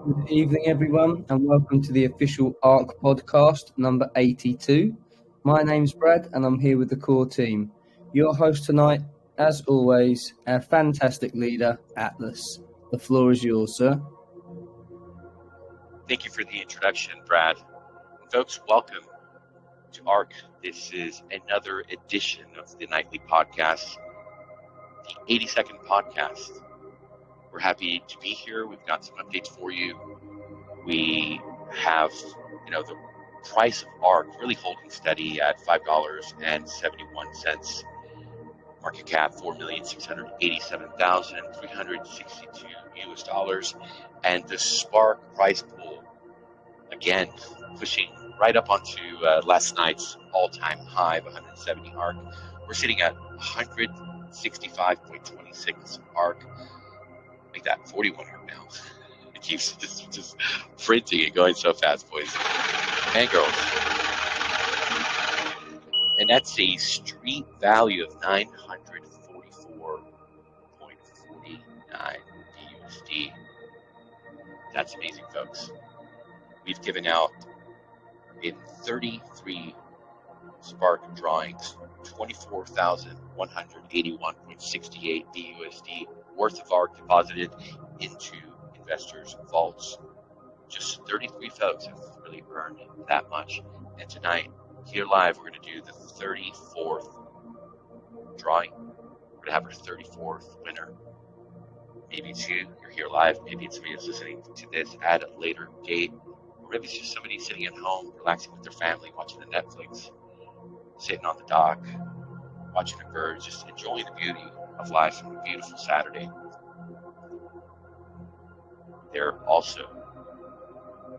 Good evening, everyone, and welcome to the official ARK Podcast, number 82. My name's Brad, and I'm here with the core team. Your host tonight, as always, our fantastic leader, Atlas. The floor is yours, sir. Thank you for the introduction, Brad. Folks, welcome to ARK. This is another edition of the nightly podcast, the 82nd podcast. We're happy to be here. We've got some updates for you. We have, the price of ARK really holding steady at $5.71. Market cap $4,687,362 US. And the Spark price pool, again, pushing right up onto last night's all-time high of 170 ARK. We're sitting at 165.26 ARK. Make that 41 ARK now. It keeps just printing and going so fast, boys and girls. And that's a street value of 944.49 USD. That's amazing, folks. We've given out in 33 Spark drawings 24,181.68 BUSD worth of ARK deposited into investors' vaults. Just 33 folks have really earned that much. And tonight, here live, we're going to do the 34th drawing. We're going to have our 34th winner. Maybe it's you, you're here live. Maybe it's somebody who's listening to this at a later date. Or maybe it's just somebody sitting at home, relaxing with their family, watching the Netflix, sitting on the dock, watching the birds, just enjoying the beauty of life on a beautiful Saturday. They're also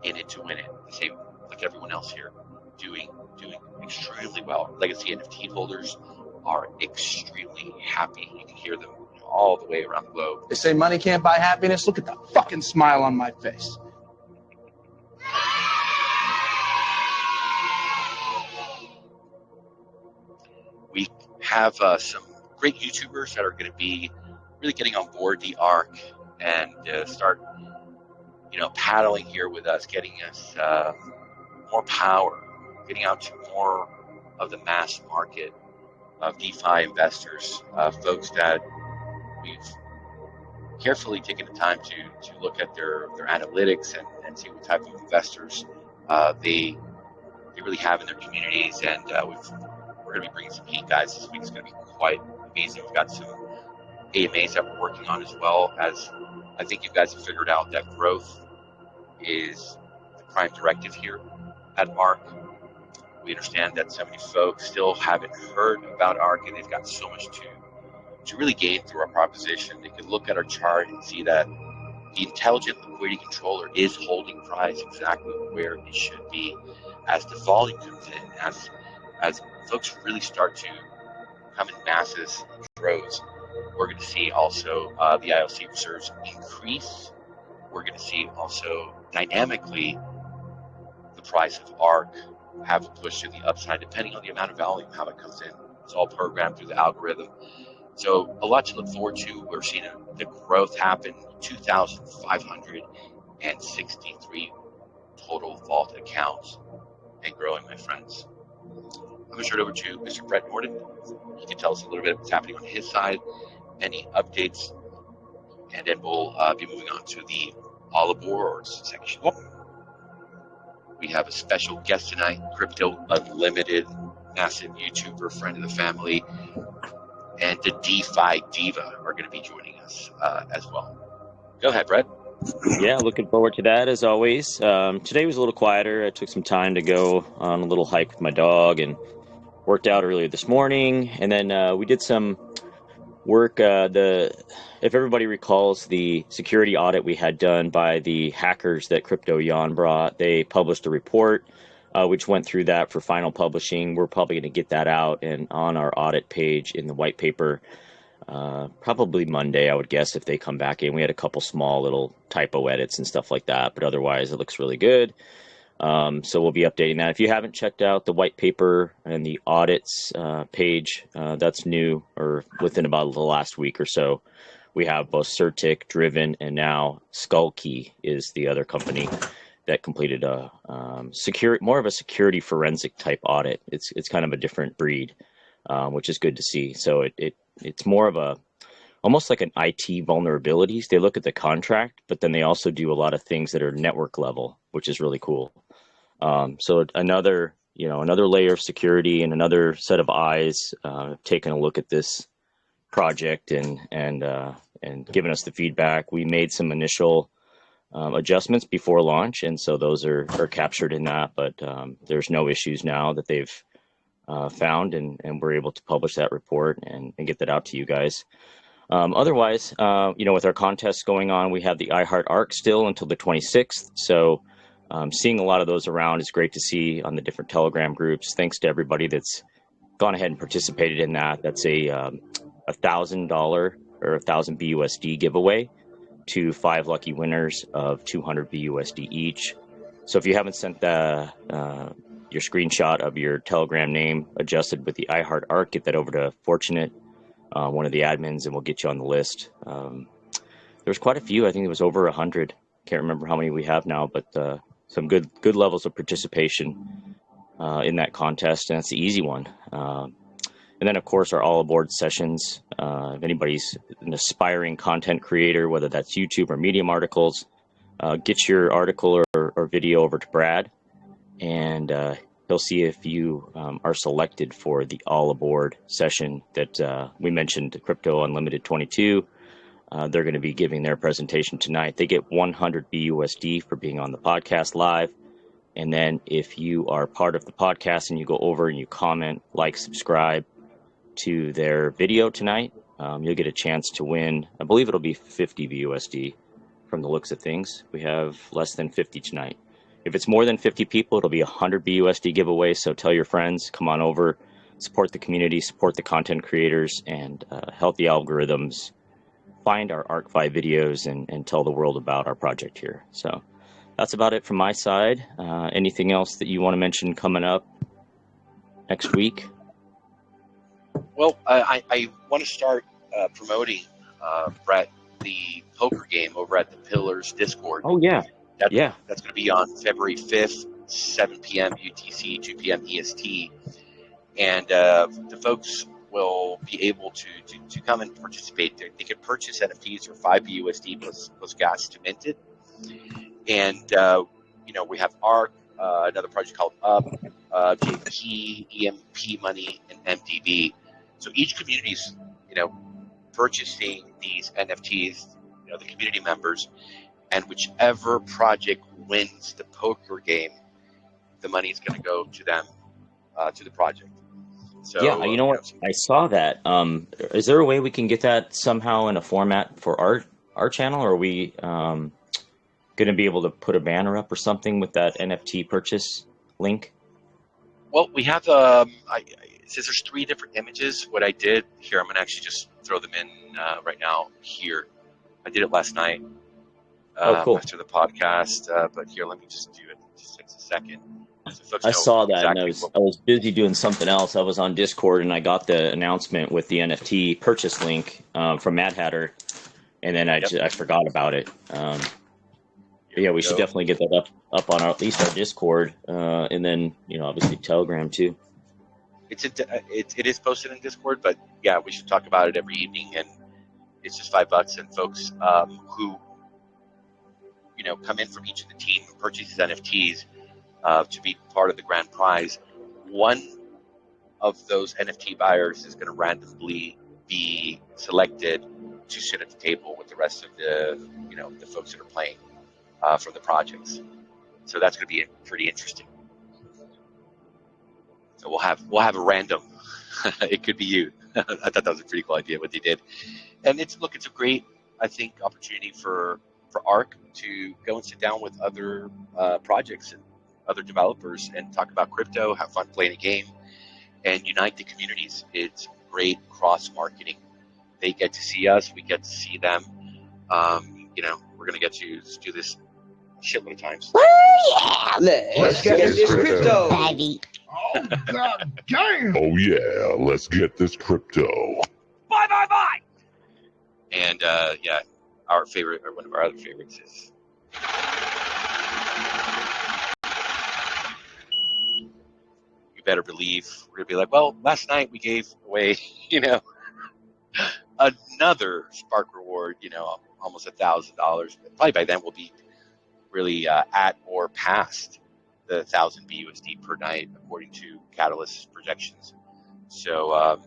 in it to win it. The same like everyone else here, doing extremely well. Legacy NFT holders are extremely happy. You can hear them all the way around the globe. They say money can't buy happiness. Look at the fucking smile on my face. We have some great YouTubers that are going to be really getting on board the ARK and start, paddling here with us, getting us more power, getting out to more of the mass market of DeFi investors, folks that we've carefully taken the time to look at their analytics and see what type of investors they really have in their communities. And we're going to be bringing some heat, guys. This week is going to be quite amazing. We've got some AMAs that we're working on, as well as I think you guys have figured out that growth is the prime directive here at ARK. We understand that so many folks still haven't heard about ARK, and they've got so much to really gain through our proposition. They can look at our chart and see that the intelligent liquidity controller is holding price exactly where it should be. As the volume comes in, as folks really start to come in masses and droves, we're going to see also the ILC reserves increase. We're going to see also dynamically the price of ARK have a push to the upside, depending on the amount of volume, how it comes in. It's all programmed through the algorithm. So a lot to look forward to. We're seeing the growth happen, 2,563 total vault accounts, and growing, my friends. I'm going to turn it over to Mr. Brett Norden. He can tell us a little bit what's happening on his side, any updates, and then we'll be moving on to the All Aboard section. We have a special guest tonight, Crypto Unlimited, massive YouTuber, friend of the family, and the DeFi Diva are going to be joining us as well. Go ahead, Brett. Yeah, looking forward to that as always. Today was a little quieter. I took some time to go on a little hike with my dog and worked out earlier this morning. And then we did some work. If everybody recalls the security audit we had done by the hackers that Crypto Yawn brought, they published a report which went through that for final publishing. We're probably going to get that out and on our audit page in the white paper probably Monday, I would guess, if they come back in. We had a couple small little typo edits and stuff like that, but otherwise it looks really good. So we'll be updating that. If you haven't checked out the white paper and the audits page, that's new or within about the last week or so. we have both Certic, Driven, and now Skullkey is the other company that completed a more of a security forensic type audit. It's kind of a different breed, which is good to see. So it's more of almost like an IT vulnerabilities. They look at the contract, but then they also do a lot of things that are network level, which is really cool. So another layer of security and another set of eyes taking a look at this project and giving us the feedback. We made some initial adjustments before launch, and so those are captured in that, but there's no issues now that they've found, and we're able to publish that report and get that out to you guys. Otherwise, with our contests going on, we have the ARK still until the 26th, so seeing a lot of those around is great to see on the different Telegram groups. Thanks to everybody that's gone ahead and participated in that. That's a $1,000 or 1,000 BUSD giveaway to 5 lucky winners of 200 BUSD each. So if you haven't sent your screenshot of your Telegram name adjusted with the ARK, get that over to Fortunate, one of the admins, and we'll get you on the list. There's quite a few. I think it was over 100. Can't remember how many we have now, but some good levels of participation in that contest, and it's the easy one. And then, of course, our all aboard sessions. If anybody's an aspiring content creator, whether that's YouTube or Medium articles, get your article or video over to Brad, and he'll see if you are selected for the all aboard session that we mentioned, Crypto Unlimited 22. They're going to be giving their presentation tonight. They get 100 BUSD for being on the podcast live. And then if you are part of the podcast and you go over and you comment, like, subscribe to their video tonight, you'll get a chance to win. I believe it'll be 50 BUSD from the looks of things. We have less than 50 tonight. If it's more than 50 people, it'll be 100 BUSD giveaway. So tell your friends, come on over, support the community, support the content creators, and healthy algorithms. Find our Arkfi videos and tell the world about our project here. So that's about it from my side. Anything else that you want to mention coming up next week? Well, I want to start promoting, Brett, the poker game over at the Pillars Discord. Oh, yeah. That's going to be on February 5th, 7 p.m. UTC, 2 p.m. EST. And the folks will be able to come and participate. They can purchase NFTs for 5 BUSD plus gas to mint it. And, we have ARK, another project called Up, JP, EMP Money, and MDB. So each community is, purchasing these NFTs, the community members, and whichever project wins the poker game, the money is going to go to them, to the project. So, yeah, you know what? I saw that. Is there a way we can get that somehow in a format for our channel, or are we going to be able to put a banner up or something with that NFT purchase link? Well, we have, since there's 3 different images, what I did here, I'm going to actually just throw them in right now here. I did it last night cool. after the podcast, but here, let me just do it. It just takes a second. So I saw that, and I was busy doing something else. I was on Discord, and I got the announcement with the NFT purchase link from Mad Hatter, and then I forgot about it. Yeah, we should definitely get that up on at least our Discord, and then obviously Telegram too. It is posted in Discord, but yeah, we should talk about it every evening, and it's just $5, and folks who come in from each of the team and purchase these NFTs to be part of the grand prize. One of those NFT buyers is going to randomly be selected to sit at the table with the rest of the the folks that are playing from the projects. So that's going to be pretty interesting. So we'll have a random. It could be you. I thought that was a pretty cool idea what they did, and it's a great, I think, opportunity for ARK to go and sit down with other projects and other developers and talk about crypto, have fun playing a game, and unite the communities. It's great cross marketing. They get to see us, we get to see them. We're gonna get to do this shitload of times. Let's get this crypto. Oh, God damn! Oh yeah, let's get this crypto. Bye. And yeah, our favorite, or one of our other favorites, is you better believe we're gonna be like, well, last night we gave away, another Spark reward, almost $1,000. Probably by then we'll be really at or past the 1,000 BUSD per night, according to Catalyst's projections. So,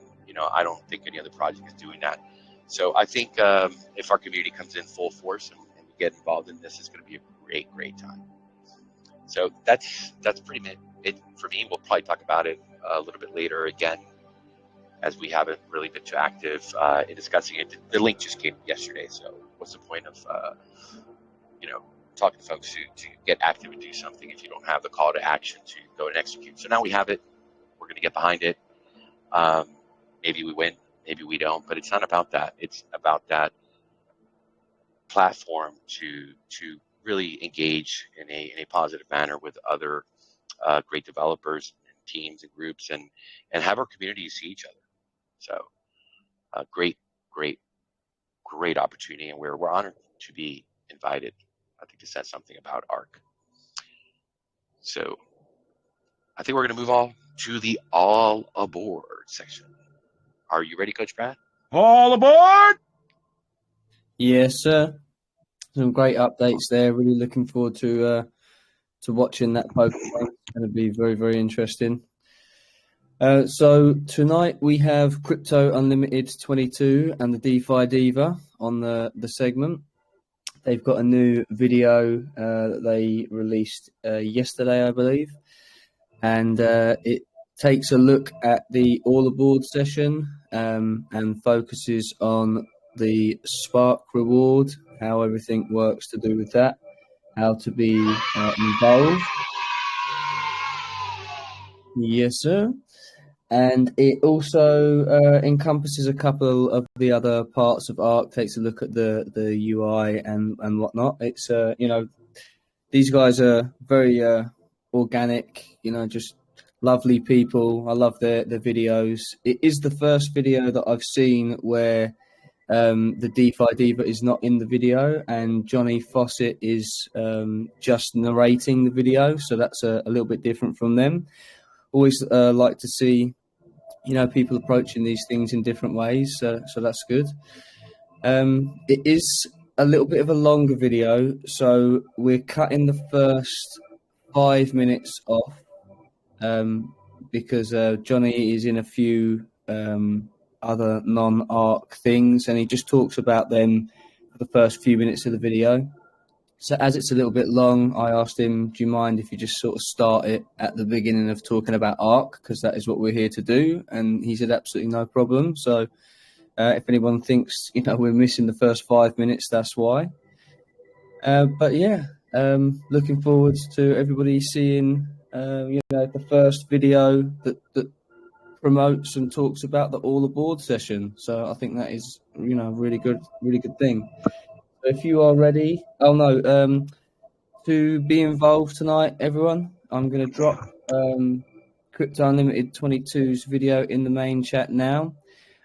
I don't think any other project is doing that. So I think if our community comes in full force and we get involved in this, it's going to be a great, great time. So that's pretty much it for me. We'll probably talk about it a little bit later again, as we haven't really been too active in discussing it. The link just came yesterday, so what's the point of talking to folks to get active and do something if you don't have the call to action to go and execute? So now we have it. We're going to get behind it. Maybe we win, maybe we don't, but it's not about that. It's about that platform to really engage in a positive manner with other great developers and teams and groups, and have our community see each other. So great opportunity, and we're honored to be invited, I think, to say something about ARK. So I think we're going to move on to the all aboard section. Are you ready, Coach Brad? All aboard! Yes, sir. Some great updates there. Really looking forward to watching that poker game. It's going to be very, very interesting. So tonight we have Crypto Unlimited 22 and the DeFi Diva on the segment. They've got a new video that they released yesterday, I believe, and it takes a look at the all aboard session and focuses on the Spark reward, how everything works to do with that, how to be involved. Yes, sir. And it also encompasses a couple of the other parts of ARK, takes a look at the UI and whatnot. It's, these guys are very organic, just lovely people. I love their videos. It is the first video that I've seen where the DeFi Diva is not in the video and Johnny Fawcett is just narrating the video. So that's a little bit different from them. Always like to see, people approaching these things in different ways. So that's good. It is a little bit of a longer video. So we're cutting the first 5 minutes off because Johnny is in a few other non-ARK things, and he just talks about them for the first few minutes of the video. So as it's a little bit long, I asked him, do you mind if you just sort of start it at the beginning of talking about ARK, because that is what we're here to do? And he said, absolutely no problem. So if anyone thinks, we're missing the first 5 minutes, that's why. But yeah, looking forward to everybody seeing, the first video that promotes and talks about the all aboard session. So I think that is, really good thing. If you are ready, to be involved tonight, everyone, I'm going to drop Crypto Unlimited 22's video in the main chat now.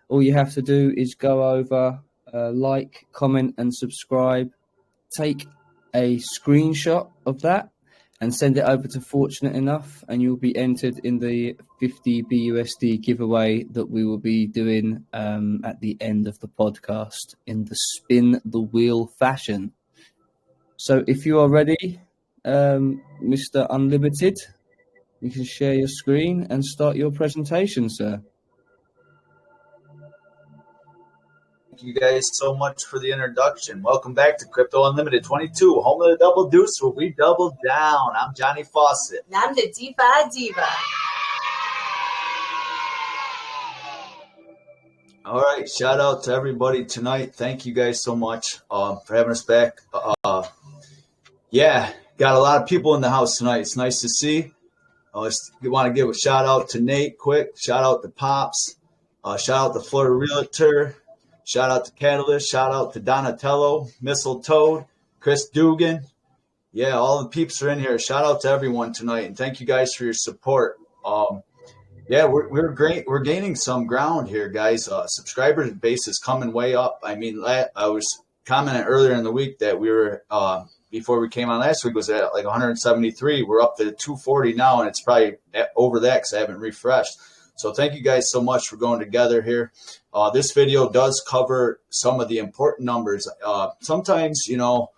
All you have to do is go over, like, comment, and subscribe. Take a screenshot of that and send it over to Fortunate Enough, and you'll be entered in the 50 BUSD giveaway that we will be doing at the end of the podcast in the spin the wheel fashion. So if you are ready, Mr. Unlimited, you can share your screen and start your presentation, sir. Thank you guys so much for the introduction. Welcome back to Crypto Unlimited 22, home of the double deuce where we double down. I'm Johnny Fawcett. And I'm the DeFi Diva. All right, shout out to everybody tonight. Thank you guys so much for having us back. Got a lot of people in the house tonight. It's nice to see. We want to give a shout out to Nate quick. Shout out to Pops. Shout out to Florida Realtor. Shout out to Catalyst. Shout out to Donatello, Mistletoe, Chris Dugan. Yeah, all the peeps are in here. Shout out to everyone tonight, and thank you guys for your support. Yeah, we're great. We're gaining some ground here, guys. Subscriber base is coming way up. I mean, I was commenting earlier in the week that we were before we came on last week was at like 173. We're up to 240 now, and it's probably over that because I haven't refreshed. So thank you guys so much for going together here. This video does cover some of the important numbers. Sometimes, you know,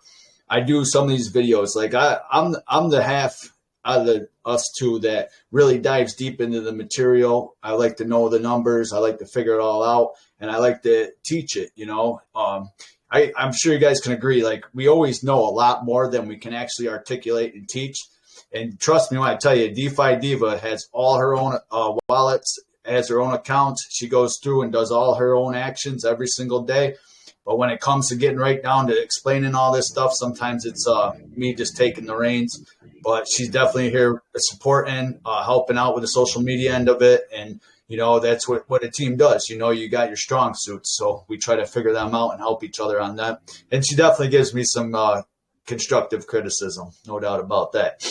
I do some of these videos like I'm the half out of us two that really dives deep into the material. I like to know the numbers. I like to figure it all out, and I like to teach it, you know. I'm sure you guys can agree, like we always know a lot more than we can actually articulate and teach. And trust me when I tell you, DeFi Diva has all her own wallets, has her own accounts. She goes through and does all her own actions every single day. But when it comes to getting right down to explaining all this stuff, sometimes it's me just taking the reins. But she's definitely here supporting, helping out with the social media end of it. And, you know, that's what a team does. You know, you got your strong suits. So we try to figure them out and help each other on that. And she definitely gives me some constructive criticism, no doubt about that.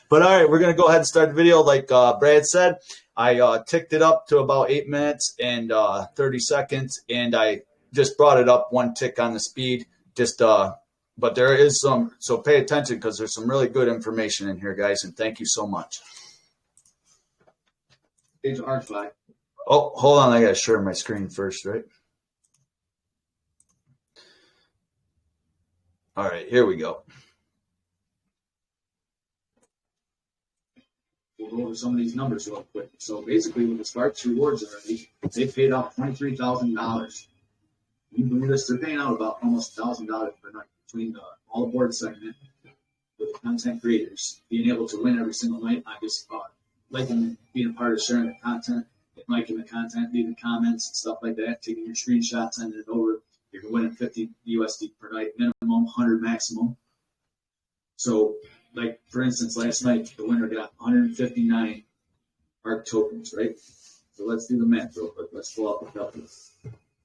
But all right, we're going to go ahead and start the video. Like Brad said, I ticked it up to about 8 minutes and 30 seconds, and I just brought it up one tick on the speed. But there is some, so pay attention because there's some really good information in here, guys, and thank you so much. It's Arkfi. Oh, hold on, I got to share my screen first, right? All right, here we go. We'll go over some of these numbers real quick. So basically, with the Sparks rewards already, they paid out $23,000. You believe this? They're paying out about almost $1,000 per night between all the board segment with the content creators being able to win every single night. I just liking being a part of sharing the content, liking the content, leaving comments and stuff like that, taking your screenshots, sending it over. You're winning 50 USD per night, minimum, 100 maximum. So, like, for instance, last night, the winner got 159 ARK tokens, right? So let's do the math real quick. Let's pull out the calculator.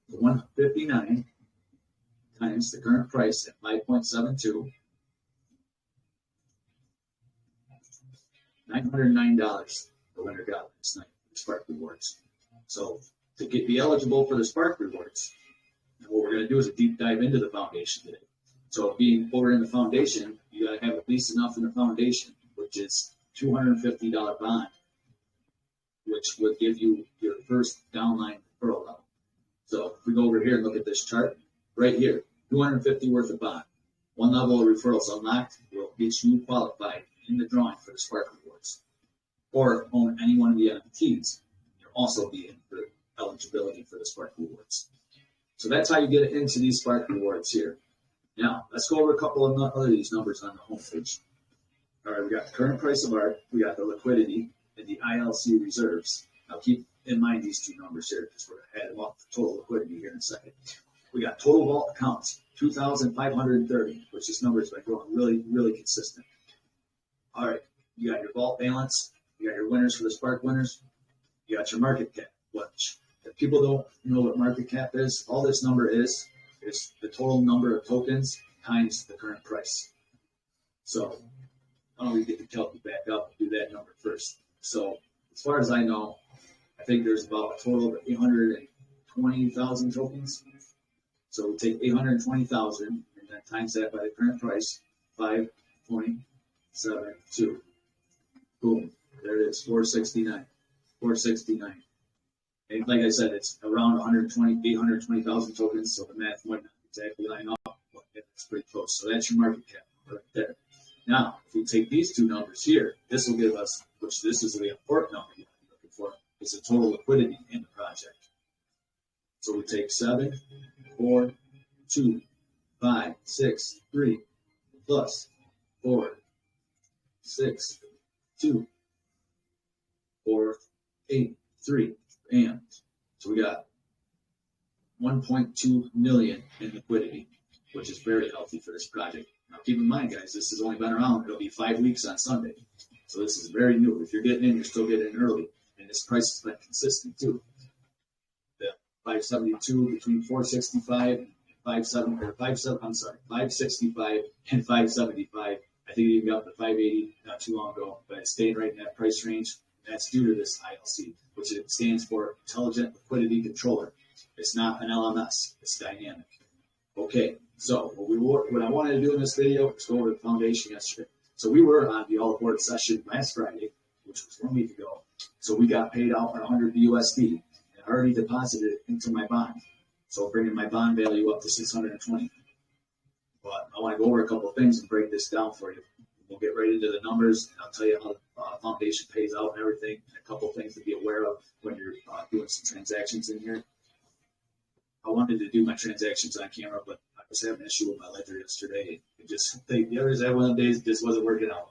The 159 times the current price at 5.72, $909 the winner got last night for the Spark Rewards. So, to be eligible for the Spark Rewards, and what we're going to do is a deep dive into the foundation today. So being over in the foundation, you got to have at least enough in the foundation, which is $250 bond, which would give you your first downline referral level. So if we go over here and look at this chart, right here, $250 worth of bond. One level of referrals unlocked will get you qualified in the drawing for the Spark Rewards. Or own any one of the NFTs. You'll also be in for eligibility for the Spark Rewards. So that's how you get into these Spark Rewards here. Now, let's go over a couple of other these numbers on the homepage. All right, we got the current price of ARK, we got the liquidity, and the ILC reserves. Now, keep in mind ththese two numbers here because we're going to add them up for total liquidity here in a second. We got total vault accounts, 2,530, which this number has been growing really, really consistent. All right, you got your vault balance, you got your winners for the Spark winners, you got your market cap, which if people don't know what market cap is, all this number is the total number of tokens times the current price. So why don't we get the calculator back up and do that number first. So as far as I know, I think there's about a total of 820,000 tokens. So we take 820,000 and then times that by the current price, 5.72. Boom, there it is, 469. 469. And like I said, it's around 820,000 tokens, so the math might not exactly line up, but it's pretty close. So that's your market cap right there. Now, if we take these two numbers here, this will give us, which this is the important number you're looking for, is the total liquidity in the project. So we take 7, 4, 2, 5, 6, 3, plus 4, 6, 2, 4, 8, 3. And so we got 1.2 million in liquidity, which is very healthy for this project. Now keep in mind, guys, this has only been around, it'll be 5 weeks on Sunday. So this is very new. If you're getting in, you're still getting in early. And this price has been consistent too. The 572 between 465 and 565 and 575. I think it even got up to 580 not too long ago, but it's staying right in that price range. That's due to this ILC, which it stands for Intelligent Liquidity Controller. It's not an LMS. It's dynamic. Okay, so what I wanted to do in this video is go over the foundation yesterday. So we were on the all aboard session last Friday, which was 1 week ago. So we got paid out for 100 USD and I already deposited it into my bond. So bringing my bond value up to 620. But I want to go over a couple of things and break this down for you. We'll get right into the numbers, and I'll tell you how the foundation pays out and everything, and a couple of things to be aware of when you're doing some transactions in here. I wanted to do my transactions on camera, but I was having an issue with my ledger yesterday. The others had one of the days, it just wasn't working out,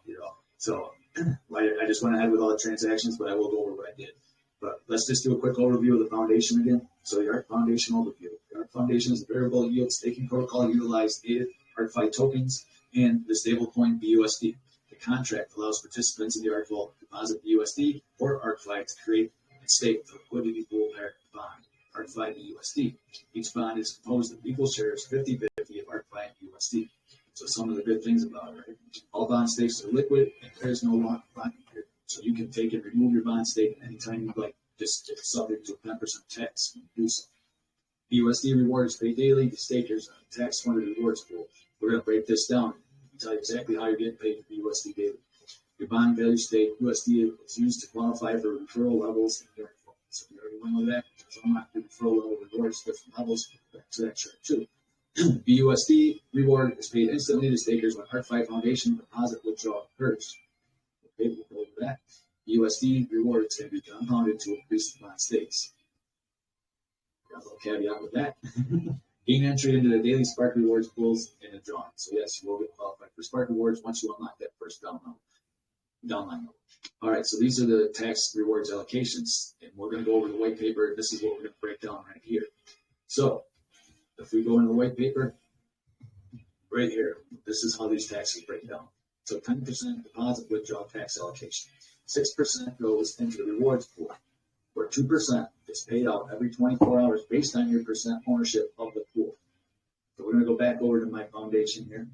So I just went ahead with all the transactions, but I will go over what I did. But let's just do a quick overview of the foundation again. So the ARK Foundation overview. The ARK Foundation is a variable yield staking protocol utilizing Arkfi tokens and the stablecoin BUSD. The contract allows participants in the ARK Vault to deposit BUSD or Arkfi to create and stake the liquidity pool bond, Arkfi BUSD. Each bond is composed of equal shares, 50-50 of Arkfi and USD. So some of the good things about it, right? All bond stakes are liquid and there's no lock bonding period. So you can take and remove your bond stake anytime you like, just subject to a 10% tax when you do so. BUSD rewards paid daily to stakers on a tax-funded rewards pool. We're going to break this down and tell you exactly how you're getting paid for BUSD daily. Your bond value stake USD is used to qualify for referral levels in your phone. So you already went with that. So I'm not doing referral level rewards, different levels. Back to that chart too. BUSD reward is paid instantly to stakers when Arkfi Foundation deposit withdrawal occurs. Okay, we'll go over that. USD rewards can be compounded to increase the bond stakes. Got a little caveat with that. Gain entry into the daily Spark Rewards pools in a drawing. So yes, you will get qualified for Spark Rewards once you unlock that first downline level. All right, so these are the tax rewards allocations, and we're going to go over the white paper. This is what we're going to break down right here. So if we go into the white paper, right here, this is how these taxes break down. So 10% deposit withdrawal tax allocation. 6% goes into the rewards pool, where 2% is paid out every 24 hours based on your percent ownership of the pool. So we're going to go back over to my foundation here.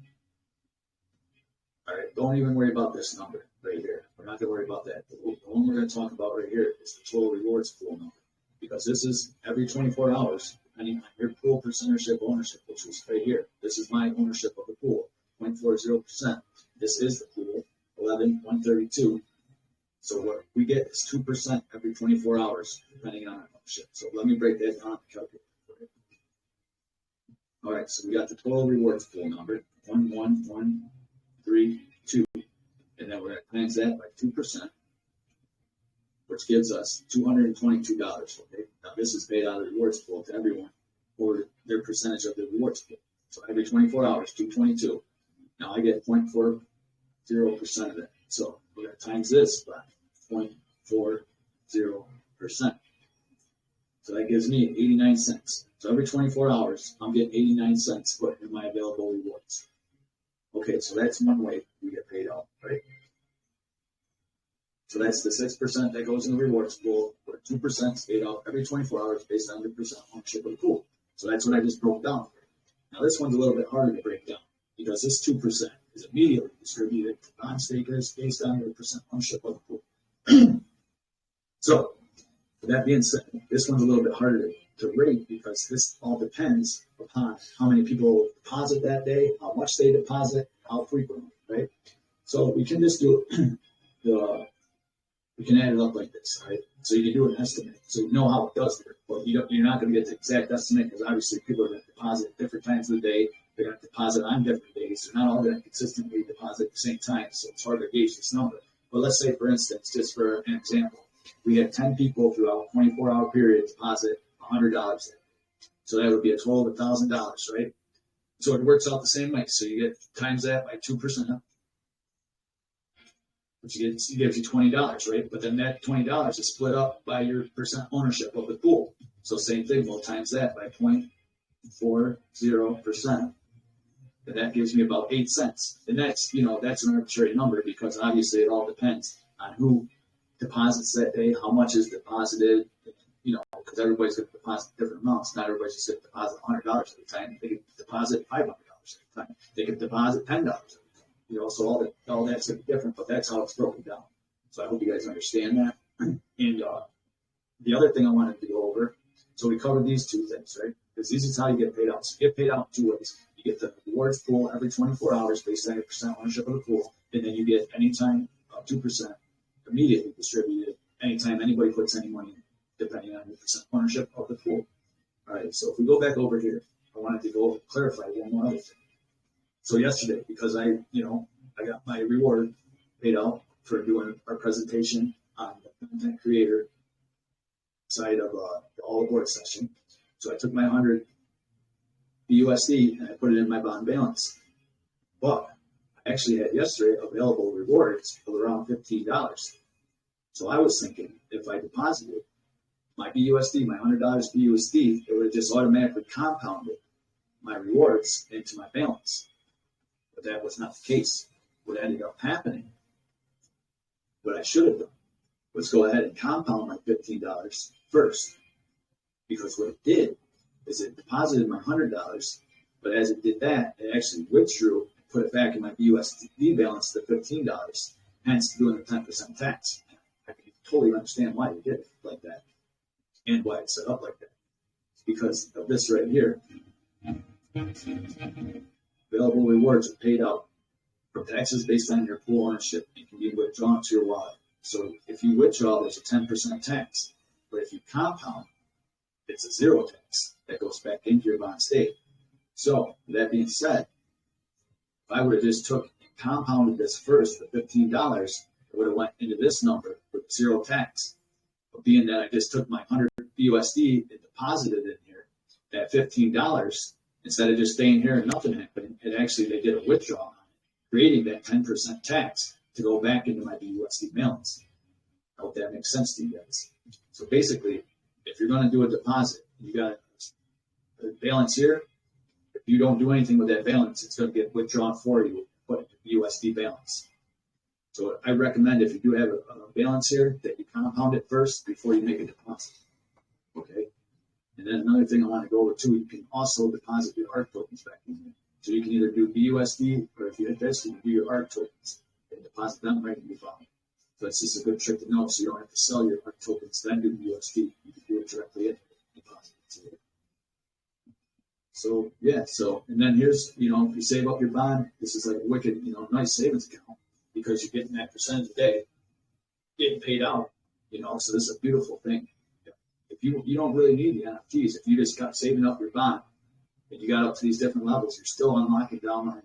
All right, don't even worry about this number right here. We're not going to worry about that. The one we're going to talk about right here is the total rewards pool number, because this is every 24 hours, depending on your pool percentage ownership, which is right here. This is my ownership of the pool, 0.40%. This is the pool, 11,132. So what we get is 2% every 24 hours, depending on our ownership. So let me break that down and calculate for you. All right, so we got the total rewards pool number, 11132, and then we're going to times that by 2%, which gives us $222. Okay, now this is paid out of the rewards pool to everyone for their percentage of the rewards pool. So every 24 hours, 222. Now I get 0.40% of that. So we're going to times this by 0.40%. So that gives me 89 cents. So every 24 hours, I'm getting 89 cents put in my available rewards. Okay, so that's one way we get paid out, right? So that's the 6% that goes in the rewards pool, where 2% is paid out every 24 hours based on your percent ownership of the pool. So that's what I just broke down. Now this one's a little bit harder to break down, because this 2% is immediately distributed to bond stakers based on their percent ownership of the pool. So, with that being said, this one's a little bit harder to rate, because this all depends upon how many people deposit that day, how much they deposit, how frequently, right? So we can just do we can add it up like this, right? So you can do an estimate, so you know how it does there. But you're not going to get the exact estimate, because obviously people are going to deposit at different times of the day. They're going to deposit on different days. They're not all going to consistently deposit at the same time, so it's hard to gauge this number. But let's say, for instance, just for an example, we had 10 people throughout a 24-hour period deposit $100. So that would be a total of $1,000, right? So it works out the same way. So you get times that by 2%, which gives you $20, right? But then that $20 is split up by your percent ownership of the pool. So same thing, we'll times that by 0.40%. And that gives me about 8 cents. And that's, that's an arbitrary number, because obviously it all depends on who deposits that day, how much is deposited, because everybody's going to deposit different amounts. Not everybody's just going to deposit $100 at a time. They can deposit $500 at a time. They can deposit $10 at a time. So all that's going to be different, but that's how it's broken down. So I hope you guys understand that. And the other thing I wanted to go over, so we covered these two things, right? Because this is how you get paid out. So you get paid out in two ways. You get the rewards pool every 24 hours based on your percent ownership of the pool, and then you get anytime 2% immediately distributed anytime anybody puts any money in, depending on your percent ownership of the pool. All right, so if we go back over here, I wanted to go clarify one more other thing. So yesterday, because I got my reward paid out for doing our presentation on the content creator side of the all aboard session. So I took my 100 BUSD and I put it in my bond balance. But I actually had yesterday available rewards of around $15. So I was thinking if I deposited my BUSD, my $100 BUSD, it would have just automatically compounded my rewards into my balance. But that was not the case. What ended up happening, what I should have done, was go ahead and compound my $15 first. Because what it did is it deposited my $100, but as it did that, it actually withdrew and put it back in my BUSD balance to $15, hence doing the 10% tax. I can totally understand why you did it like that and why it's set up like that. It's because of this right here. Available rewards are paid out from taxes based on your pool ownership and can be withdrawn to your wallet. So if you withdraw, there's a 10% tax. But if you compound, it's a zero tax that goes back into your bond state. So that being said, if I would have just took and compounded this first, the $15, it would have went into this number with zero tax. But being that I just took my 100 BUSD and deposited it in here, that $15, instead of just staying here and nothing happening, they did a withdrawal on it, creating that 10% tax to go back into my BUSD balance. I hope that makes sense to you guys. So basically, if you're going to do a deposit, you got a balance here. If you don't do anything with that balance, it's going to get withdrawn for you, put it in USD balance. So I recommend if you do have a balance here, that you compound it first before you make a deposit. Okay. And then another thing I want to go over too, you can also deposit your ARK tokens back in here. So you can either do BUSD, or if you hit this, you can do your ARK tokens and deposit them right in your file. So it's just a good trick to know, so you don't have to sell your ARK tokens, then do USD. You can do it directly in deposit it to it. So yeah, and then here's, if you save up your bond, this is like a wicked, nice savings account because you're getting that percentage a day getting paid out, so this is a beautiful thing. If you don't really need the NFTs, if you just got saving up your bond and you got up to these different levels, you're still unlocking downline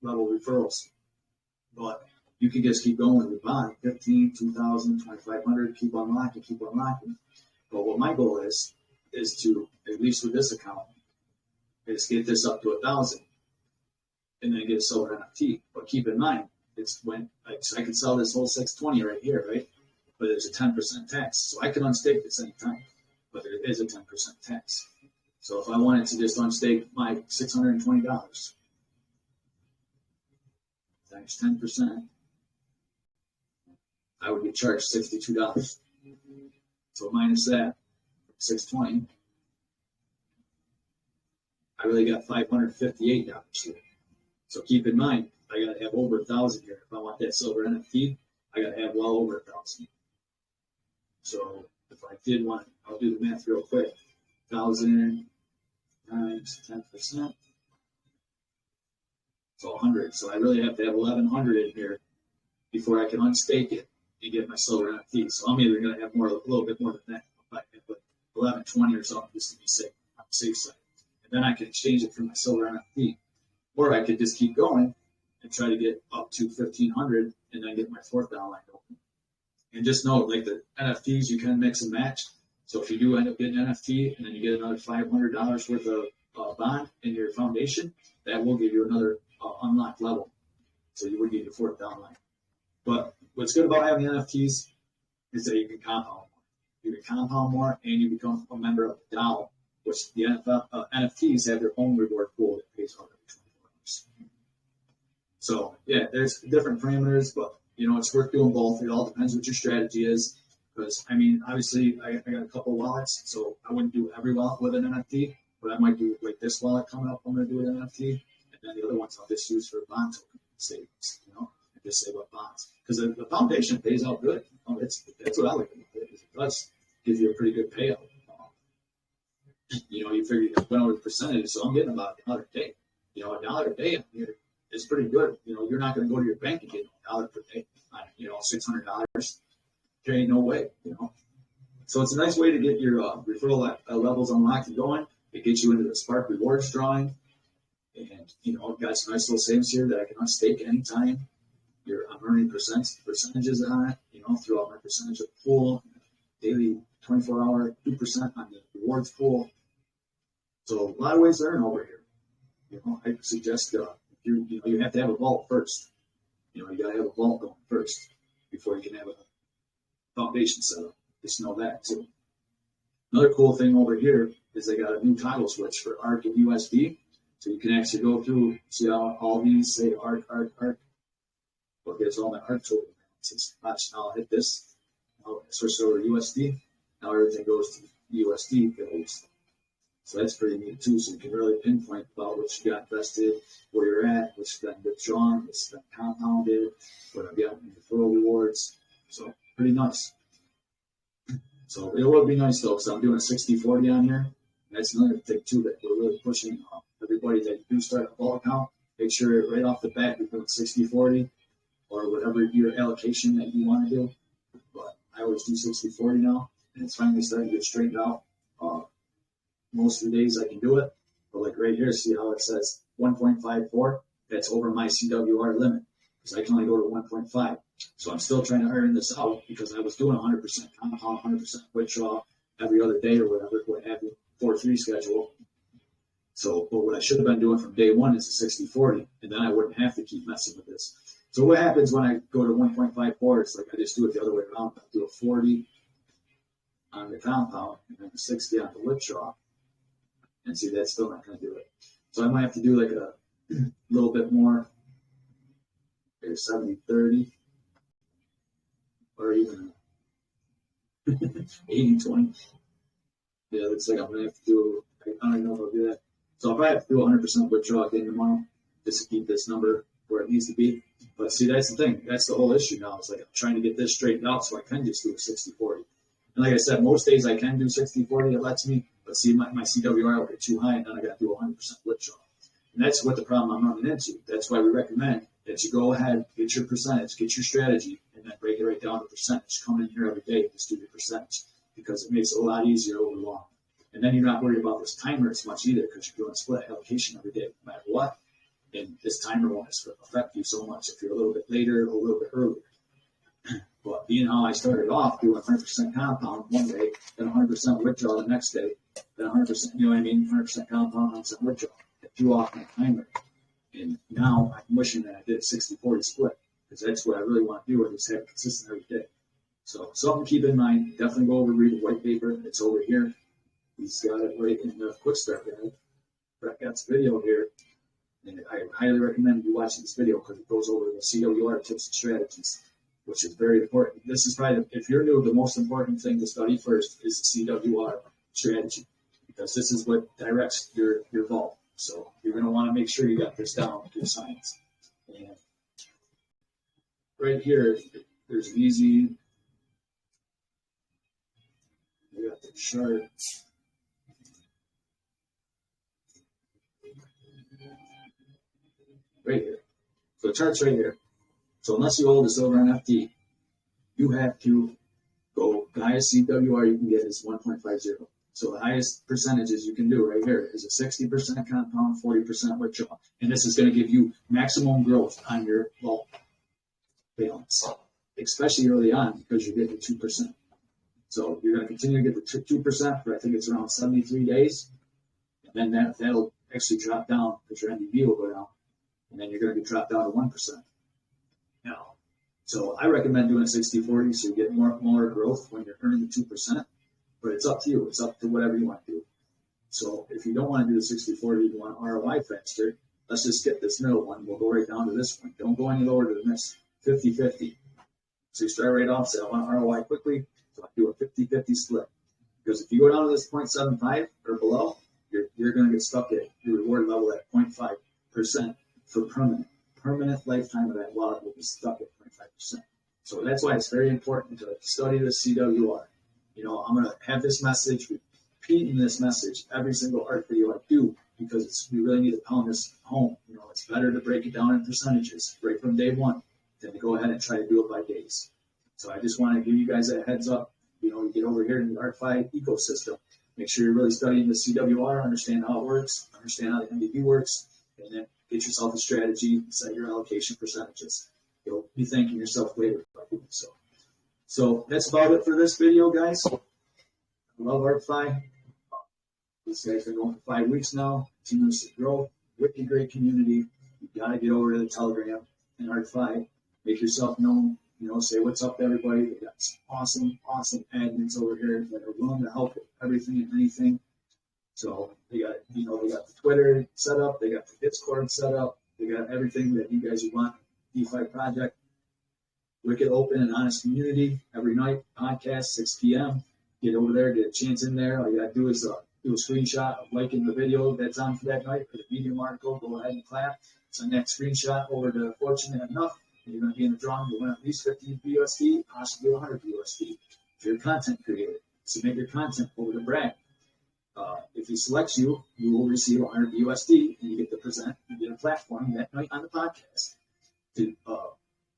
level referrals. But you can just keep going with your bond, 15, 2,000, 2,500, keep unlocking. But what my goal is to, at least with this account, is get this up to 1,000 and then get a silver NFT. But keep in mind, it's when I can sell this whole 620 right here, right? But there's a 10% tax. So I can unstake this anytime, but there is a 10% tax. So if I wanted to just unstake my $620 times 10%, I would get charged $62. So minus that, 620, I really got $558 here. So keep in mind, I got to have over 1,000 here. If I want that silver NFT, I got to have well over 1,000. So if I did want, I'll do the math real quick. 1,000 times 10%. So 100. So I really have to have 1,100 in here before I can unstake it and get my silver NFT. So I'm either going to have a little bit more than that. If I can put 1,120 or something just to be safe, on the safe side. And then I can exchange it for my silver NFT. Or I could just keep going and try to get up to 1,500 and then get my fourth downline open. And just know, like the NFTs, you can mix and match. So if you do end up getting an NFT and then you get another $500 worth of bond in your foundation, that will give you another unlocked level. So you would get your fourth downline. But what's good about having NFTs is that you can compound more. You can compound more and you become a member of the DAO, which the NFTs have their own reward pool that pays out every 24 hours. So yeah, there's different parameters, but it's worth doing both. It all depends what your strategy is. Because obviously I got a couple wallets, so I wouldn't do every wallet with an NFT, but I might do like this wallet coming up. I'm going to do with an NFT, and then the other ones I'll just use for bond token savings, and just save up bonds. Because the foundation pays out good. That's what I like about it. It does give you a pretty good payout. You figure you went over the percentage, so I'm getting about $1 a day. $1 a day here is pretty good. You're not going to go to your bank and get $1 per day. $600. There ain't no way. So it's a nice way to get your referral levels unlocked and going. It gets you into the Spark Rewards drawing. And, I've got some nice little savings here that I can unstake anytime. I'm earning percentages on it, throughout my percentage of the pool. Daily 24-hour, 2% on the rewards pool. So a lot of ways to earn over here. I suggest you have to have a vault first. You got to have a vault going first before you can have a foundation set up. Just know that too. Another cool thing over here is they got a new toggle switch for ARK and USD. So you can actually go through, see how all these say ARK. Well, here's all my ARK total balances. Watch, now I'll hit this. I'll switch over to USD. Now everything goes to USD values. So that's pretty neat too. So you can really pinpoint about what you got invested, where you're at, what's been withdrawn, what's been compounded, what I've got in referral rewards. So pretty nice. So it would be nice though, because I'm doing a 60-40 on here. And that's another thing too that we're really pushing everybody that do start a vault account. Make sure right off the bat you're doing 60-40 or whatever your allocation that you want to do. But I always do 60-40 now, and it's finally starting to get straightened out. Most of the days I can do it, but like right here, see how it says 1.54? That's over my CWR limit because I can only go to 1.5. So I'm still trying to earn this out because I was doing 100% compound, 100% withdrawal every other day or whatever, what have you, 4-3 schedule. So, but what I should have been doing from day one is a 60-40, and then I wouldn't have to keep messing with this. So what happens when I go to 1.54? It's like I just do it the other way around. I do a 40 on the compound and then a 60 on the withdrawal. And see, that's still not going to do it. So I might have to do like a little bit more, maybe 70-30, or even 80-20. Yeah, looks like I'm going to have to do, I don't even know if I'll do that. So if I have to do 100% withdrawal at the end of the month, just to keep this number where it needs to be. But see, that's the thing. That's the whole issue now. It's like I'm trying to get this straightened out so I can just do a 60-40. And like I said, most days I can do 60-40. It lets me. But see, my CWR will get too high, and then I got to do 100% withdrawal. And that's what the problem I'm running into. That's why we recommend that you go ahead, get your percentage, get your strategy, and then break it right down to percentage. Come in here every day and just do your percentage because it makes it a lot easier over long. And then you're not worried about this timer as much either because you're doing split allocation every day, no matter what. And this timer won't affect you so much if you're a little bit later or a little bit earlier. But being how I started off doing 100% compound one day, then 100% withdrawal the next day, then 100%, you know what I mean? 100% compound, 100% withdrawal. It threw off my timer. And now I'm wishing that I did a 60-40 split because that's what I really want to do is have it consistent every day. So something to keep in mind. Definitely go over, read the white paper. It's over here. He's got it right in the quick start guide. Brett got this video here. And I highly recommend you watch this video because it goes over the CWR tips and strategies, which is very important. This is probably, if you're new, the most important thing to study first is the CWR strategy because this is what directs your vault. So you're going to want to make sure you got this down with your science. And right here, there's an easy, we got the chart. Right here. So the chart's right here. So unless you hold a silver NFT, you have to go, the highest CWR you can get is 1.50. So the highest percentages you can do right here is a 60% compound, 40% withdrawal. And this is going to give you maximum growth on your vault balance, especially early on because you're getting 2%. So you're going to continue to get the 2% for I think it's around 73 days. And then that'll actually drop down because your NDV will go down. And then you're going to be dropped down to 1%. Now, so I recommend doing a 60-40 so you get more growth when you're earning the 2%. But it's up to you. It's up to whatever you want to do. So if you don't want to do the 60-40, you want ROI faster, let's just skip this middle one. We'll go right down to this one. Don't go any lower than this, 50-50. So you start right off, say, I want ROI quickly, so I do a 50-50 split. Because if you go down to this 0.75 or below, you're going to get stuck at your reward level at 0.5% for permanent. Permanent lifetime of that wallet will be stuck at 0.5%. So that's why it's very important to study the CWR. I'm going to have this message, repeating this message every single art video I do, because we really need to pound this home. It's better to break it down in percentages right from day one than to go ahead and try to do it by days. So I just want to give you guys a heads up. You get over here in the Arkfi ecosystem, make sure you're really studying the CWR, understand how it works, understand how the MDB works, and then get yourself a strategy, set your allocation percentages. You'll be thanking yourself later by doing so. So that's about it for this video, guys. I love Arkfi. These guys have been going for 5 weeks now. Continues to grow. Wicked great community. You've got to get over to the Telegram and Arkfi. Make yourself known. Say what's up to everybody. They got some awesome admins over here that are willing to help with everything and anything. So they got the Twitter set up. They got the Discord set up. They got everything that you guys would want. DeFi project. Wicked open and honest community. Every night, podcast, 6 p.m. Get over there, get a chance in there. All you got to do is do a screenshot of liking the video that's on for that night, for the Medium article. Go ahead and clap. Send that screenshot over to Fortunate Enough. And you're going to be in the drawing to win at least 50 USD, possibly 100 USD. If you're a content creator, submit your content over to Brad. If he selects you, you will receive 100 USD, and you get to present. You get a platform that night on the podcast to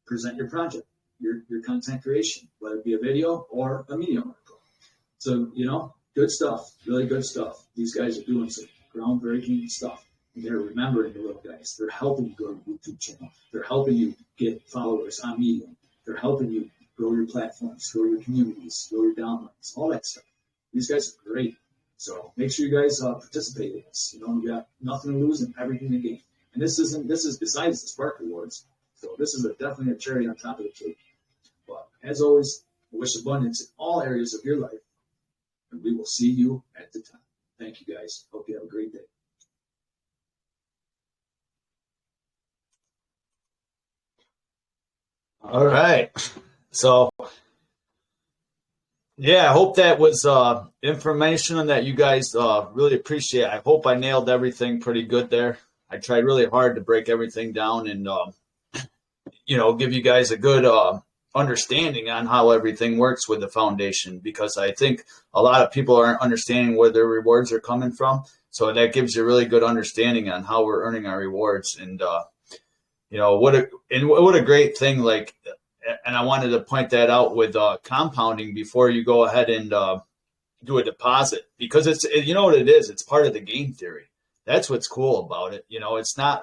present your project, your content creation, whether it be a video or a Medium article. So, good stuff, really good stuff. These guys are doing some groundbreaking stuff. And they're remembering the little guys. They're helping you grow your YouTube channel. They're helping you get followers on Medium. They're helping you grow your platforms, grow your communities, grow your downloads, all that stuff. These guys are great. So make sure you guys participate in this. You got nothing to lose and everything to gain. And this is besides the Spark Rewards. So this is definitely a cherry on top of the cake. But as always, I wish abundance in all areas of your life. And we will see you at the top. Thank you, guys. Hope you have a great day. All right. So, yeah, I hope that was information that you guys really appreciate. I hope I nailed everything pretty good there. I tried really hard to break everything down and, give you guys a good understanding on how everything works with the foundation, because I think a lot of people aren't understanding where their rewards are coming from. So that gives you a really good understanding on how we're earning our rewards. And, what a great thing. And I wanted to point that out with compounding before you go ahead and do a deposit, because what it is. It's part of the game theory. That's what's cool about it. It's not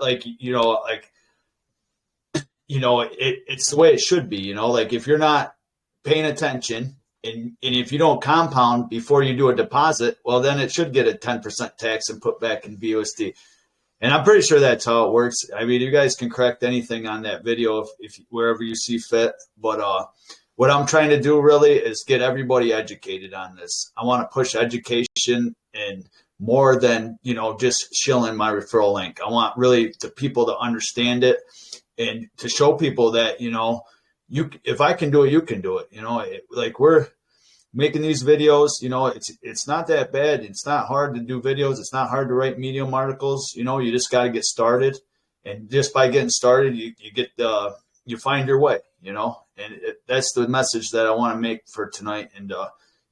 it's the way it should be. If you're not paying attention and if you don't compound before you do a deposit, well, then it should get a 10% tax and put back in BUSD. And I'm pretty sure that's how it works. I mean, you guys can correct anything on that video if wherever you see fit. But what I'm trying to do really is get everybody educated on this. I want to push education and more than, just shilling my referral link. I want really the people to understand it and to show people that, if I can do it, you can do it. We're making these videos, it's not that bad. It's not hard to do videos. It's not hard to write Medium articles. You just got to get started. And just by getting started, you find your way, and that's the message that I want to make for tonight. And,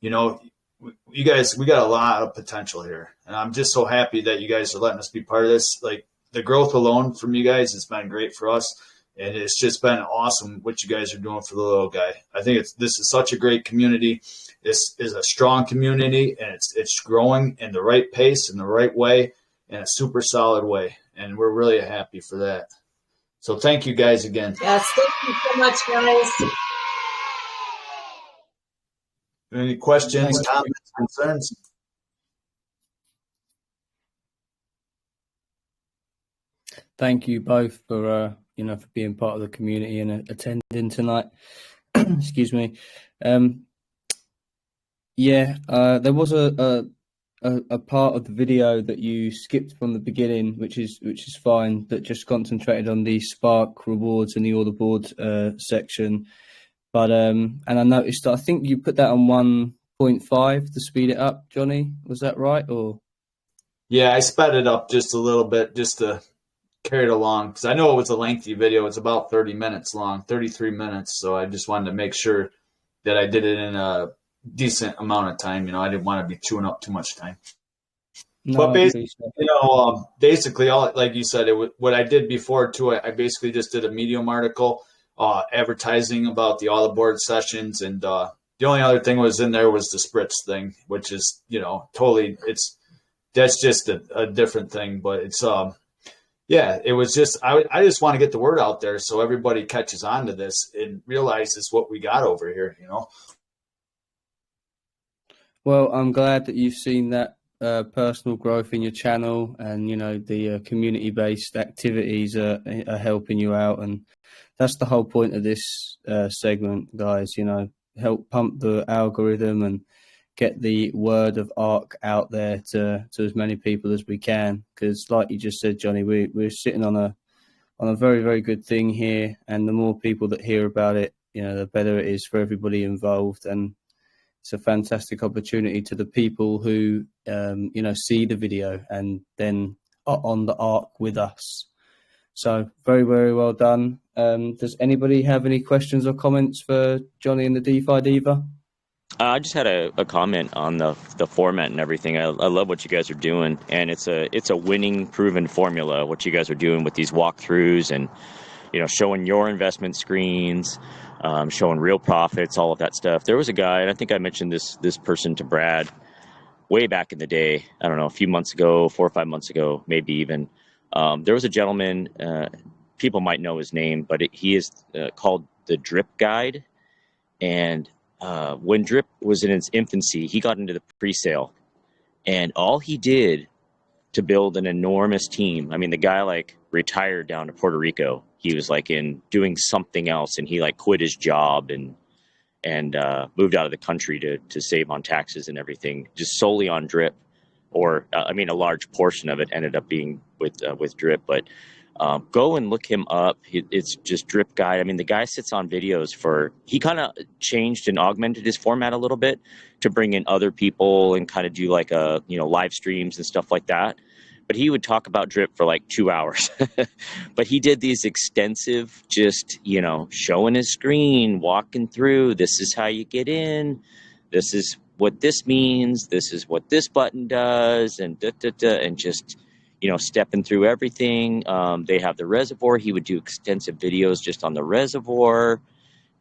you guys, we got a lot of potential here. And I'm just so happy that you guys are letting us be part of this. The growth alone from you guys has been great for us. And it's just been awesome what you guys are doing for the little guy. I think this is such a great community. This is a strong community, and it's growing in the right pace, in the right way, in a super solid way. And we're really happy for that. So thank you guys again. Yes, thank you so much, guys. Any questions, comments, concerns? Thank you both for for being part of the community and attending tonight. Excuse me. There was a part of the video that you skipped from the beginning, which is fine, that just concentrated on the Spark rewards and the order board section. But and I noticed that I think you put that on 1.5 to speed it up, Johnny. Was that right? Or yeah, I sped it up just a little bit just to carried along because I know it was a lengthy video. It's about 30 minutes long, 33 minutes. So I just wanted to make sure that I did it in a decent amount of time. I didn't want to be chewing up too much time. No, But I basically, appreciate it. basically, all like you said, what I did before too. I basically just did a Medium article, advertising about the all aboard sessions, and the only other thing was in there was the spritz thing, which is totally that's just a different thing. But it's yeah, it was just I just want to get the word out there so everybody catches on to this and realizes what we got over here. Well, I'm glad that you've seen that personal growth in your channel, and the community-based activities are helping you out, and that's the whole point of this segment, guys. Help pump the algorithm and get the word of ARK out there to as many people as we can, because like you just said, Johnny, we're sitting on a very, very good thing here, and the more people that hear about it, the better it is for everybody involved. And it's a fantastic opportunity to the people who, see the video and then are on the ARK with us. So very, very well done. Does anybody have any questions or comments for Johnny and the DeFi Diva? I just had a comment on the format and everything. I love what you guys are doing, and it's a winning, proven formula. What you guys are doing with these walkthroughs and showing your investment screens, showing real profits, all of that stuff. There was a guy, and I think I mentioned this person to Brad way back in the day. I don't know, a few months ago, 4 or 5 months ago, maybe even. There was a gentleman. People might know his name, but he is called the Drip Guide, and when Drip was in its infancy, he got into the pre-sale, and all he did to build an enormous team. I mean, the guy retired down to Puerto Rico. He was doing something else, and he quit his job and moved out of the country to save on taxes and everything, just solely on Drip. Or a large portion of it ended up being with Drip, but go and look him up. It's just Drip Guide. I mean, the guy sits on videos he kind of changed and augmented his format a little bit to bring in other people and kind of do live streams and stuff like that. But he would talk about Drip for 2 hours. But he did these extensive, just, showing his screen, walking through, this is how you get in, this is what this means, this is what this button does, and and just, stepping through everything. They have the reservoir. He would do extensive videos just on the reservoir,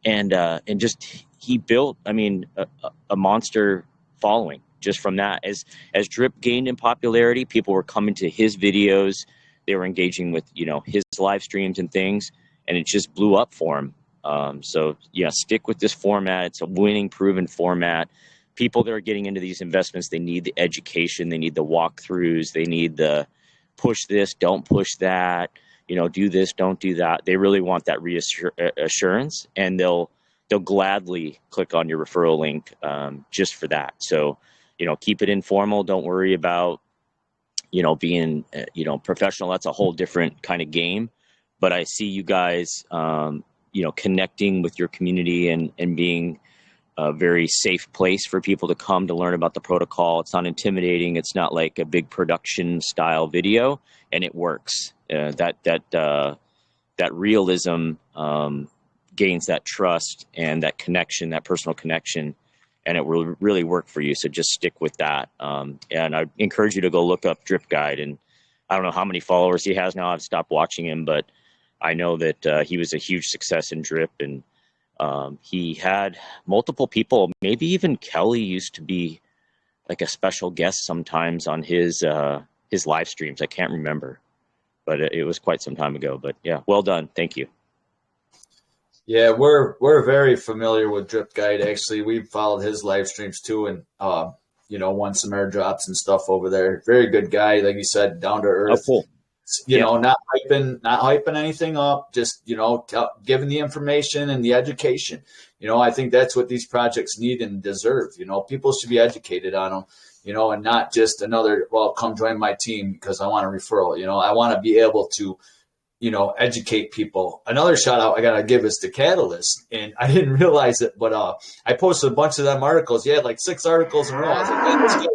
and just he built, a monster following just from that. As Drip gained in popularity, people were coming to his videos. They were engaging with his live streams and things, and it just blew up for him. So yeah, stick with this format. It's a winning, proven format. People that are getting into these investments, they need the education, they need the walkthroughs, they need the push this, don't push that, do this, don't do that. They really want that reassurance, and they'll gladly click on your referral link just for that. So, keep it informal. Don't worry about, being, professional. That's a whole different kind of game. But I see you guys, connecting with your community and being a very safe place for people to come to learn about the protocol. It's not intimidating. It's not like a big production style video, and it works. That realism gains that trust and that connection, that personal connection, and it will really work for you. So just stick with that. And I encourage you to go look up Drip Guide. And I don't know how many followers he has now. I've stopped watching him, but I know that he was a huge success in Drip, and he had multiple people. Maybe even Kelly used to be like a special guest sometimes on his live streams. I can't remember, but it was quite some time ago. But yeah, well done. Thank you. Yeah, we're very familiar with Drip Guide. Actually, we've followed his live streams too, and won some airdrops and stuff over there. Very good guy, like you said, down to earth. Oh, cool. Not hyping anything up, just, giving the information and the education. I think that's what these projects need and deserve. People should be educated on them, and not just another, well, come join my team because I want a referral. I want to be able to, educate people. Another shout out I got to give is to Catalyst. And I didn't realize it, but I posted a bunch of them articles. You had 6 articles in a row. I was like, man, this guy's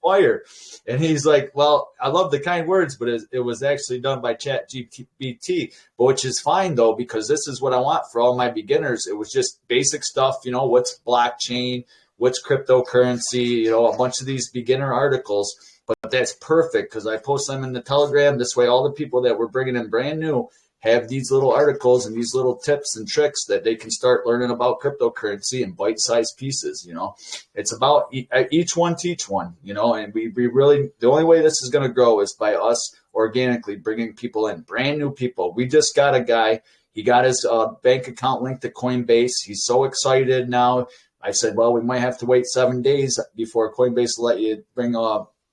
require? And he's like, well, I love the kind words, but it was actually done by ChatGPT, which is fine though, because this is what I want for all my beginners. It was just basic stuff, what's blockchain, what's cryptocurrency, a bunch of these beginner articles. But that's perfect because I post them in the Telegram. This way, all the people that we're bringing in brand new have these little articles and these little tips and tricks that they can start learning about cryptocurrency in bite-sized pieces. It's about each one teach one, and we really, the only way this is going to grow is by us organically bringing people in, brand new people. We just got a guy, he got his bank account linked to Coinbase. He's so excited now. I said, well, we might have to wait 7 days before Coinbase will let you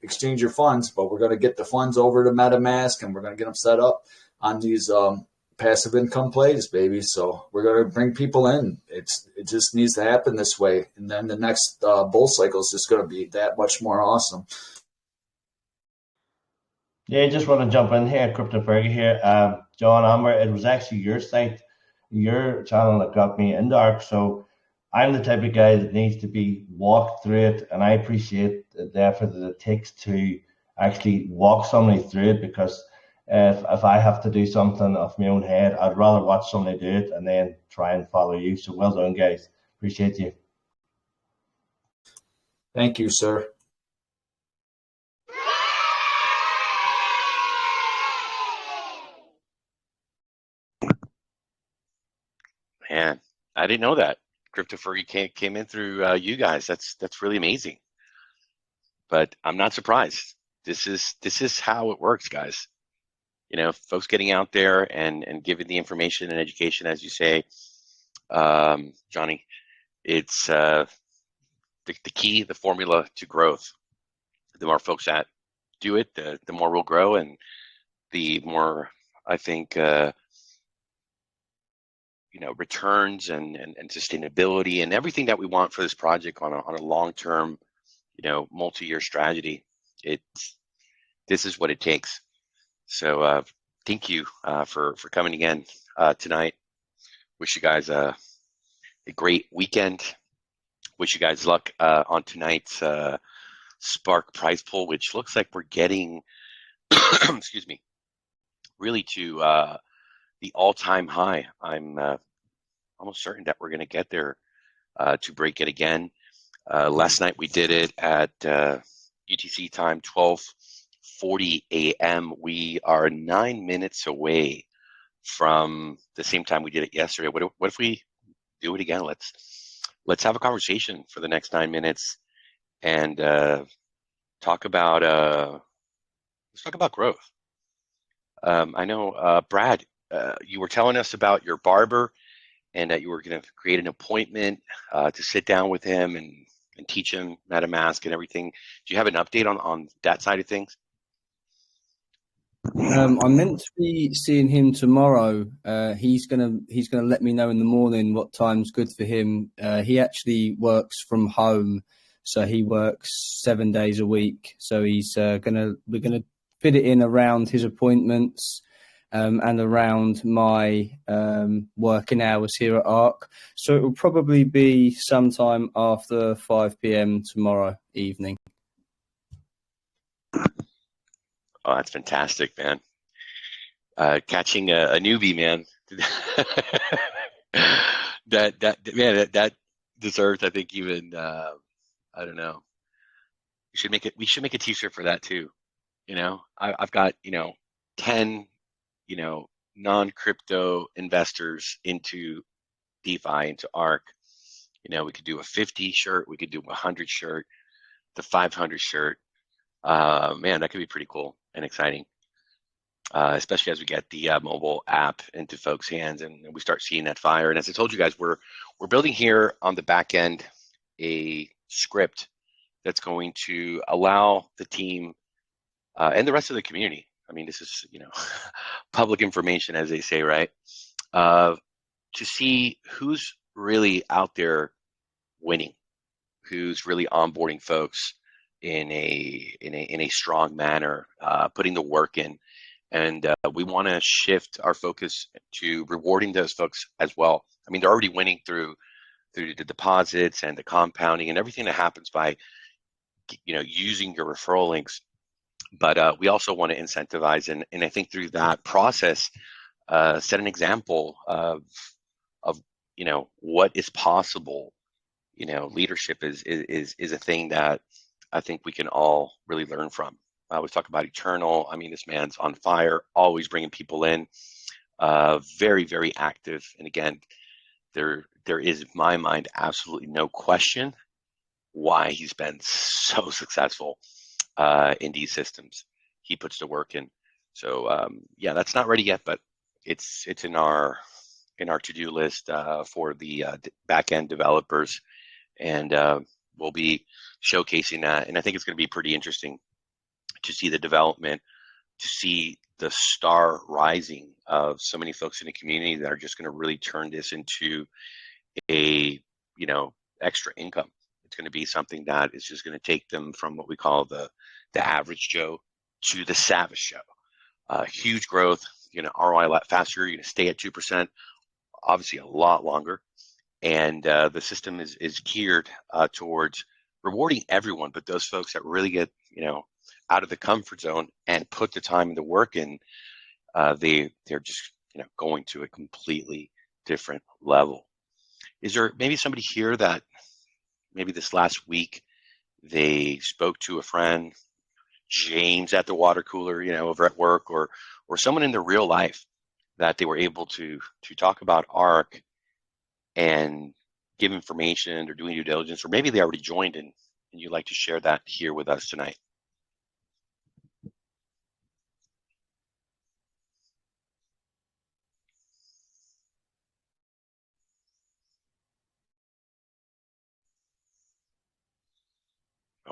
exchange your funds, but we're going to get the funds over to MetaMask and we're going to get them set up on these passive income plays, baby. So we're going to bring people in. It just needs to happen this way. And then the next bull cycle is just going to be that much more awesome. Yeah, I just want to jump in here, Crypto Fergie here. John Amber, it was actually your site, your channel that got me into ARK. So I'm the type of guy that needs to be walked through it, and I appreciate the effort that it takes to actually walk somebody through it, because if I have to do something off my own head, I'd rather watch somebody do it and then try and follow you. So well done, guys. Appreciate you. Thank you, sir. Man, I didn't know that. Crypto Fergie came in through you guys. That's really amazing. But I'm not surprised. This is how it works, guys. Folks getting out there and giving the information and education, as you say, Johnny. It's the key, the formula to growth. The more folks that do it, the more we'll grow, and the more I think returns and sustainability and everything that we want for this project on a long-term, multi-year strategy. This is what it takes. So thank you for coming again tonight. Wish you guys a great weekend. Wish you guys luck on tonight's Spark prize pool, which looks like we're getting, excuse me, really to the all-time high. I'm almost certain that we're going to get there to break it again. Last night we did it at UTC time, 12:40 a.m. We are 9 minutes away from the same time we did it yesterday. What if we do it again? Let's have a conversation for the next 9 minutes and talk about growth. I know, Brad, you were telling us about your barber and that you were going to create an appointment to sit down with him and teach him MetaMask and everything. Do you have an update on that side of things? I'm meant to be seeing him tomorrow. He's gonna let me know in the morning what time's good for him. He actually works from home, so he works 7 days a week. So we're gonna fit it in around his appointments and around my working hours here at ARK. So it will probably be sometime after 5 p.m. tomorrow evening. Oh, that's fantastic, man. Catching a newbie, man. that deserves, I think, even I don't know. We should make a t-shirt for that too. I've got 10 non-crypto investors into DeFi, into ARK. We could do a 50 shirt, we could do a 100 shirt, the 500 shirt. Man, that could be pretty cool and exciting, especially as we get the mobile app into folks' hands and we start seeing that fire. And as I told you guys, we're building here on the back end a script that's going to allow the team and the rest of the community. I mean, this is public information, as they say, right? To see who's really out there winning, who's really onboarding folks in a strong manner, putting the work in, and we want to shift our focus to rewarding those folks as well. I mean, they're already winning through the deposits and the compounding and everything that happens by using your referral links. But we also want to incentivize, and I think through that process, set an example of what is possible. Leadership is a thing that I think we can all really learn from. I always talk about Eternal. I mean, this man's on fire, always bringing people in, very, very active. And again, there is, in my mind, absolutely no question why he's been so successful in these systems. He puts the work in. So that's not ready yet, but it's in our to-do list for the back-end developers, and we'll be showcasing that. And I think it's going to be pretty interesting to see the development, to see the star rising of so many folks in the community that are just going to really turn this into a extra income. It's going to be something that is just going to take them from what we call the average Joe to the savage Joe. Huge growth, ROI a lot faster. You're going to stay at 2%, obviously a lot longer. And the system is geared towards rewarding everyone, but those folks that really get, out of the comfort zone and put the time and the work in, they're just, going to a completely different level. Is there maybe somebody here that maybe this last week they spoke to a friend, James at the water cooler, over at work, or someone in their real life that they were able to talk about ARK and give information or doing due diligence, or maybe they already joined and you'd like to share that here with us tonight?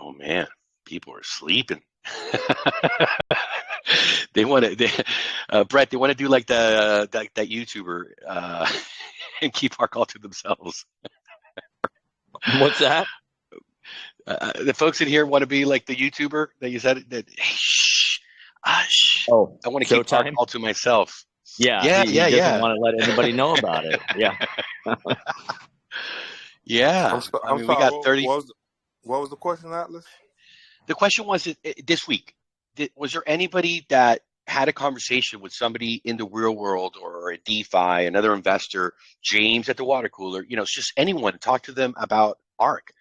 Oh man, people are sleeping. They want to, Brett. They want to do like that YouTuber and keep ARK all to themselves. What's that? The folks in here want to be like the YouTuber that you said that. Hey, shh, shh. Oh, I want to keep ARK all to myself. Yeah, he doesn't want to let anybody know about it. Yeah. Yeah. I'm we sorry, got 30. What was the question, Atlas? The question was this week, was there anybody that had a conversation with somebody in the real world or a DeFi, another investor, James at the water cooler, it's just anyone, talk to them about ARK,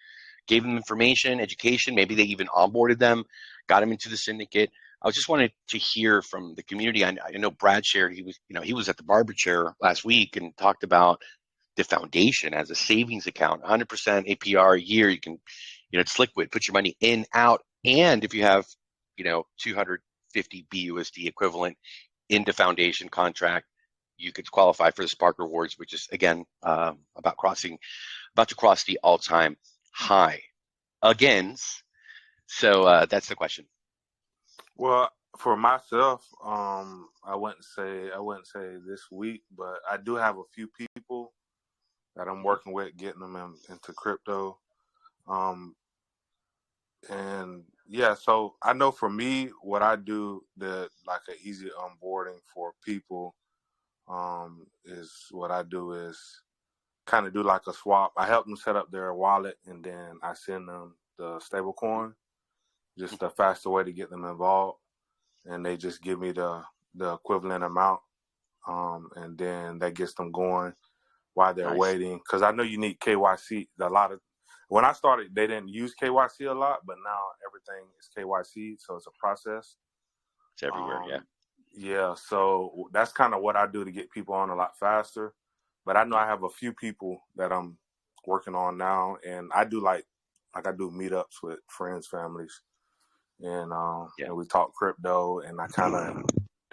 gave them information, education, maybe they even onboarded them, got them into the syndicate. I just wanted to hear from the community. I know Brad shared, he was at the barber chair last week and talked about the foundation as a savings account, 100% APR a year. You can, it's liquid, put your money in, out, and if you have, 250 BUSD equivalent into foundation contract, you could qualify for the Spark Rewards, which is, again, about to cross the all-time high again. So that's the question. Well, for myself, I wouldn't say this week, but I do have a few people that I'm working with, getting them into crypto. And yeah, so I know for me, what I do that like an easy onboarding for people is what I do is kind of do like a swap. I help them set up their wallet and then I send them the stable coin, just a faster way to get them involved. And they just give me the equivalent amount. And then that gets them going while they're waiting. Because I know you need KYC. When I started, they didn't use KYC a lot, but now everything is KYC, so it's a process. It's everywhere, yeah. Yeah, so that's kind of what I do to get people on a lot faster. But I know I have a few people that I'm working on now, and I do like I do meetups with friends, families, and we talk crypto, and I kind of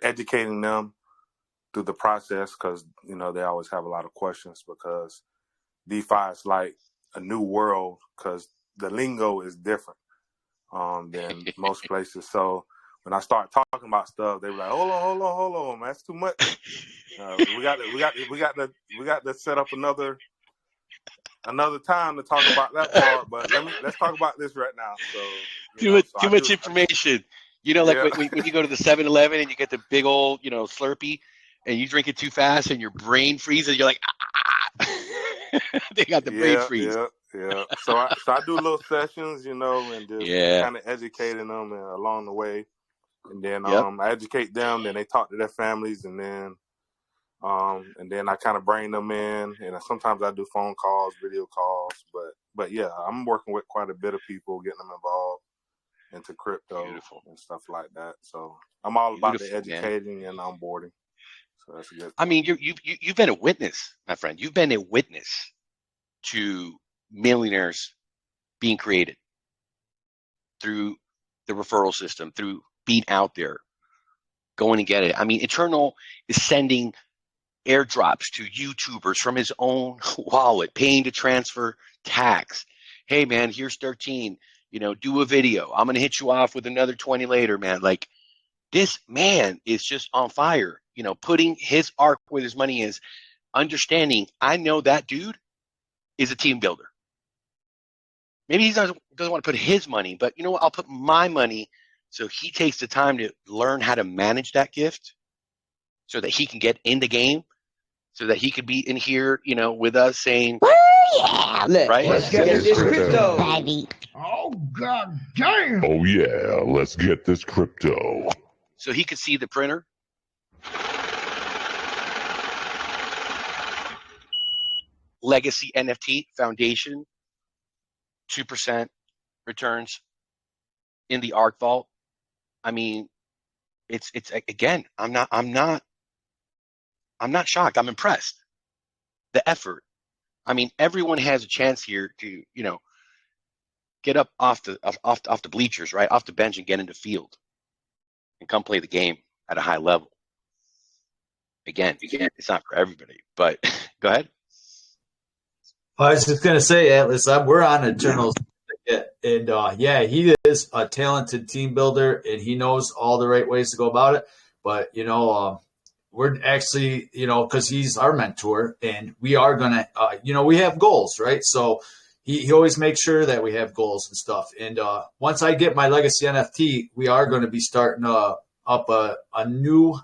educating them through the process because they always have a lot of questions because DeFi is like a new world because the lingo is different than most places. So when I start talking about stuff, they were like, "Hold on, man, that's too much. We got to set up another time to talk about that part. But let's talk about this right now." So too much information. Like when you go to the 7-Eleven and you get the big old Slurpee, and you drink it too fast and your brain freezes. You're like, They got the brain freeze. Yeah. So I do little sessions, you know, and just kind of educating them along the way. And then I educate them, then they talk to their families, and then I kind of bring them in, and sometimes I do phone calls, video calls, but yeah, I'm working with quite a bit of people, getting them involved into crypto and stuff like that. So I'm all about the educating and onboarding. So that's good. I mean, you've been a witness, my friend. You've been a witness to millionaires being created through the referral system, through being out there, going to get it. I mean, Eternal is sending airdrops to YouTubers from his own wallet, paying to transfer tax. Hey, man, here's 13. You know, do a video. I'm going to hit you off with another 20 later, man. Like, this man is just on fire, you know, putting his ARK where his money is, understanding, I know that dude is a team builder. Maybe he doesn't want to put his money, but you know what? I'll put my money. So he takes the time to learn how to manage that gift so that he can get in the game, so that he could be in here, you know, with us saying, oh, yeah, right? Let's get this crypto. Oh, God damn. Oh, yeah, let's get this crypto. So he could see the printer. Legacy NFT Foundation, 2% returns in the ARK vault. I mean, it's again, I'm not shocked. I'm impressed. The effort. I mean, everyone has a chance here to, you know, get up off the bleachers, right? Off the bench and get into field and come play the game at a high level. Again, it's not for everybody, but go ahead. I was just going to say, Atlas, we're on Eternal. And yeah, he is a talented team builder, and he knows all the right ways to go about it. But, you know, we're actually, you know, because he's our mentor, and we are going to, you know, we have goals, right? So he always makes sure that we have goals and stuff. And once I get my Legacy NFT, we are going to be starting up a new,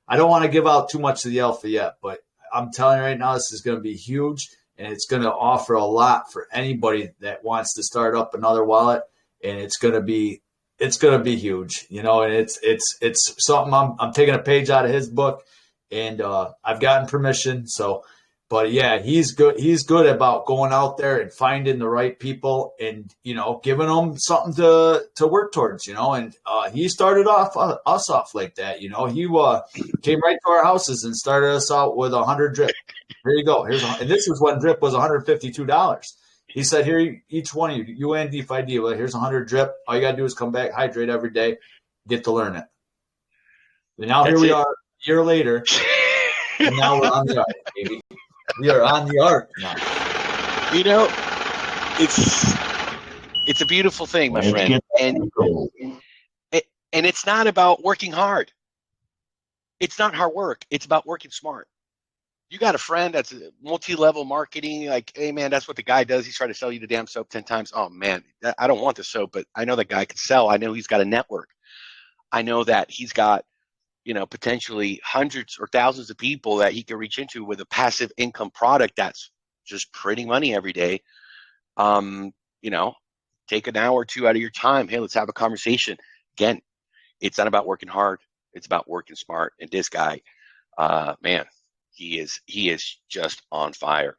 I don't want to give out too much of the alpha yet, but I'm telling you right now, this is going to be huge. And it's going to offer a lot for anybody that wants to start up another wallet, and it's going to be huge, you know. And it's something I'm taking a page out of his book, and I've gotten permission. So, but yeah, he's good. He's good about going out there and finding the right people, and you know, giving them something to work towards, you know. And he started us off like that, you know. He came right to our houses and started us out with 100 drip. Here you go. And this was when drip was $152. He said, here, each one of you and DeFi, well, here's 100 drip. All you got to do is come back, hydrate every day, get to learn it. And now here we are a year later, and now we're on the ARK, baby. We are on the ARK now. You know, it's a beautiful thing, my friend. And it's not about working hard. It's not hard work. It's about working smart. You got a friend that's multi-level marketing, like, hey, man, that's what the guy does. He's trying to sell you the damn soap 10 times. Oh, man, I don't want the soap, but I know that guy can sell. I know he's got a network. I know that he's got, you know, potentially hundreds or thousands of people that he can reach into with a passive income product that's just printing money every day. You know, take an hour or two out of your time. Hey, let's have a conversation. Again, it's not about working hard. It's about working smart. And this guy, man, he is just on fire.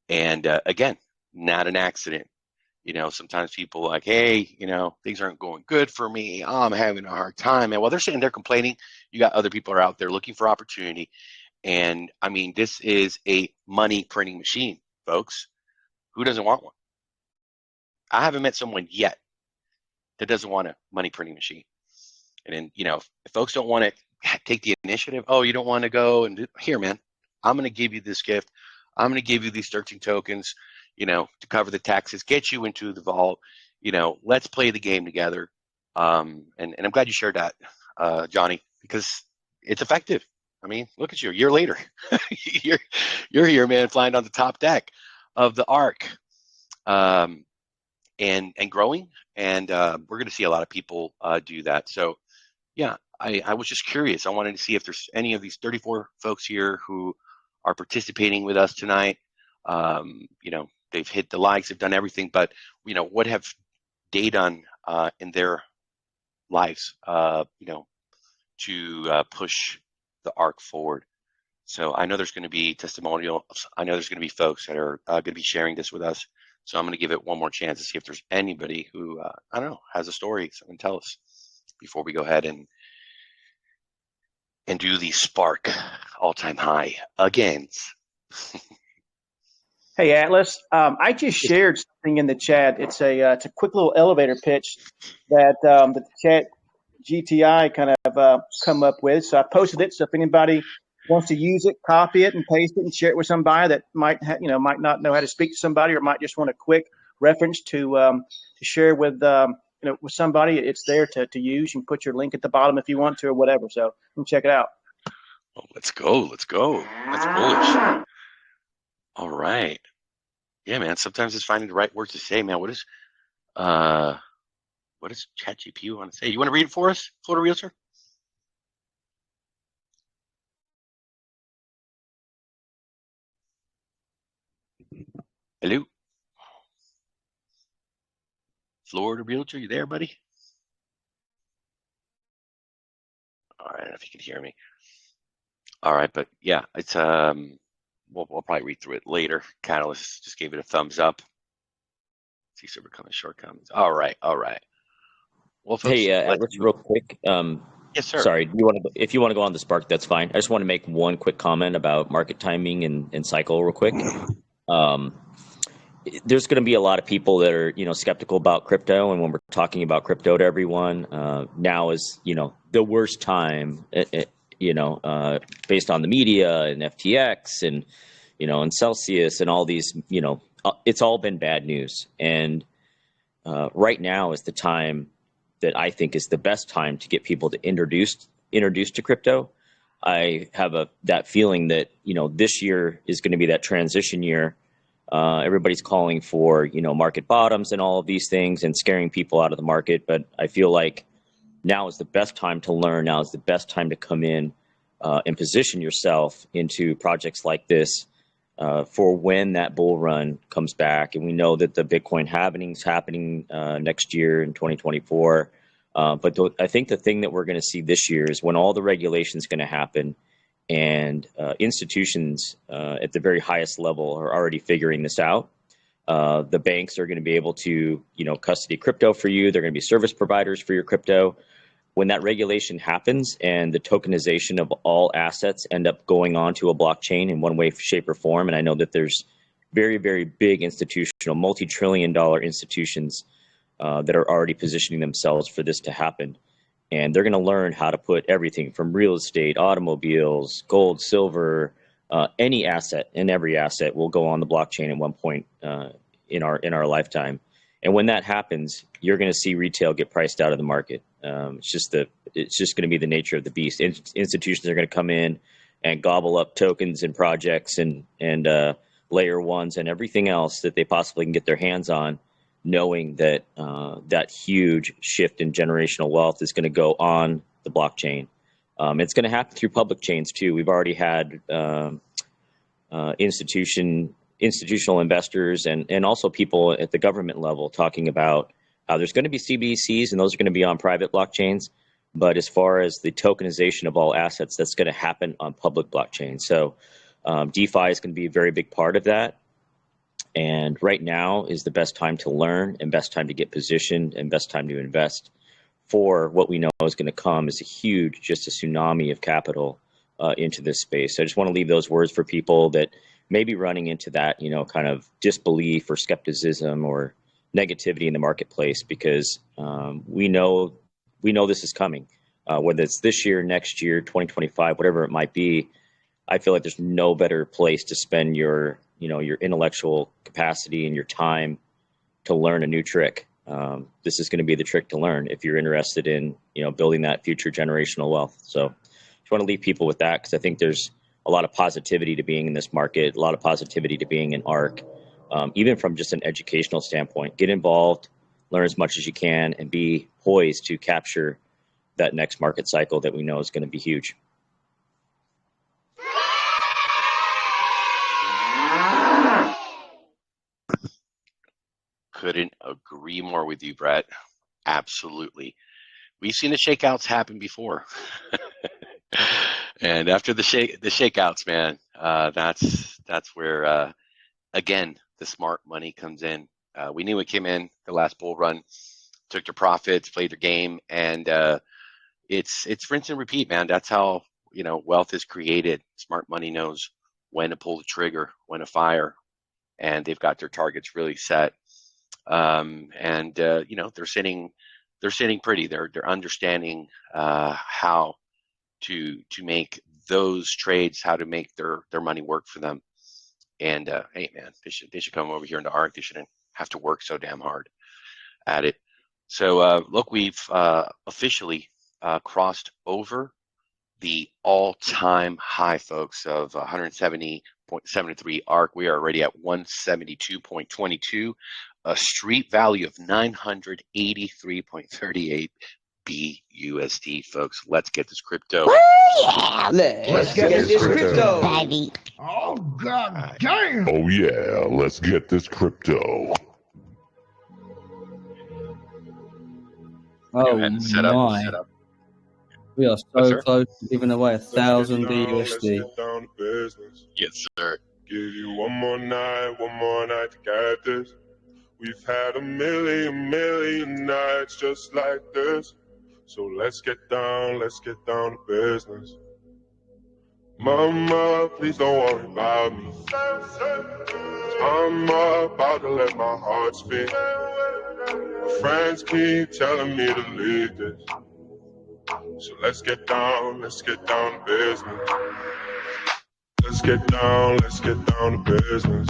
And again, not an accident. You know, sometimes people like, hey, you know, things aren't going good for me. Oh, I'm having a hard time. And while they're sitting there complaining, you got other people are out there looking for opportunity. And I mean, this is a money printing machine, folks. Who doesn't want one? I haven't met someone yet that doesn't want a money printing machine. And then, you know, if folks don't want to take the initiative, oh, you don't want to go and here, man, I'm going to give you this gift. I'm going to give you these 13 tokens, you know, to cover the taxes, get you into the vault, you know, let's play the game together. And I'm glad you shared that, Johnny, because it's effective. I mean, look at you, a year later, you're here, man, flying on the top deck of the ARK, and growing. And we're going to see a lot of people do that. So, yeah, I was just curious. I wanted to see if there's any of these 34 folks here who are participating with us tonight. You know, they've hit the likes, they've done everything, but what have they done in their lives, to push the ARK forward? So I know there's going to be testimonials. I know there's going to be folks that are going to be sharing this with us. So I'm going to give it one more chance to see if there's anybody who, I don't know, has a story, something to tell us before we go ahead and do the Spark all-time high again. Hey, Atlas. I just shared something in the chat. It's a quick little elevator pitch that the chat GTI kind of come up with. So I posted it. So if anybody wants to use it, copy it and paste it and share it with somebody that might not know how to speak to somebody, or might just want a quick reference to share with with somebody, it's there to use. You can put your link at the bottom if you want to, or whatever. So come check it out. Oh, let's go. That's bullish. All right. Yeah, man. Sometimes it's finding the right words to say, man. What does ChatGPT want to say? You want to read it for us, Florida Realtor? Hello? Florida Realtor, you there, buddy? All right, I don't know if you can hear me. All right, but yeah, it's we'll probably read through it later. Catalyst just gave it a thumbs up. See, so we're coming shortcomings. All right. Well, folks, Hey, Atlas, real quick. Yes, sir. Sorry, if you want to go on the Spark, that's fine. I just want to make one quick comment about market timing and cycle real quick. There's going to be a lot of people that are, skeptical about crypto. And when we're talking about crypto to everyone, now is, the worst time, based on the media and FTX and, and Celsius and all these, it's all been bad news. And right now is the time that I think is the best time to get people to introduced to crypto. I have that feeling that, this year is going to be that transition year. Everybody's calling for, market bottoms and all of these things and scaring people out of the market. But I feel like now is the best time to learn. Now is the best time to come in and position yourself into projects like this for when that bull run comes back. And we know that the Bitcoin halving is happening next year in 2024. But I think the thing that we're going to see this year is when all the regulation is going to happen. And institutions at the very highest level are already figuring this out. The banks are going to be able to, custody crypto for you. They're going to be service providers for your crypto. When that regulation happens and the tokenization of all assets end up going onto a blockchain in one way, shape, or form, and I know that there's very, very big institutional, multi-trillion-dollar institutions that are already positioning themselves for this to happen. And they're going to learn how to put everything from real estate, automobiles, gold, silver, any asset, and every asset will go on the blockchain at one point in our lifetime. And when that happens, you're going to see retail get priced out of the market. It's just going to be the nature of the beast. Institutions are going to come in and gobble up tokens and projects and layer ones and everything else that they possibly can get their hands on, knowing that that huge shift in generational wealth is going to go on the blockchain. It's going to happen through public chains too. We've already had institutional investors and also people at the government level talking about how there's going to be CBDCs and those are going to be on private blockchains. But as far as the tokenization of all assets, that's going to happen on public blockchains. So DeFi is going to be a very big part of that. And right now is the best time to learn and best time to get positioned and best time to invest for what we know is going to come is a huge, just a tsunami of capital into this space. So I just want to leave those words for people that may be running into that, kind of disbelief or skepticism or negativity in the marketplace, because we know this is coming, whether it's this year, next year, 2025, whatever it might be. I feel like there's no better place to spend your intellectual capacity and your time to learn a new trick. This is going to be the trick to learn if you're interested in, building that future generational wealth. So just want to leave people with that, because I think there's a lot of positivity to being in this market, a lot of positivity to being in ARK, even from just an educational standpoint. Get involved, learn as much as you can, and be poised to capture that next market cycle that we know is going to be huge. Couldn't agree more with you, Brett. Absolutely. We've seen the shakeouts happen before. And after the shakeouts, man, that's where again the smart money comes in. We knew it came in the last bull run, took their profits, played their game, and it's rinse and repeat, man. That's how wealth is created. Smart money knows when to pull the trigger, when to fire, and they've got their targets really set. They're sitting pretty. They're understanding how to make those trades, how to make their money work for them. And hey, man, they should come over here into ARK. They shouldn't have to work so damn hard at it. So look, we've officially crossed over the all-time high, folks, of 170.73 ARK. We are already at 172.22, a street value of 983.38 BUSD, folks. Let's get this crypto. Yeah. Let's get this crypto. Baby. Oh, God damn. Oh yeah, let's get this crypto. Oh ahead and set my! up. We are Yes, so sir. close to giving away 1,000 Let's BUSD. get down to business. Yes, sir. Give you one more night to get this. We've had a million nights just like this. So let's get down to business. Mama, please don't worry about me. I'm about to let my heart speak. My friends keep telling me to leave this. So let's get down to business. Let's get down to business.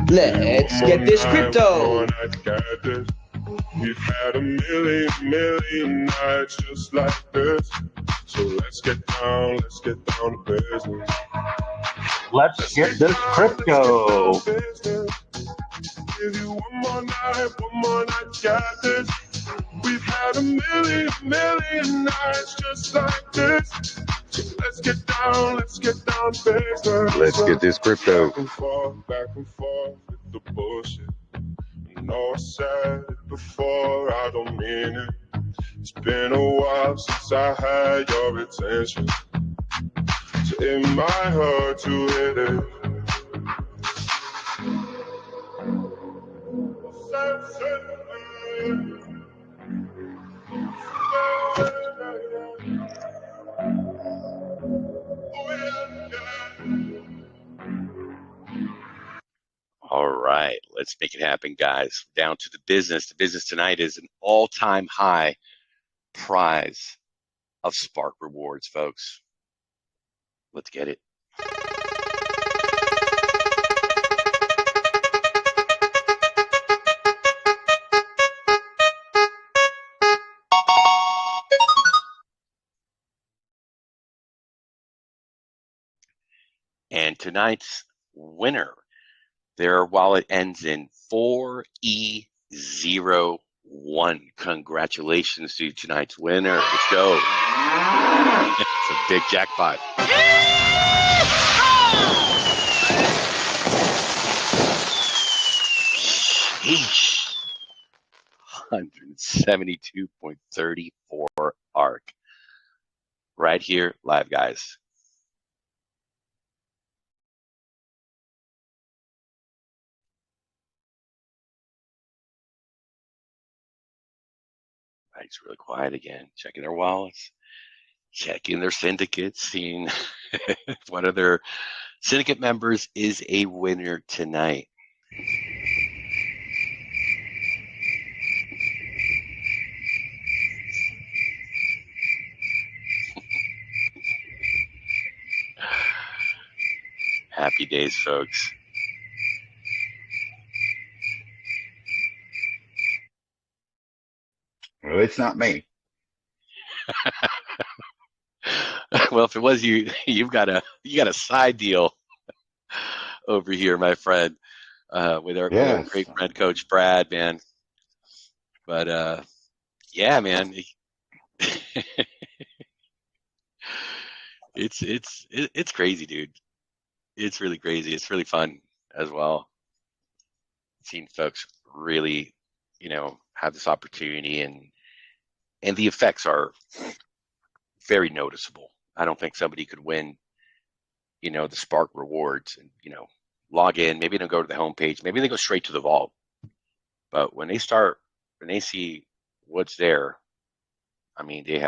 Let's get this crypto. We've had a million nights just like this. So let's get down to business. Let's get this crypto. Give you one more night, got this. We've had a million nights just like this. So let's get down to business. Let's get this crypto. Back and forth with the bullshit. I know I said it before, I don't mean it. It's been a while since I had your attention. So it might hurt to hit it. All right, let's make it happen, guys. Down to the business. The business tonight is an all-time high prize of Spark rewards, folks. Let's get it. And tonight's winner, their wallet ends in 4E01. Congratulations to tonight's winner. Let's go. It's a big jackpot. Sheesh. 172.34 ARK. Right here, live, guys. It's really quiet again. Checking their wallets, checking their syndicates, seeing if one of their syndicate members is a winner tonight. Happy days, folks. Well, it's not me. Well, if it was you, you got a side deal over here, my friend, with our great friend Coach Brad, man. But yeah, man, it's crazy, dude. It's really crazy. It's really fun as well. seen folks really, have this opportunity, and the effects are very noticeable. I don't think somebody could win, the Spark rewards and, log in. Maybe they don't go to the homepage. Maybe they go straight to the vault. But when they see what's there, I mean, they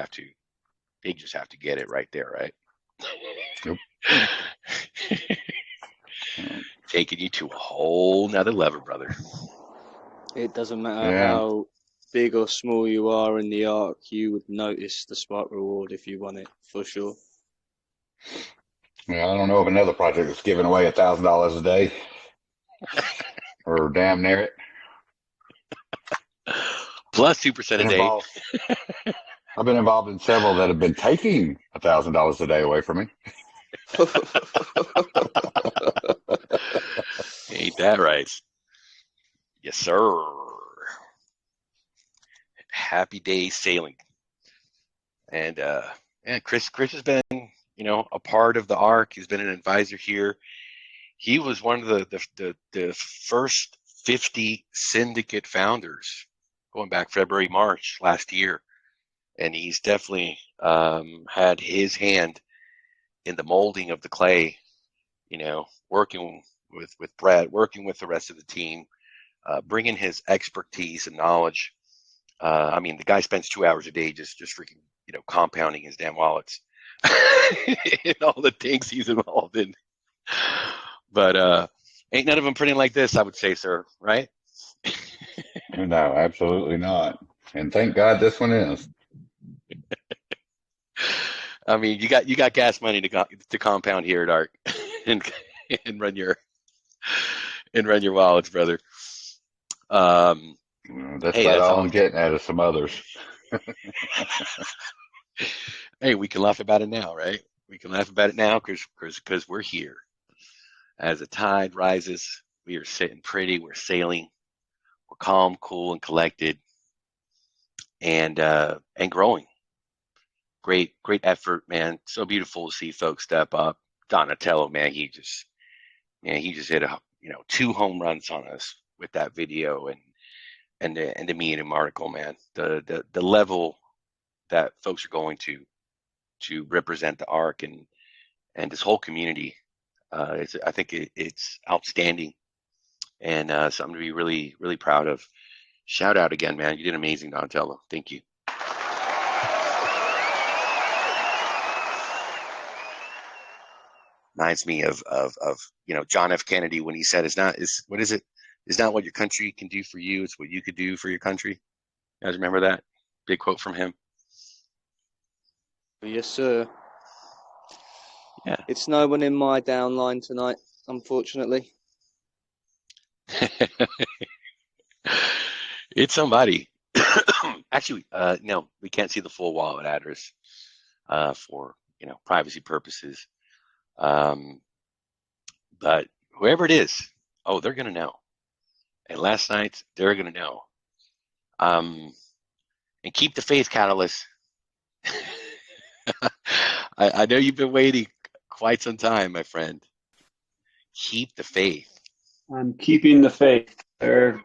just have to get it right there, right? Yep. Taking you to a whole nother level, brother. It doesn't matter Yeah. how big or small you are in the ARK, you would notice the Spark reward if you won it, for sure. Yeah, I don't know of another project that's giving away $1,000 a day, or damn near it. Plus 2% a day. I've been involved in several that have been taking $1,000 a day away from me. Ain't that right? Yes, sir. Happy days sailing. And Chris has been, a part of the ARK. He's been an advisor here. He was one of the first 50 syndicate founders going back February, March last year. And he's definitely had his hand in the molding of the clay, working with Brett, working with the rest of the team, bringing his expertise and knowledge. I mean, the guy spends 2 hours a day just freaking, compounding his damn wallets and all the things he's involved in. But ain't none of them printing like this, I would say, sir, right? No, absolutely not. And thank God this one is. I mean, you got gas money to compound here at ARK and run your wallets, brother. That's about all I'm getting out of some others. Hey, we can laugh about it now, right? We can laugh about it now because we're here. As the tide rises, we are sitting pretty. We're sailing. We're calm, cool, and collected, and growing. Great effort, man. So beautiful to see folks step up. Donatello, man, he just hit 2 home runs on us with that video and the Medium article, man. The level that folks are going to represent the ARK and this whole community, I think it's outstanding and something to be really, really proud of. Shout out again, man. You did amazing, Donatello. Thank you. Reminds me of John F. Kennedy when he said, "It's not what your country can do for you, it's what you could do for your country." You guys remember that big quote from him? Yes, sir. Yeah. It's no one in my downline tonight, unfortunately. It's somebody. Actually, no, we can't see the full wallet address for privacy purposes. But whoever it is, they're gonna know. And last night, they're gonna know. And keep the faith, Catalyst. I know you've been waiting quite some time, my friend. Keep the faith. I'm keeping the faith, sir.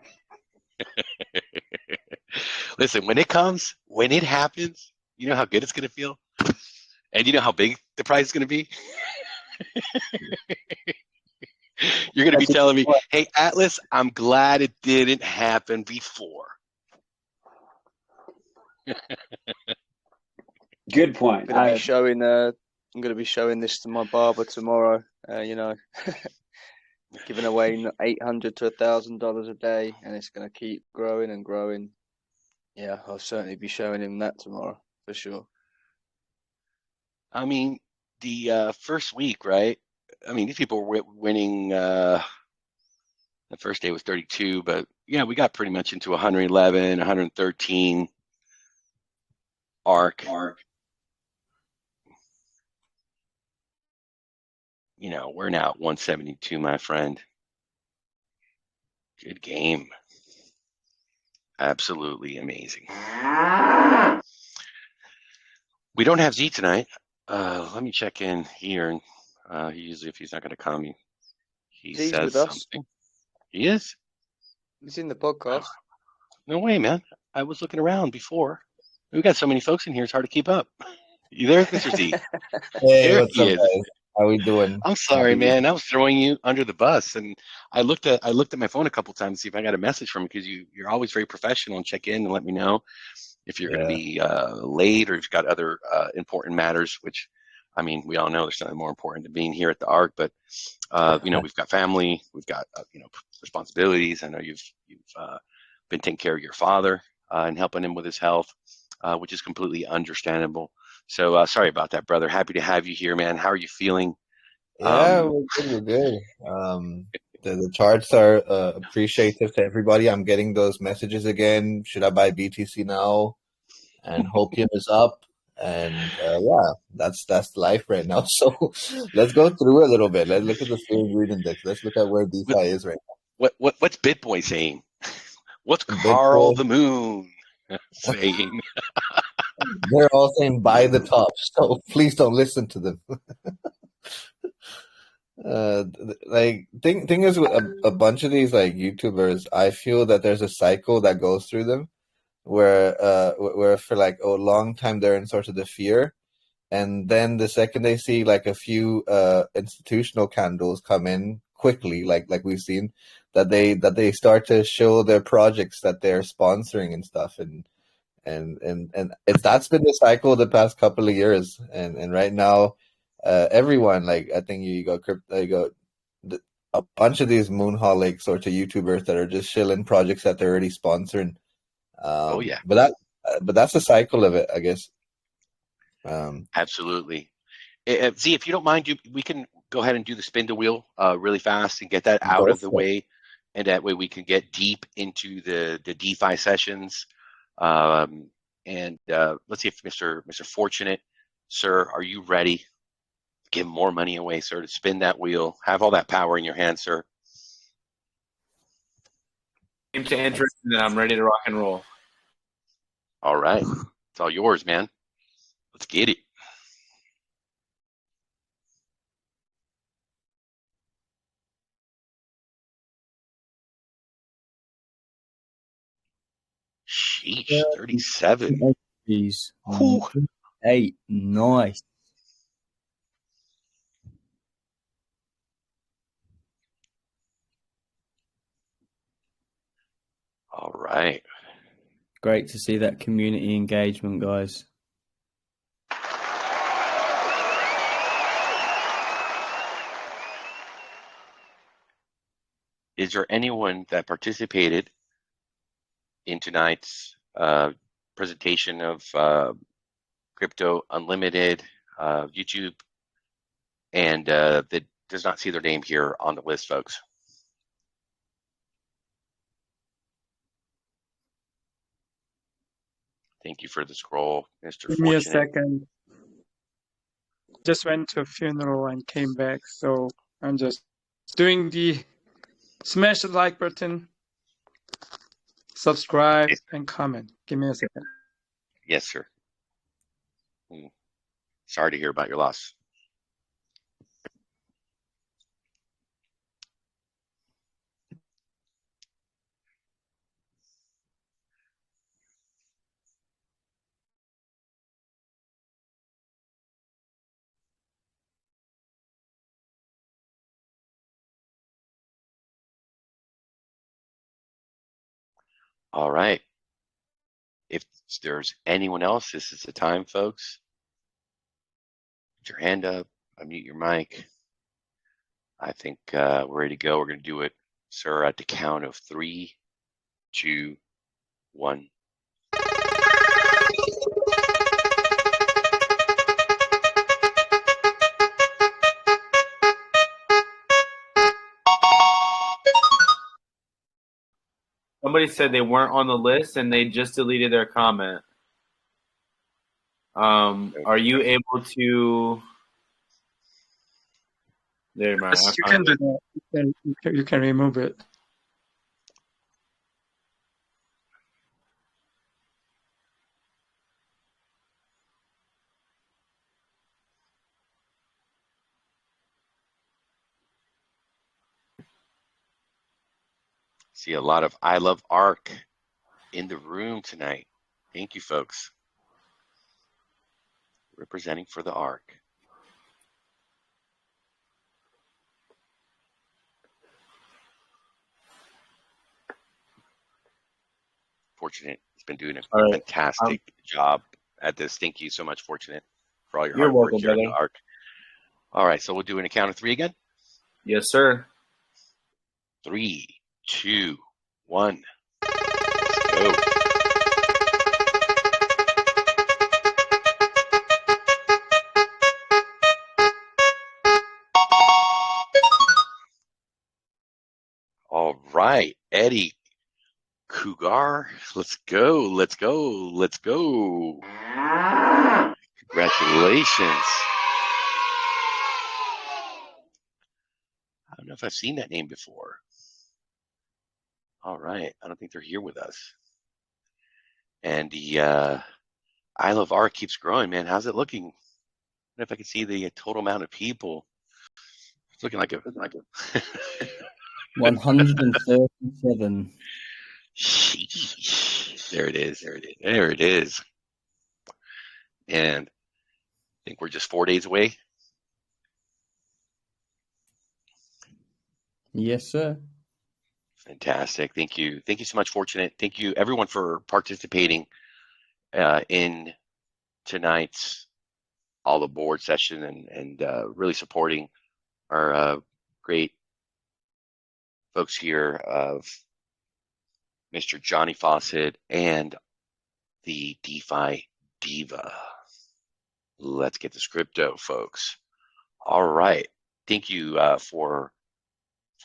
Listen, when it comes, when it happens, you know how good it's gonna feel, and you know how big the prize is gonna be. You're going to be telling me, "Hey, Atlas, I'm glad it didn't happen before." Good point. I'm going to be showing this to my barber tomorrow. Giving away $800 to $1,000 a day, and it's going to keep growing and growing. Yeah, I'll certainly be showing him that tomorrow for sure. I mean, the first week, right? I mean, these people were winning. The first day was 32, but we got pretty much into 111, 113 ARK. We're now at 172, my friend. Good game. Absolutely amazing. We don't have Z tonight. Let me check in here. Usually, if he's not going to come, he Z's says with us. something. He is? It's in the podcast. No way, man. I was looking around before. We got so many folks in here; it's hard to keep up. You there, Mr. Z? Hey, There what's he up, is. guys? How we doing? I'm sorry, man. I was throwing you under the bus, and I looked at my phone a couple times to see if I got a message from you because you're always very professional and check in and let me know if you're going to Yeah. be late or if you've got other important matters. Which, I mean, we all know there's something more important than being here at the ARK. But we've got family, we've got responsibilities. I know you've been taking care of your father and helping him with his health, which is completely understandable. So sorry about that, brother. Happy to have you here, man. How are you feeling? Yeah, we're good. We're good. The charts are appreciative to everybody. I'm getting those messages again. Should I buy BTC now? And Hopium is up. And yeah, that's life right now. So let's go through a little bit. Let's look at the fear and greed index. Let's look at where DeFi is right now. What's BitBoy saying? What's BitBoy, Carl the Moon saying? they're all saying buy the top. So please don't listen to them. Thing is with a bunch of these like YouTubers, I feel that there's a cycle that goes through them where for like a long time they're in sort of the fear, and then the second they see like a few institutional candles come in quickly, like we've seen, that they start to show their projects that they're sponsoring and stuff, and that's been the cycle the past couple of years, and right now everyone, like I think you got a bunch of these moonholic sort of YouTubers that are just shilling projects that they're already sponsoring. Oh yeah, but that's the cycle of it, I guess. Absolutely. Z, if you don't mind, we can go ahead and do the spin the wheel really fast and get that out Go of the for it. way, and that way we can get deep into the DeFi sessions. And let's see if Mr. Fortunate, sir, are you ready? Give more money away, sir, to spin that wheel. Have all that power in your hand, sir. Came to interest, and then I'm ready to rock and roll. All right. It's all yours, man. Let's get it. Sheesh, 37. Jeez. 8. Nice. All right. Great to see that community engagement, guys. Is there anyone that participated in tonight's presentation of Crypto Unlimited YouTube and that does not see their name here on the list, folks? Thank you for the scroll, Mr. Give me a Fortunate. second. Just went to a funeral and came back, so I'm just doing the smash the like button, subscribe, and comment. Give me a second. Yes, sir. Sorry to hear about your loss. All right. If there's anyone else, this is the time, folks. Put your hand up, unmute your mic. I think we're ready to go. We're going to do it, sir, at the count of 3, 2, 1. Somebody said they weren't on the list and they just deleted their comment. Are you able to? There, man. Yes, you can do that. You can remove it. See a lot of I Love ARK in the room tonight. Thank you, folks. Representing for the ARK. Fortunate has been doing a fantastic job at this. Thank you so much, Fortunate, for all your hard work here in the ARK. All right, so we'll do an count of 3 again. Yes, sir. 3, 2, 1. Let's go. All right, Eddie Cougar, let's go, let's go, let's go. Congratulations. I don't know if I've seen that name before. All right, I don't think they're here with us. And the I Love ARK keeps growing, man. How's it looking? I don't know if I can see the total amount of people. It's looking like a 137. Sheesh. There it is. There it is. There it is. And I think we're just 4 days away. Yes, sir. Fantastic. Thank you. Thank you so much, Fortunate. Thank you, everyone, for participating in tonight's all the board session and really supporting our great folks here of Mr. Johnny Fawcett and the DeFi Diva. Let's get this crypto, folks. All right. Thank you for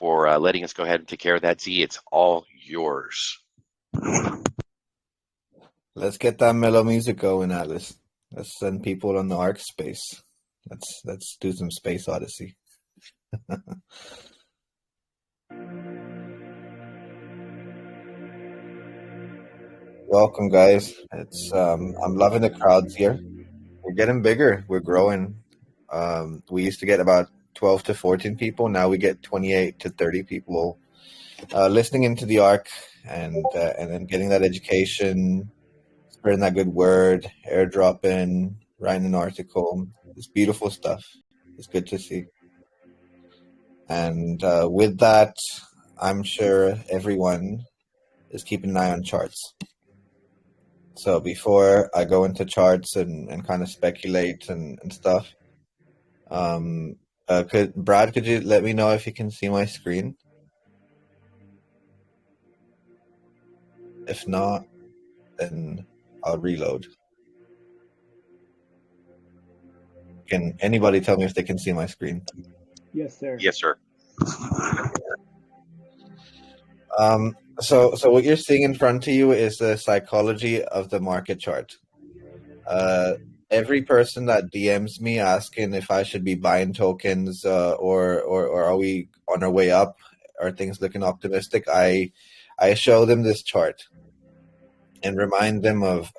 letting us go ahead and take care of that. Z, it's all yours. Let's get that mellow music going, Atlas. Let's send people on the ARK space. Let's do some Space Odyssey. Welcome, guys. It's I'm loving the crowds here. We're getting bigger. We're growing. We used to get about 12 to 14 people. Now we get 28 to 30 people listening into the ARK and then getting that education, spreading that good word, airdropping, writing an article. It's beautiful stuff. It's good to see. And with that, I'm sure everyone is keeping an eye on charts. So before I go into charts and kind of speculate and stuff, could you let me know if you can see my screen? If not, then I'll reload. Can anybody tell me if they can see my screen? Yes, sir. Yes, sir. So what you're seeing in front of you is the psychology of the market chart. Every person that DMs me asking if I should be buying tokens or are we on our way up, are things looking optimistic, I show them this chart and remind them of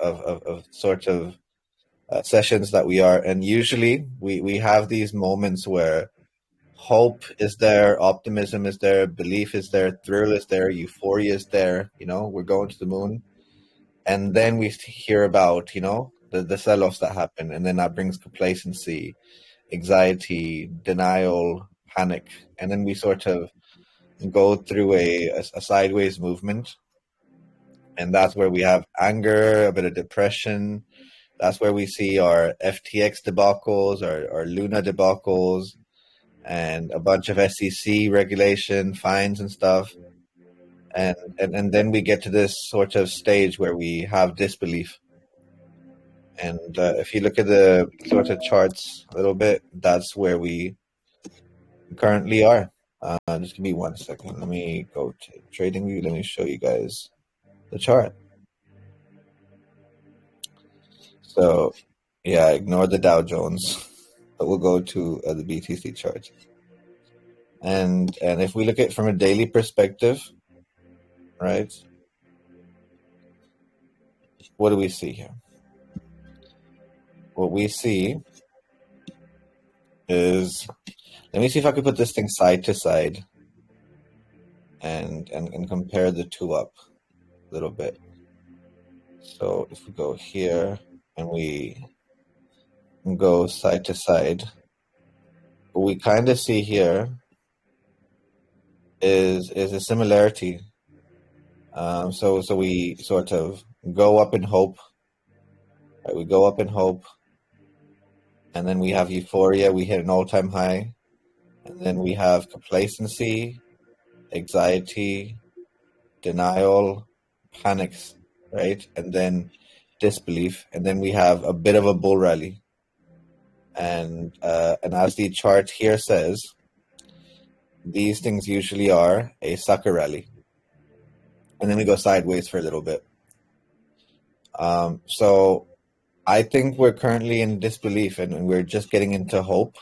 sort of sessions that we are. And usually we have these moments where hope is there, optimism is there, belief is there, thrill is there, euphoria is there, we're going to the moon. And then we hear about, the sell-offs that happen, and then that brings complacency, anxiety, denial, panic, and then we sort of go through a sideways movement, and that's where we have anger, a bit of depression. That's where we see our FTX debacles, our Luna debacles, and a bunch of SEC regulation, fines and stuff, and then we get to this sort of stage where we have disbelief. And if you look at the sort of charts a little bit, that's where we currently are. Just give me 1 second. Let me go to TradingView. Let me show you guys the chart. So, yeah, ignore the Dow Jones, but we'll go to the BTC chart. And if we look at it from a daily perspective, right, what do we see here? What we see is, let me see if I can put this thing side to side and compare the two up a little bit. So if we go here and we go side to side, what we kind of see here is a similarity. So we sort of go up in hope. Right? We go up in hope, and then we have euphoria. We hit an all-time high, and then we have complacency, anxiety, denial, panics, right? And then disbelief, and then we have a bit of a bull rally. And as the chart here says, these things usually are a sucker rally. And then we go sideways for a little bit. So I think we're currently in disbelief, and we're just getting into hope.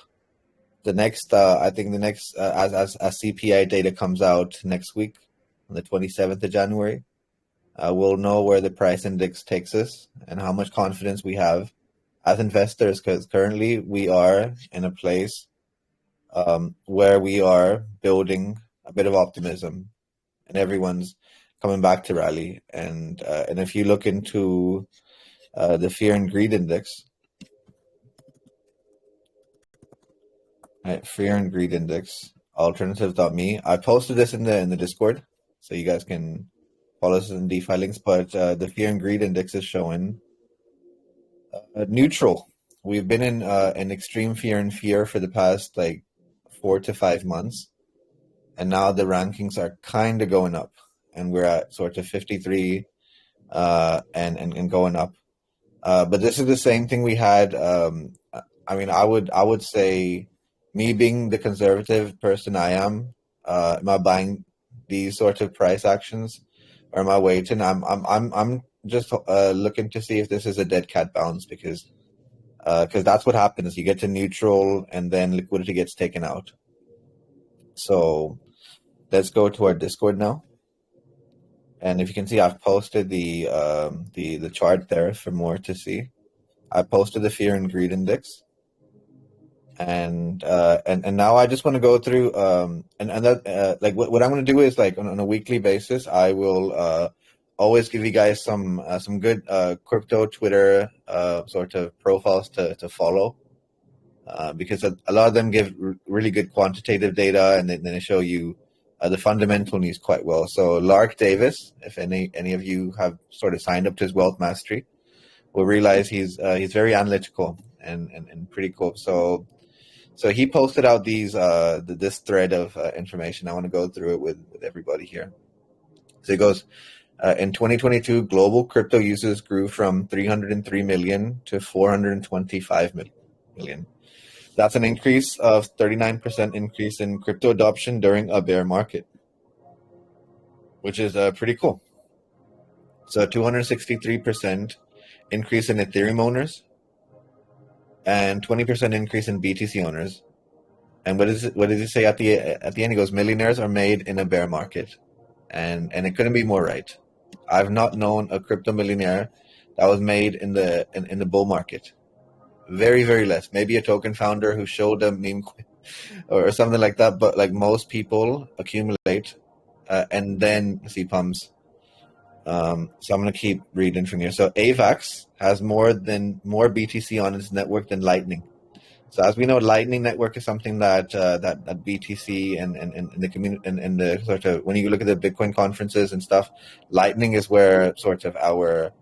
The next, as CPI data comes out next week, on the 27th of January, we'll know where the price index takes us and how much confidence we have as investors, because currently we are in a place where we are building a bit of optimism, and everyone's coming back to rally. And if you look into the fear and greed index, right, fear and greed index, alternatives.me. I posted this in the Discord, so you guys can follow us in DeFi links. But the fear and greed index is showing neutral. We've been in an extreme fear for the past 4 to 5 months, and now the rankings are kind of going up, and we're at sort of 53 and going up. But this is the same thing we had. I would say, me being the conservative person I am I buying these sort of price actions, or am I waiting? I'm just looking to see if this is a dead cat bounce, because that's what happens. You get to neutral, and then liquidity gets taken out. So let's go to our Discord now. And if you can see, I've posted the chart there for more to see. I posted the fear and greed index, and now I just want to go through what I'm going to do is on a weekly basis, I will always give you guys some good crypto Twitter sort of profiles to follow, because a lot of them give really good quantitative data, and then they show you the fundamental news quite well. So Lark Davis, if any of you have sort of signed up to his Wealth Mastery, will realize he's very analytical and pretty cool. So he posted out this thread of information. I want to go through it with everybody here. So he goes, in 2022, global crypto users grew from 303 million to 425 million. That's an increase of 39% increase in crypto adoption during a bear market, which is pretty cool. So 263% increase in Ethereum owners and 20% increase in BTC owners. And what does he say at the end? He goes, millionaires are made in a bear market, and it couldn't be more right. I've not known a crypto millionaire that was made in the bull market. Very, very less. Maybe a token founder who showed a meme or something like that. But most people accumulate and then see pumps. So I'm going to keep reading from here. So AVAX has more BTC on its network than Lightning. So as we know, Lightning Network is something that BTC and the community and the sort of, when you look at the Bitcoin conferences and stuff, Lightning is where sort of our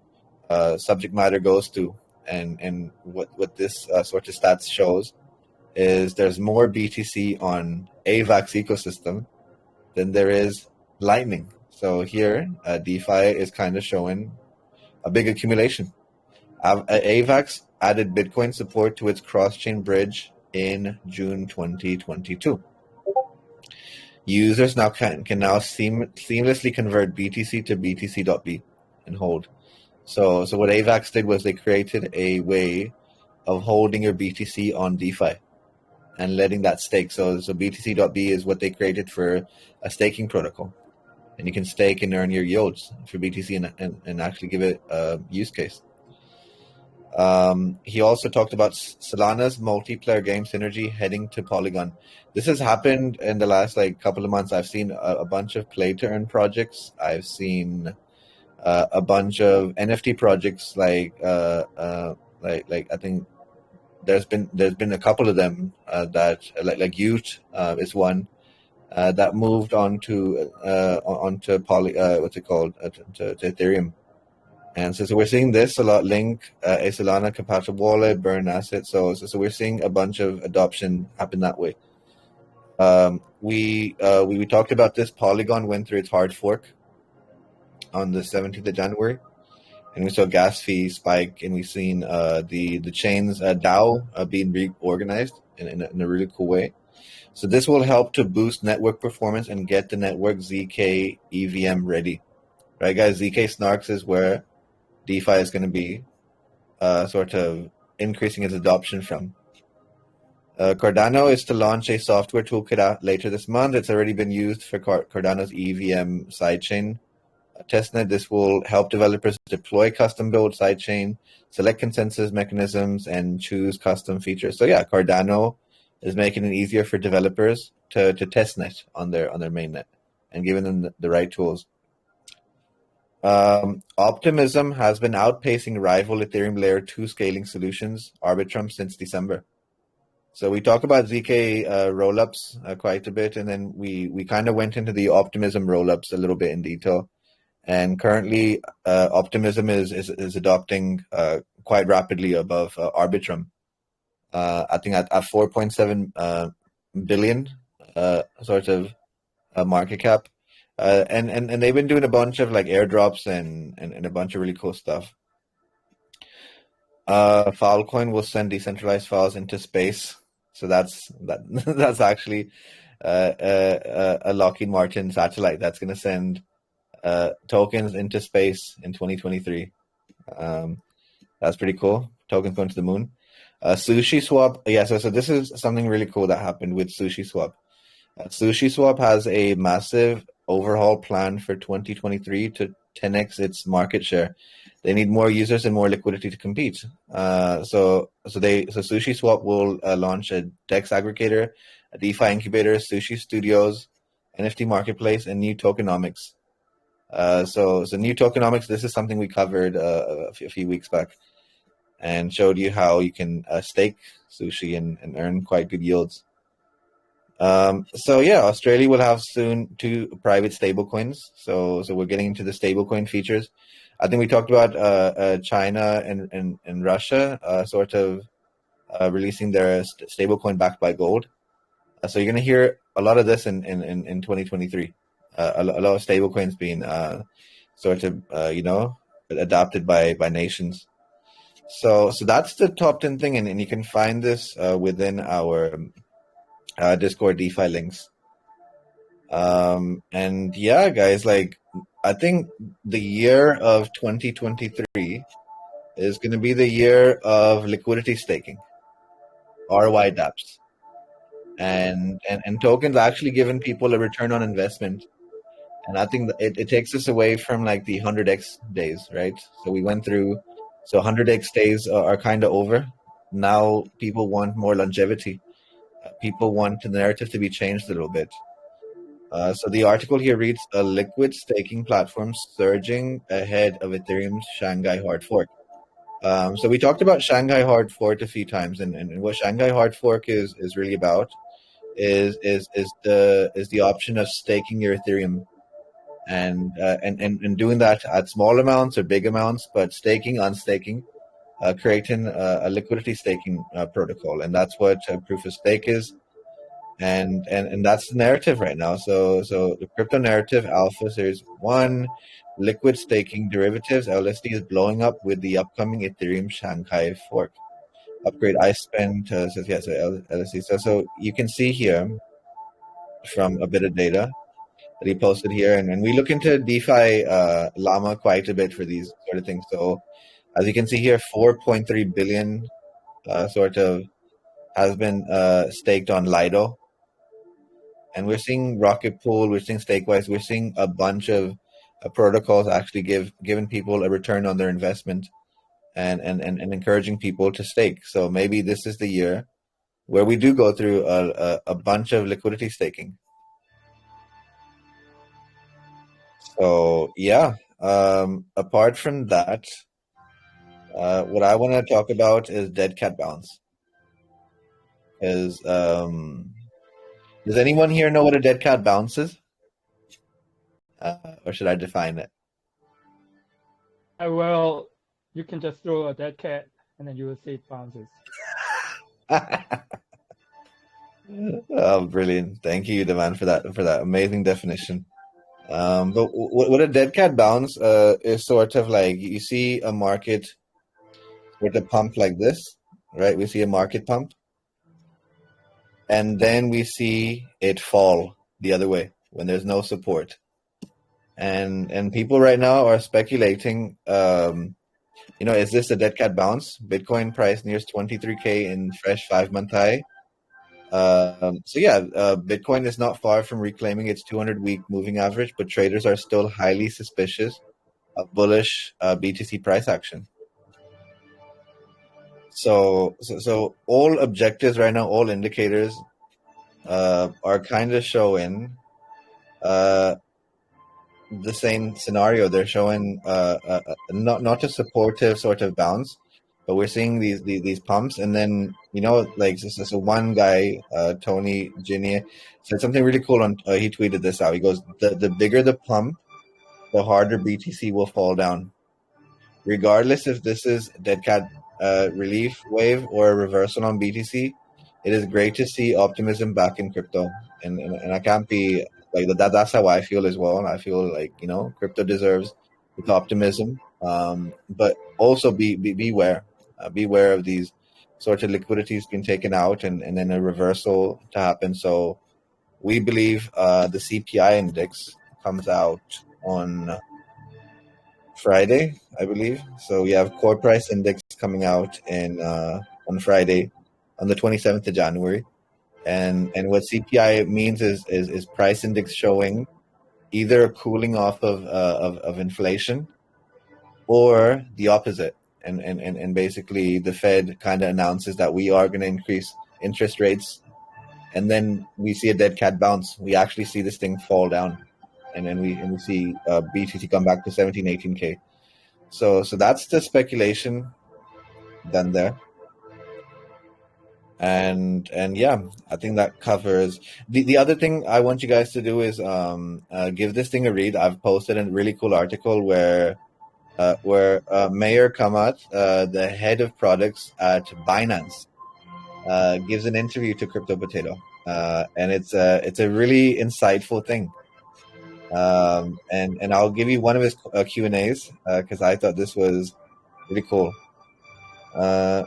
subject matter goes to. And what this sort of stats shows is there's more BTC on AVAX ecosystem than there is Lightning. So here, DeFi is kind of showing a big accumulation. AVAX added Bitcoin support to its cross-chain bridge in June 2022. Users now can now seamlessly convert BTC to BTC.B and hold. So what AVAX did was they created a way of holding your BTC on DeFi and letting that stake. So BTC.B is what they created for a staking protocol. And you can stake and earn your yields for BTC and actually give it a use case. He also talked about Solana's multiplayer game synergy heading to Polygon. This has happened in the last couple of months. I've seen a bunch of play to earn projects. I've seen a bunch of NFT projects like I think there's been a couple of them that like Ute is one that moved onto what's it called to Ethereum. And so we're seeing this a lot. Link, a Solana compatible wallet, burn asset. So we're seeing a bunch of adoption happen that way. We talked about this. Polygon went through its hard fork on the 17th of January, and we saw gas fee spike, and we've seen the chain's DAO being reorganized in a really cool way. So this will help to boost network performance and get the network ZK EVM ready. Right, guys? ZK Snarks is where DeFi is going to be sort of increasing its adoption from. Cardano is to launch a software toolkit later this month. It's already been used for Cardano's EVM sidechain testnet. This will help developers deploy custom-built sidechain, select consensus mechanisms, and choose custom features. So yeah, Cardano is making it easier for developers to testnet on their mainnet and giving them the right tools. Optimism has been outpacing rival Ethereum Layer 2 scaling solutions, Arbitrum, since December. So we talk about ZK rollups quite a bit, and then we kind of went into the Optimism rollups a little bit in detail. And currently, Optimism is adopting quite rapidly above Arbitrum. I think at 4.7 billion sort of market cap. And they've been doing a bunch of airdrops and a bunch of really cool stuff. Filecoin will send decentralized files into space, so that's actually a Lockheed Martin satellite that's going to send tokens into space in 2023. That's pretty cool. Tokens going to the moon. SushiSwap, yeah. So this is something really cool that happened with SushiSwap. SushiSwap has a massive overhaul plan for 2023 to 10x its market share. They need more users and more liquidity to compete. So SushiSwap will launch a DEX aggregator, a DeFi incubator, Sushi Studios, NFT marketplace, and new tokenomics. So new tokenomics. This is something we covered a few weeks back, and showed you how you can stake Sushi and earn quite good yields. So yeah, Australia will have soon 2 private stablecoins. So we're getting into the stablecoin features. I think we talked about China and Russia sort of releasing their stablecoin backed by gold. So you're going to hear a lot of this in 2023. A lot of stablecoins being sort of adopted by nations. So that's the top 10 thing, and you can find this within our Discord DeFi links. And yeah, guys, I think the year of 2023 is going to be the year of liquidity staking, ROI dApps, and tokens actually giving people a return on investment. And I think it takes us away from the 100x days, right? So we went through, 100x days are kind of over. Now people want more longevity. People want the narrative to be changed a little bit. So the article here reads, a liquid staking platform surging ahead of Ethereum's Shanghai hard fork. So we talked about Shanghai hard fork a few times, and what Shanghai hard fork is really about is the option of staking your Ethereum and doing that at small amounts or big amounts, but staking, unstaking, creating a liquidity staking protocol, and that's what proof of stake is, and that's the narrative right now. So the crypto narrative Alpha Series 1, liquid staking derivatives, LSD is blowing up with the upcoming Ethereum Shanghai fork upgrade. I spent LSD. So you can see here from a bit of data that he posted here, and we look into DeFi Llama quite a bit for these sort of things. So as you can see here, 4.3 billion sort of has been staked on Lido. And we're seeing Rocket Pool, we're seeing Stakewise, we're seeing a bunch of protocols actually giving people a return on their investment. and encouraging people to stake. So maybe this is the year where we do go through a bunch of liquidity staking. So yeah, apart from that, what I want to talk about is dead cat bounce. Does anyone here know what a dead cat bounce is? Or should I define it? Well, you can just throw a dead cat and then you will see it bounces. Oh, brilliant! Thank you, Devan, for that amazing definition. But what a dead cat bounce is sort of like, you see a market with a pump like this, right? We see a market pump, and then we see it fall the other way when there's no support. And people right now are speculating, is this a dead cat bounce? Bitcoin price nears 23K in fresh 5-month high. Bitcoin is not far from reclaiming its 200-week moving average, but traders are still highly suspicious of bullish BTC price action. So all objectives right now, all indicators are kind of showing the same scenario. They're showing not a supportive sort of bounce, but we're seeing these pumps, and then so one guy, Tony Ginny, said something really cool on. He tweeted this out. He goes, "The bigger the pump, the harder BTC will fall down, regardless if this is dead cat relief wave or a reversal on BTC. It is great to see optimism back in crypto, and I can't be like that. That's how I feel as well. I feel like crypto deserves its optimism, but also beware. Beware of these sort of liquidities being taken out and then a reversal to happen. So we believe the CPI index comes out on Friday, I believe. So we have core price index coming out on Friday, on the 27th of January. And what CPI means is price index showing either a cooling off of inflation or the opposite. And basically the Fed kind of announces that we are going to increase interest rates, and then we see a dead cat bounce. We actually see this thing fall down, and then we see BTC come back to 17, 18K. So that's the speculation done there. And yeah, I think that covers the other thing I want you guys to do is give this thing a read. I've posted a really cool article where Mayor Kamat, the head of products at Binance, gives an interview to Crypto Potato, and it's a really insightful thing. And I'll give you one of his Q&As because I thought this was really cool. So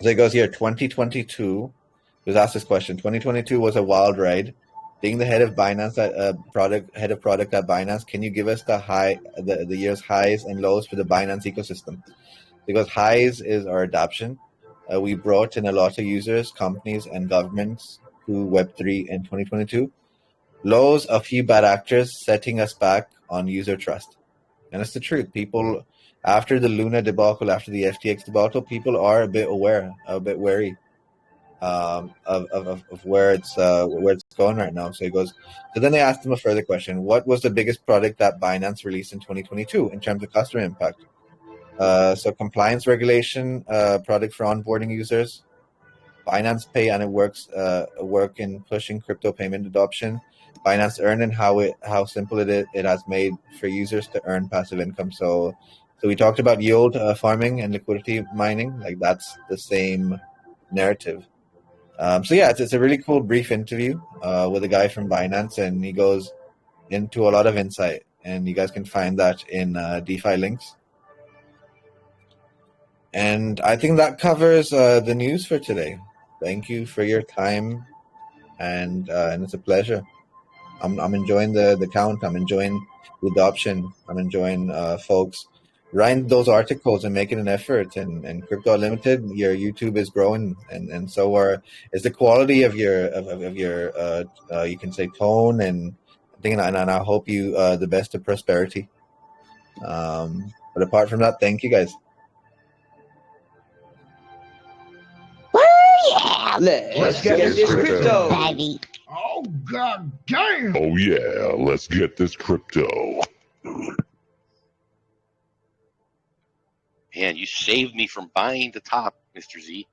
it goes here. 2022 was asked this question. 2022 was a wild ride. Being the head of Binance head of product at Binance, can you give us the year's highs and lows for the Binance ecosystem? Because highs is our adoption. We brought in a lot of users, companies, and governments to Web3 in 2022. Lows, a few bad actors setting us back on user trust. And it's the truth. People, after the Luna debacle, after the FTX debacle, people are a bit wary of where it's going right now. So he goes. So then they asked him a further question: what was the biggest product that Binance released in 2022 in terms of customer impact? So compliance regulation, product for onboarding users, Binance Pay and it work in pushing crypto payment adoption, Binance Earn and how simple it has made for users to earn passive income. So we talked about yield farming and liquidity mining. Like that's the same narrative. So yeah, it's a really cool brief interview with a guy from Binance, and he goes into a lot of insight, and you guys can find that in DeFi links. And I think that covers the news for today. Thank you for your time, and it's a pleasure. I'm enjoying the count. I'm enjoying the adoption. I'm enjoying folks writing those articles and making an effort. And Crypto Unlimited, your YouTube is growing, and so is the quality of your you can say tone and thing. And I hope you the best of prosperity. But apart from that, thank you guys. Let's get this crypto. Oh, god damn. Oh yeah, let's get this crypto. Man, you saved me from buying the top, Mr. Z.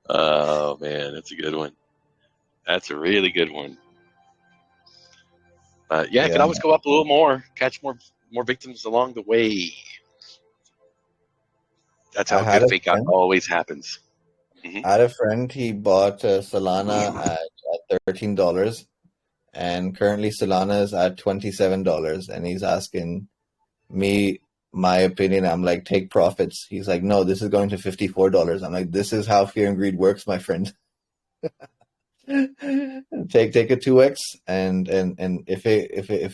Oh man, that's a good one. That's a really good one. Yeah, it could always go up a little more, catch more victims along the way. That's how a good fake out always happens. I had a friend, he bought Solana at $13, and currently Solana is at $27, and he's asking me my opinion. I'm like, take profits. He's like, no, this is going to $54. I'm like, this is how fear and greed works, my friend. Take a 2x, and if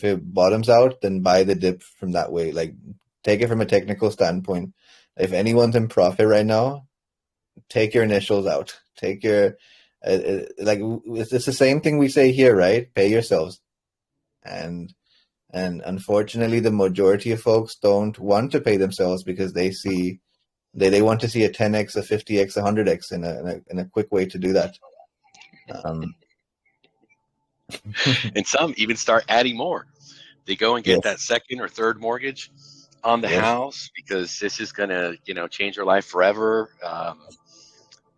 it bottoms out, then buy the dip from that way. Like, take it from a technical standpoint. If anyone's in profit right now, take your initials out. Take your it's the same thing we say here, right? Pay yourselves. And unfortunately, the majority of folks don't want to pay themselves because they want to see a 10x, a 50x, a 100x in a quick way to do that. And some even start adding more. They go and get that second or third mortgage on the house because this is gonna, change their life forever.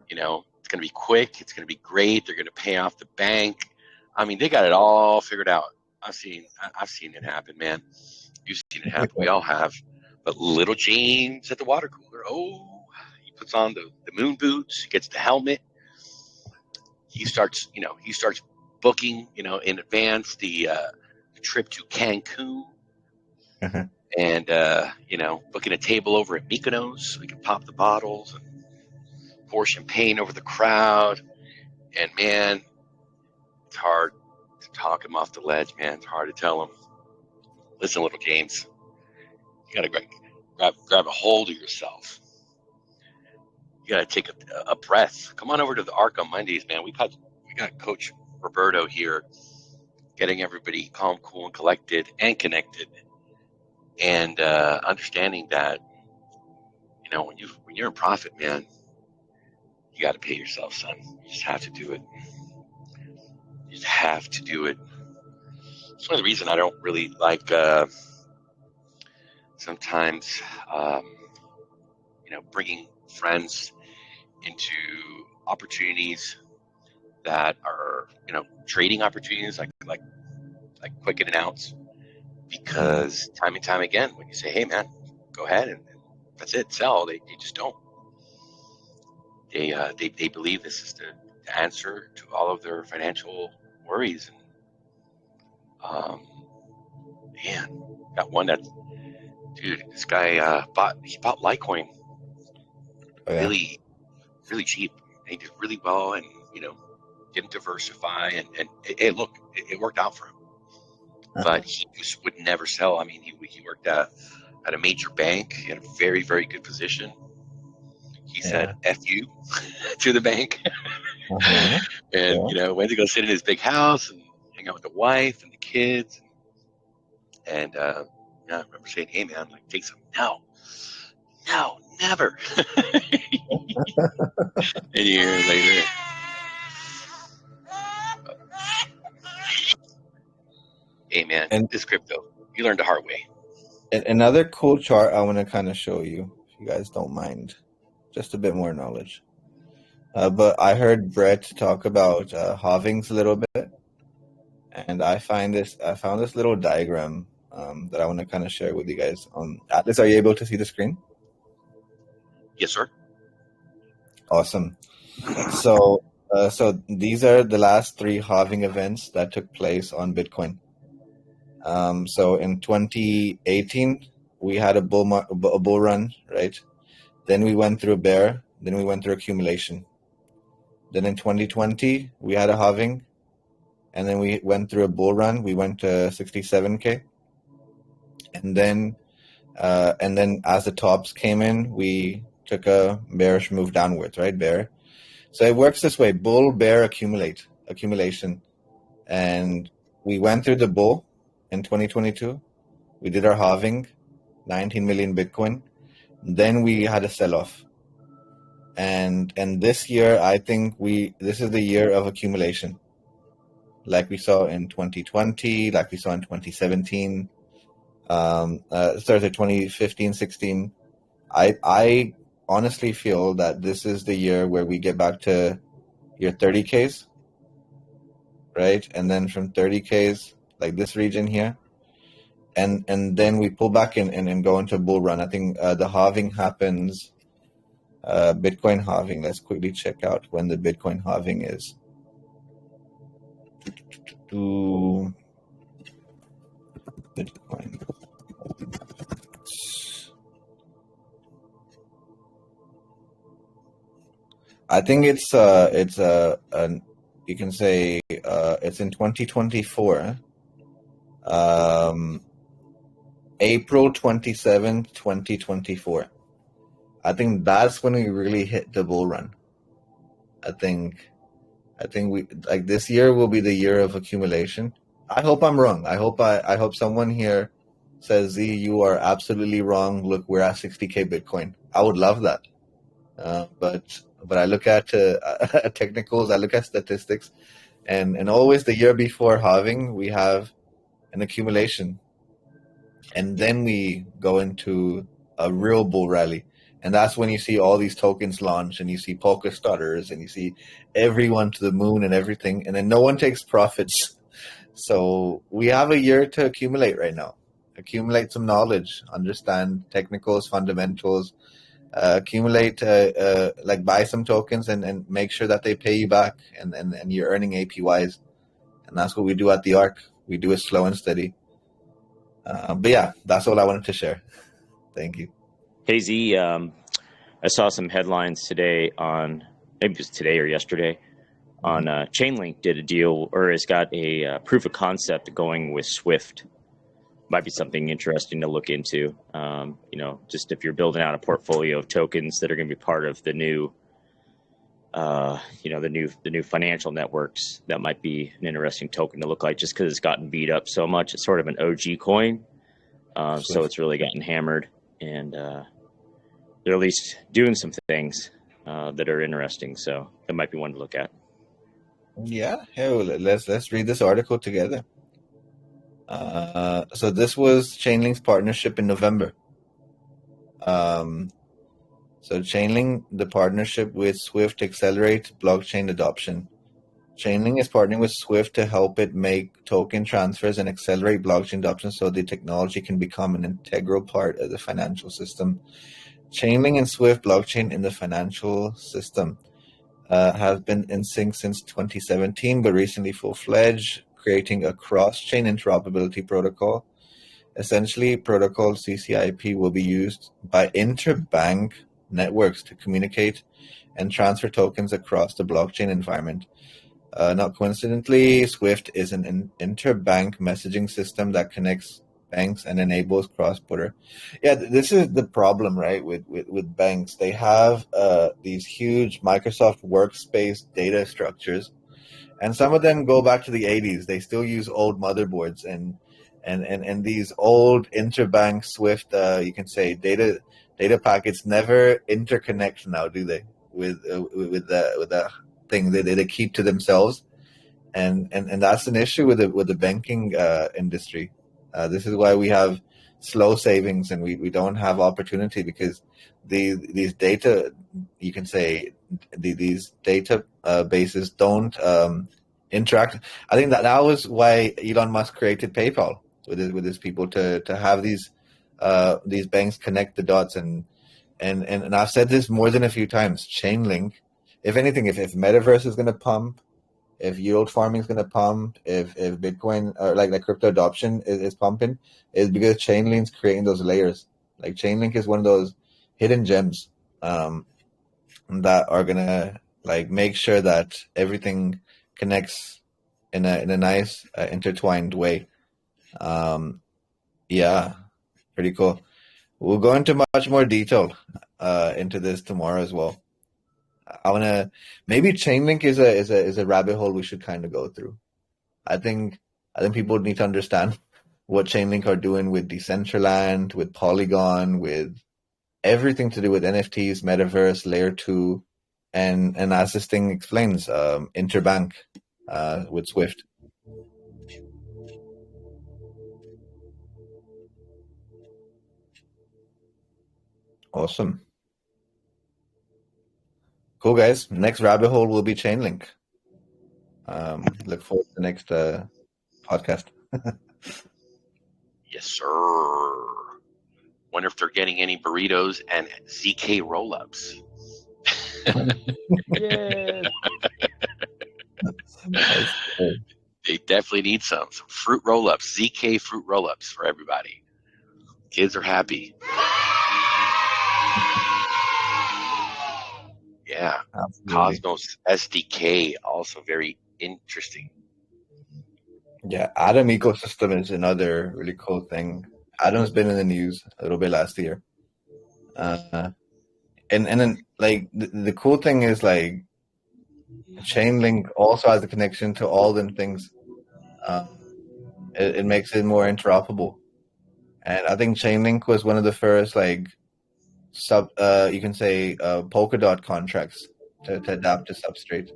It's gonna be quick. It's gonna be great. They're gonna pay off the bank. I mean, they got it all figured out. I've seen it happen, man. You've seen it happen. We all have. But little James at the water cooler, he puts on the moon boots. He gets the helmet. He starts booking, in advance the trip to Cancun. And, booking a table over at Mykonos so he can pop the bottles and pour champagne over the crowd. And, man, it's hard to talk him off the ledge, man. It's hard to tell him, listen, little James, you got to grab a hold of yourself. You got to take a breath. Come on over to the ARK on Mondays, man. We got Coach Roberto here getting everybody calm, cool, and collected and connected. And understanding that, when you're in profit, man, you got to pay yourself, son. You just have to do it. You just have to do it. It's one of the reasons I don't really like sometimes, bringing friends into opportunities that are, trading opportunities like quick in and outs. Because time and time again, when you say, hey, man, go ahead and that's it, sell, they just don't. They believe this is the answer to all of their financial worries. And, man, got one that, dude, this guy bought Litecoin really, really cheap. And he did really well and, didn't diversify. And look, it worked out for him. But he just would never sell. I mean, he worked at a major bank. He had a very, very good position. He said "F you" to the bank, and went to go sit in his big house and hang out with the wife and the kids. And I remember saying, "Hey, man, take some." No, never. And a year later. Hey, man, this crypto, you learned the hard way. Another cool chart I want to kind of show you, if you guys don't mind. Just a bit more knowledge. But I heard Brett talk about halvings a little bit. And I found this little diagram that I want to kind of share with you guys. Atlas, are you able to see the screen? Yes, sir. Awesome. So these are the last 3 halving events that took place on Bitcoin. So in 2018, we had a bull run, right? Then we went through a bear. Then we went through accumulation. Then in 2020, we had a halving. And then we went through a bull run. We went to 67K. And then as the tops came in, we took a bearish move downwards, right? Bear. So it works this way: bull, bear, accumulation. And we went through the bull in 2022. We did our halving, 19 million Bitcoin. Then we had a sell-off. And this year, I think this is the year of accumulation, like we saw in 2020, like we saw in 2017, 2015, 16. I honestly feel that this is the year where we get back to your 30Ks, right? And then from 30Ks, like this region here, and then we pull back and go into a bull run. I think the halving happens. Bitcoin halving. Let's quickly check out when the Bitcoin halving is. Bitcoin. I think it's you can say it's in 2024, April 27th, 2024. I think that's when we really hit the bull run. I think we like this year will be the year of accumulation. I hope I'm wrong. I hope someone here says, Z, you are absolutely wrong. Look, we're at 60K Bitcoin. I would love that. But I look at technicals, I look at statistics, and always the year before halving, we have an accumulation. And then we go into a real bull rally. And that's when you see all these tokens launch, and you see polka starters, and you see everyone to the moon and everything, and then no one takes profits. So we have a year to accumulate right now. Accumulate some knowledge, understand technicals, fundamentals, accumulate, like buy some tokens and make sure that they pay you back, and you're earning APYs. And that's what we do at the ARK. We do it slow and steady. But yeah, that's all I wanted to share. Thank you. Hey Z, I saw some headlines today on, maybe it was today or yesterday, on Chainlink did a deal, or has got a proof of concept going with Swift. Might be something interesting to look into. Just if you're building out a portfolio of tokens that are going to be part of the new, the new financial networks, that might be an interesting token to look like, just because it's gotten beat up so much. It's sort of an OG coin, so it's really gotten hammered, and they're at least doing some things that are interesting. So that might be one to look at. Yeah, let's read this article together. So this was Chainlink's partnership in November. So Chainlink, the partnership with Swift to accelerate blockchain adoption. Chainlink is partnering with Swift to help it make token transfers and accelerate blockchain adoption so the technology can become an integral part of the financial system. Chainlink and Swift blockchain in the financial system have been in sync since 2017, but recently full-fledged, creating a cross-chain interoperability protocol. Essentially, protocol CCIP will be used by interbank networks to communicate and transfer tokens across the blockchain environment. Not coincidentally, Swift is an interbank messaging system that connects banks and enables cross-border. Yeah, this is the problem, right? With banks, they have these huge Microsoft Workspace data structures, and some of them go back to the 80s. They still use old motherboards and these old interbank Swift, you can say data packets never interconnect now, do they? With the thing they keep to themselves, and that's an issue with the banking industry. This is why we have slow savings and we don't have opportunity, because these data, you can say these data bases don't interact. I think that was why Elon Musk created PayPal with his people to have these banks connect the dots, and I've said this more than a few times. Chainlink, if anything, if metaverse is going to pump, if yield farming is going to pump, if Bitcoin or like crypto adoption is pumping, is because Chainlink's creating those layers. Like Chainlink is one of those hidden gems that are going to like make sure that everything connects in a nice intertwined way. Yeah, pretty cool. We'll go into much more detail into this tomorrow as well. I wanna, maybe Chainlink is a rabbit hole we should kind of go through. I think people need to understand what Chainlink are doing with Decentraland, with Polygon, with everything to do with NFTs, metaverse, layer 2, and as this thing explains, interbank with Swift. Awesome. Cool, guys. Next rabbit hole will be Chainlink. Look forward to the next podcast. Yes, sir. Wonder if they're getting any burritos and ZK roll-ups. Yes. They definitely need some fruit roll-ups, ZK fruit roll-ups for everybody. Kids are happy. Yeah. Absolutely. Cosmos SDK, also very interesting. Yeah, Atom ecosystem is another really cool thing. Atom's been in the news a little bit last year. And then like the cool thing is like Chainlink also has a connection to all them things. It makes it more interoperable. And I think Chainlink was one of the first like you can say Polkadot contracts to adapt to Substrate.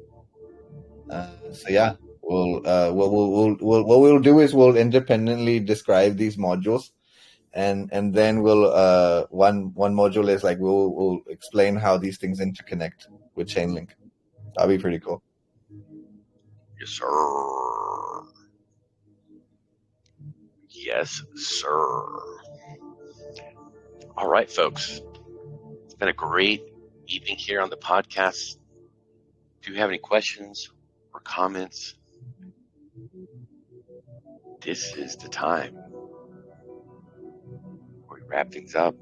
So yeah, what we'll do is we'll independently describe these modules, and then we'll one module is like we'll explain how these things interconnect with Chainlink. That'll be pretty cool. Yes, sir. Yes, sir. All right, folks. It's been a great evening here on the podcast. Do you have any questions or comments? This is the time where we wrap things up.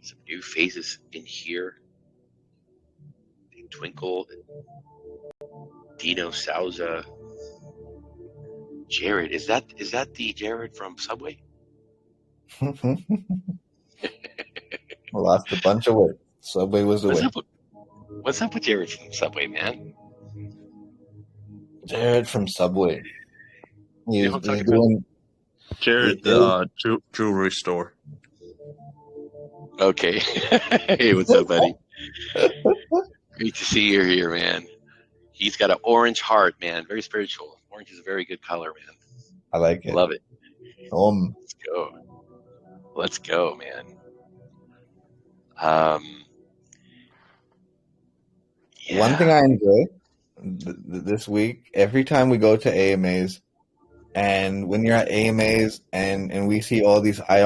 Some new faces in here. Twinkle, Dino Souza, Jared. Is that the Jared from Subway? Lost a bunch of weight. Subway was the way. What's up with Jared from Subway, man? Jared from Subway. He's talking doing Jared, jewelry store. Okay. Hey, what's up, buddy? Great to see you here, man. He's got an orange heart, man. Very spiritual. Orange is a very good color, man. I like it. Love it. Let's go. Let's go, man. Yeah. One thing I enjoy this week, every time we go to AMAs, and when you're at AMAs and we see all these I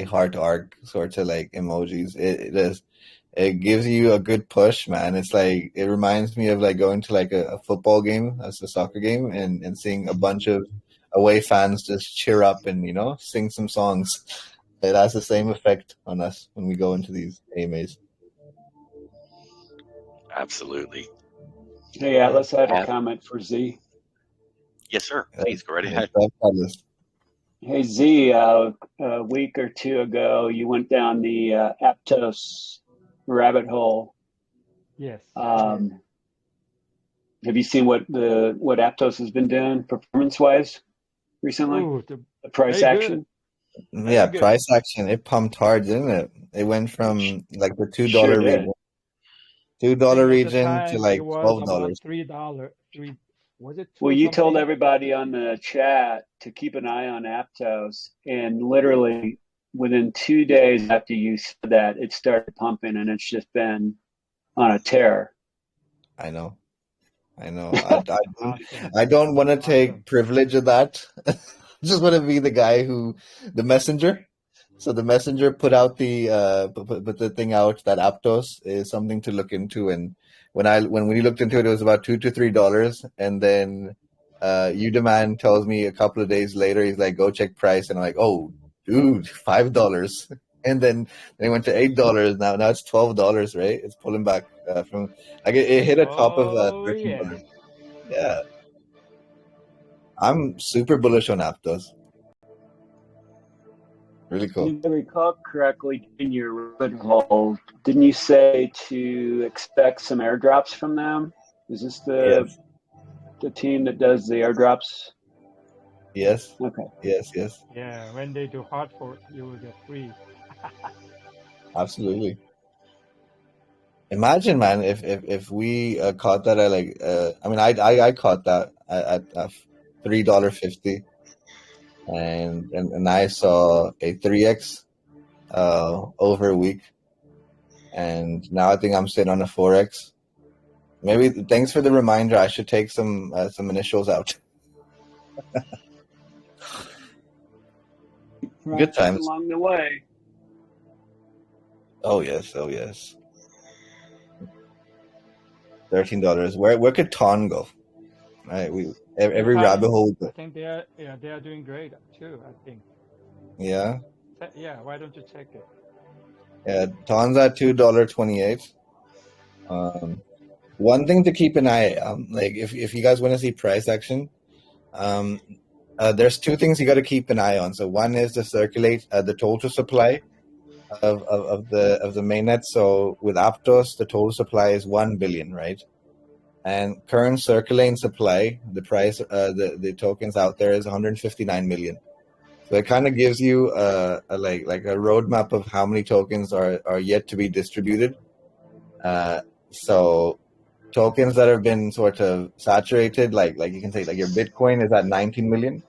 heart ARK sorts of like emojis, it gives you a good push, man. It's like, it reminds me of like going to like a football game, that's a soccer game, and seeing a bunch of away fans just cheer up and, you know, sing some songs. It has the same effect on us when we go into these AMAs. Absolutely. Hey, Atlas, I have a comment for Z. Yes, sir. Please go right ahead. Hey, Z, a week or two ago, you went down the Aptos rabbit hole. Yes. Have you seen what Aptos has been doing performance-wise recently? Ooh, the price action? Yeah, price action. It pumped hard, didn't it? It went from like the $2 region. $2 region to like $12. $3. Was it? Well, you told everybody on the chat to keep an eye on Aptos, and literally within 2 days after you said that, it started pumping, and it's just been on a tear. I know. I don't want to take privilege of that. I just want to be the guy the messenger. So the messenger put out put the thing out that Aptos is something to look into, and when we looked into it, it was about $2 to $3, and then Udaman tells me a couple of days later, he's like, go check price, and I'm like, oh dude, $5, and then it went to $8. Now it's $12, right? It's pulling back from like it hit a top of $13. Yeah, I'm super bullish on Aptos. Really cool. If I recall correctly, in your rabbit hole, didn't you say to expect some airdrops from them? Is this the team that does the airdrops? Yes. Okay. Yes. Yeah, when they do hard fork, you will get free. Absolutely. Imagine, man, if we caught that at like, I mean, I caught that at $3.50, and I saw a 3x over a week, and now I think I'm sitting on a 4x. Maybe thanks for the reminder. I should take some initials out. Good times. Along the way. Oh yes, oh yes. $13. Where could Ton go? Right, every rabbit hole. I think they are doing great too. I think. Yeah. Yeah. Why don't you check it? Yeah, Ton's at $2.28. One thing to keep an eye, like if you guys want to see price action, there's two things you got to keep an eye on. So one is to circulate the total supply of the mainnet. So with Aptos, the total supply is 1 billion, right? And current circulating supply, the price, the tokens out there is 159 million. So it kind of gives you a roadmap of how many tokens are yet to be distributed. So tokens that have been sort of saturated, like you can say, like your Bitcoin is at 19 million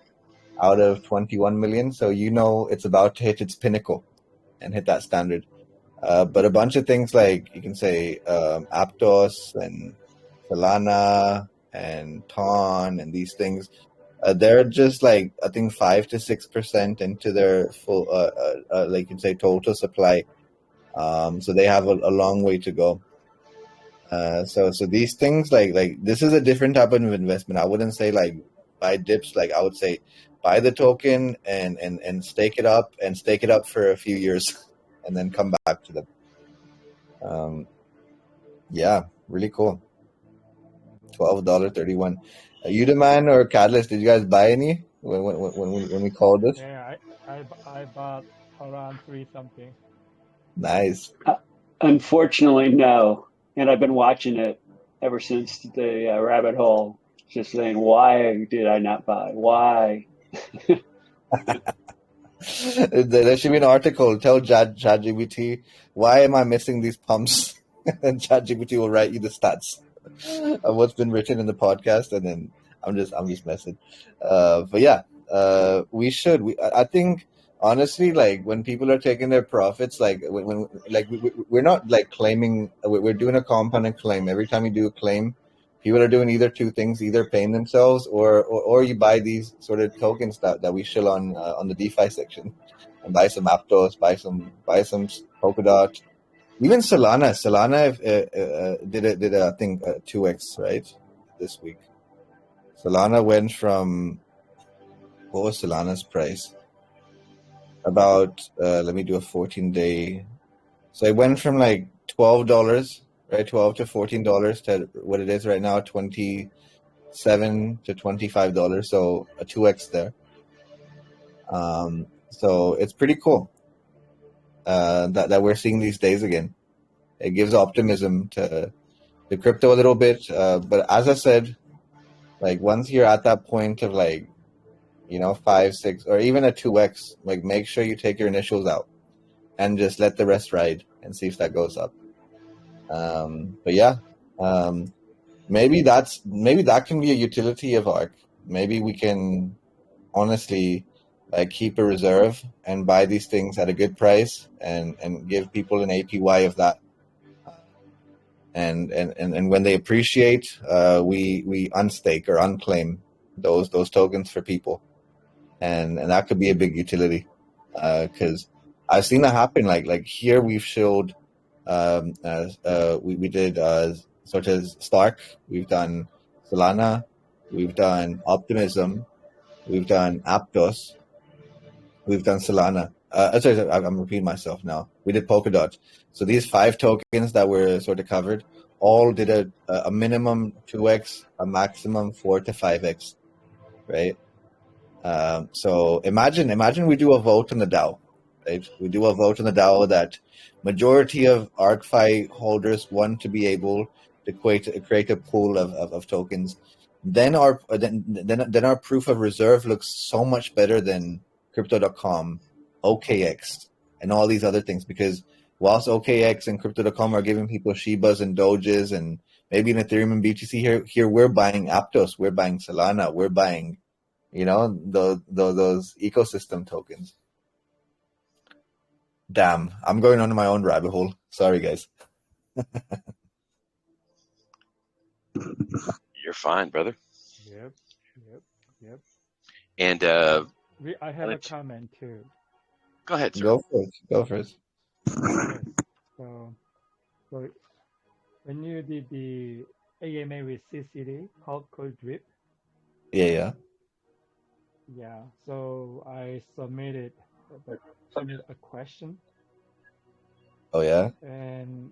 out of 21 million. So it's about to hit its pinnacle and hit that standard. But a bunch of things like you can say Aptos and Solana and Ton and these things, they're just like I think 5 to 6% into their full, like you can say, total supply. So they have a long way to go. So these things like this is a different type of investment. I wouldn't say like buy dips. Like I would say buy the token and stake it up for a few years and then come back to them. Yeah, really cool. $12.31. Udaman or Catalyst, did you guys buy any when we called this? Yeah, I bought around 3 something. Nice. Unfortunately, no. And I've been watching it ever since the rabbit hole, just saying, why did I not buy? Why? There should be an article. Tell ChatGPT, why am I missing these pumps? And ChatGPT will write you the stats of what's been written in the podcast, and then I'm just messing. But yeah, I think honestly, like when people are taking their profits, like when we're not like claiming, we're doing a compounded claim. Every time you do a claim, people are doing either two things: either paying themselves or you buy these sort of tokens that we shill on the DeFi section, and buy some Aptos, buy some Polkadot. Even Solana did I think 2x right this week. Solana went from, what was Solana's price? About let me do a 14-day. So it went from like $12, right, $12 to $14 to what it is right now, $27 to $25. So a 2x there. So it's pretty cool. That we're seeing these days again. It gives optimism to the crypto a little bit. But as I said, like once you're at that point of like, 5, 6, or even a 2x, like make sure you take your initials out and just let the rest ride and see if that goes up. But yeah, maybe that can be a utility of ARK. Maybe we can honestly like keep a reserve and buy these things at a good price and give people an APY of that. And when they appreciate, we unstake or unclaim those tokens for people, and that could be a big utility, because I've seen that happen. Like here we've showed, we did such as Stark, we've done Solana, we've done Optimism, we've done Aptos, we've done Solana. Sorry, I'm repeating myself now. We did Polkadot. So these 5 tokens that were sort of covered all did a minimum 2x, a maximum 4 to 5x, right? So imagine we do a vote on the DAO, right? We do a vote on the DAO that majority of Arkfi holders want to be able to create a pool of tokens. Then our proof of reserve looks so much better than Crypto.com, OKX, and all these other things. Because whilst OKX and Crypto.com are giving people Shibas and Doges and maybe in Ethereum and BTC, here we're buying Aptos, we're buying Solana, we're buying, those ecosystem tokens. Damn, I'm going on my own rabbit hole. Sorry, guys. You're fine, brother. Yep. And I have a comment too. Go ahead, sir. Go first. Yes. So when you did the AMA with CCD called Drip, Yeah. So I submitted a question. Oh yeah. And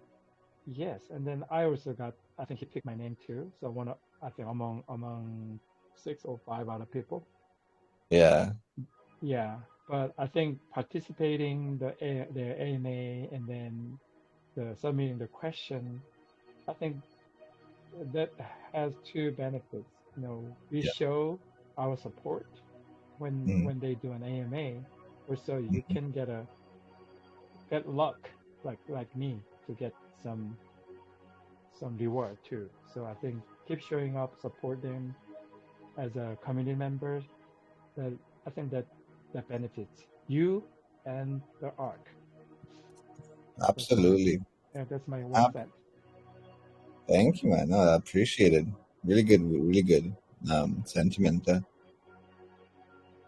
yes, and then I also got. I think he picked my name too. So I think among 6 or 5 other people. Yeah. Yeah, but I think participating the AMA and then the submitting the question, I think that has 2 benefits. We show our support when they do an AMA. Also, you can get luck like me to get some reward too. So I think keep showing up, support them as a community member. I think that benefits you and the ARK. Absolutely. That's my 1 cent. Thank you, man. No, I appreciate it. Really good sentiment.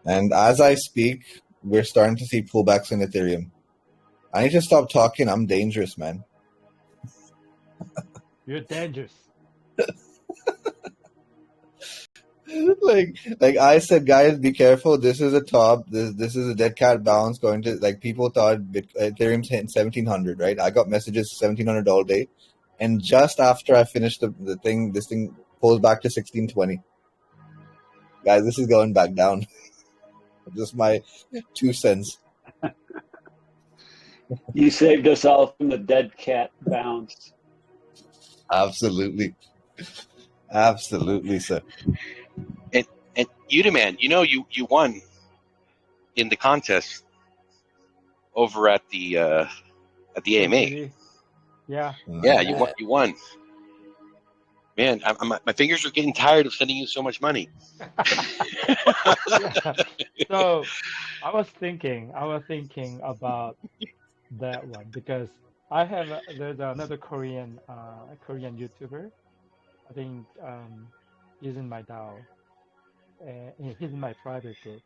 And as I speak, we're starting to see pullbacks in Ethereum. I need to stop talking. I'm dangerous, man. You're dangerous. like I said, guys, be careful. This is a top. This is a dead cat bounce going to, people thought Ethereum's hitting 1,700, right? I got messages 1,700 all day, and just after I finished the thing, this thing pulls back to 1,620. Guys, this is going back down. Just my 2 cents. You saved us all from the dead cat bounce. Absolutely, sir. And Udaman, you won in the contest over at the AMA. Yeah. Yeah, you won. Man, my fingers are getting tired of sending you so much money. So I was thinking about that one because there's another Korean YouTuber. I think he's in my DAO. He's in my private group,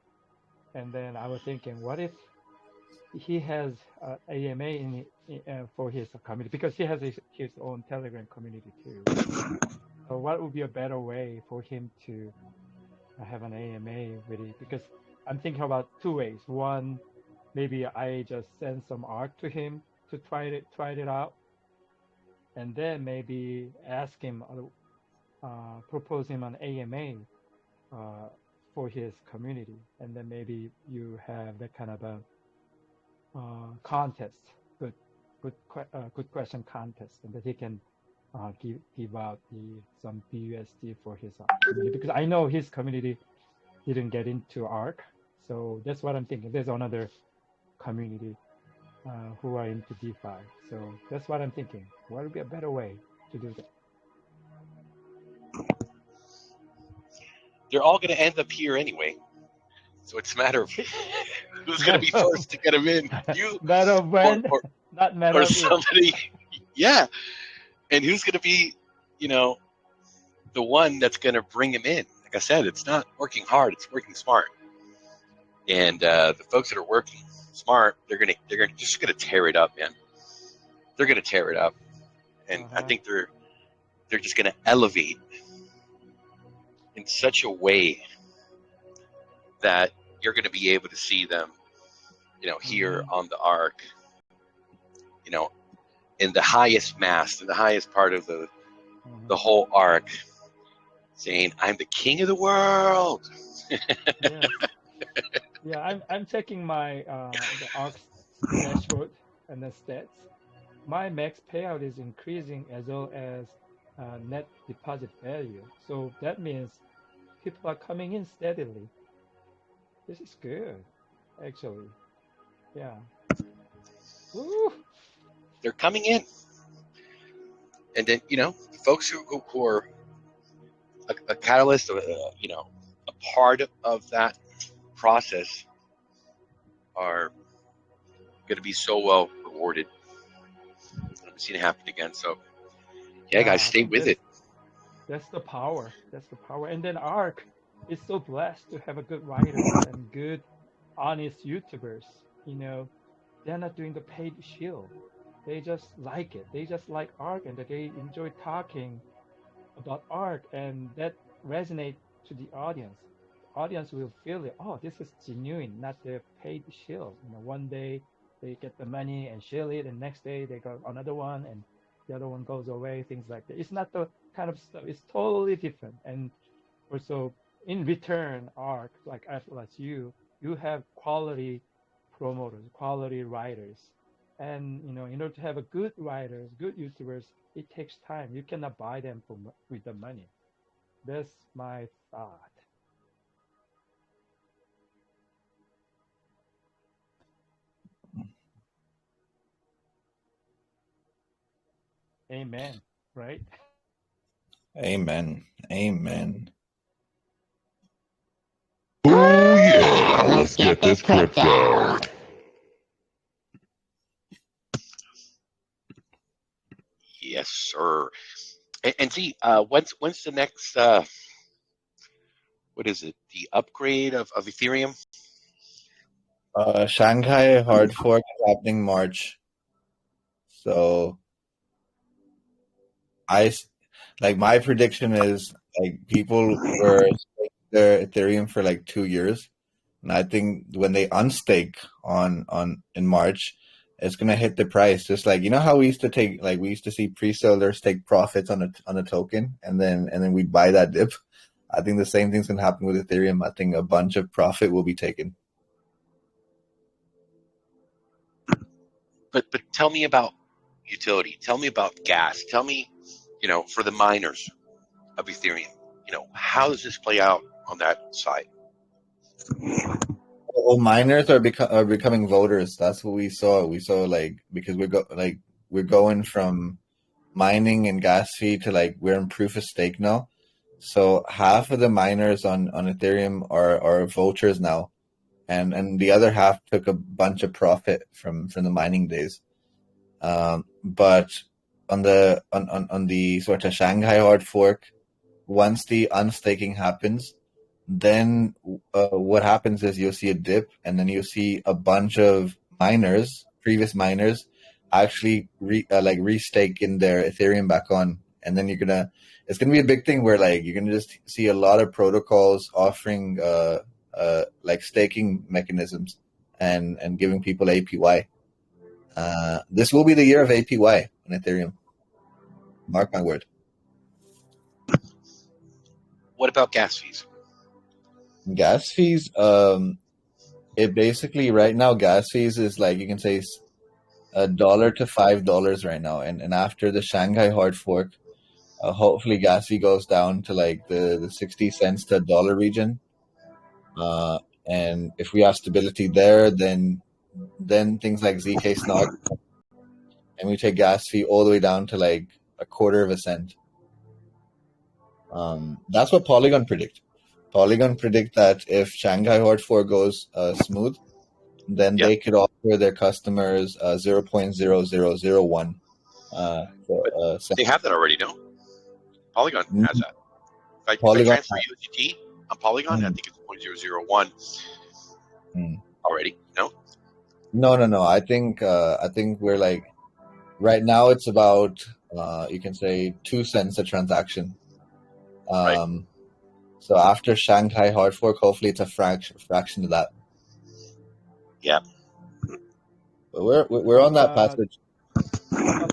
and then I was thinking, what if he has AMA for his community, because he has his own Telegram community too. So what would be a better way for him to have an AMA with it? Because I'm thinking about 2 ways. One, maybe I just send some ARK to him to try it out, and then maybe ask him, propose him an AMA for his community, and then maybe you have that kind of a contest, good question contest, and that he can give out some BUSD for his community, because I know his community didn't get into ARK, so that's what I'm thinking. There's another community who are into DeFi, so that's what I'm thinking. What would be a better way to do that? They're all going to end up here anyway, so it's a matter of who's going to be first to get them in. You, matter of when, not matter or of somebody. Yeah, and who's going to be, the one that's going to bring him in? Like I said, it's not working hard; it's working smart. And the folks that are working smart, they're just gonna tear it up, man. They're gonna tear it up, and I think they're just gonna elevate in such a way that you're gonna be able to see them, here on the ARK, in the highest mast, in the highest part of the whole ARK, saying, "I'm the king of the world." Yeah, I'm checking my the ARK dashboard and the stats. My max payout is increasing as well as net deposit value. So that means people are coming in steadily. This is good, actually. Yeah. Woo. They're coming in. And then, folks who are a catalyst, a part of that process are going to be so well rewarded. I've seen it happen again. So, guys, stay with it. That's the power. That's the power. And then ARK is so blessed to have a good writers and good, honest YouTubers. They're not doing the paid shield. They just like it. They just like ARK, and they enjoy talking about ARK, and that resonates to the audience. The audience will feel it. Oh, this is genuine, not the paid shield. One day they get the money and shield it, and next day they got another one, and the other one goes away. Things like that. It's not the kind of stuff. It's totally different. And also, in return, ARK, like as well as you have quality promoters, quality writers. And in order to have a good writers, good YouTubers, it takes time. You cannot buy them with the money. That's my thought. Amen. Right? Amen. Amen. Oh yeah, let's get this crypto. Yes, sir. And see, when's the next? What is it? The upgrade of Ethereum? Shanghai hard fork is happening March. So my prediction is people were staking their Ethereum for 2 years, and I think when they unstake in March, it's gonna hit the price. Just how we used to we used to see pre-sellers take profits on a token, and then we'd buy that dip. I think the same thing's gonna happen with Ethereum. I think a bunch of profit will be taken. But tell me about utility. Tell me about gas. Tell me, for the miners of Ethereum, how does this play out on that side? Well, miners are becoming voters. That's what we saw. We saw because we're going from mining and gas fee to we're in proof of stake now. So half of the miners on Ethereum are voters now, and the other half took a bunch of profit from the mining days. But on the sort of Shanghai hard fork, once the unstaking happens, then what happens is you'll see a dip, and then you'll see a bunch of previous miners, actually restake in their Ethereum back on, and then it's gonna be a big thing where you're gonna just see a lot of protocols offering staking mechanisms and giving people APY. This will be the year of APY on Ethereum. Mark my word. What about gas fees? Gas fees, it basically right now gas fees is you can say $1 to $5 right now, and after the Shanghai hard fork, hopefully gas fee goes down to the 60 cents to $1 region. And if we have stability there, then things like ZK Snog, and we take gas fee all the way down to a quarter of a cent. That's what Polygon predict. Polygon predict that if Shanghai hard fork goes smooth, then they could offer their customers 0.0001. They have that already, no? Polygon has that. If I transfer USDT on Polygon, I think it's 0.001 already. No. No. I think we're right now it's about you can say 2 cents a transaction. So after Shanghai hard fork, hopefully it's a fraction of that. Yeah. But we're on that passage.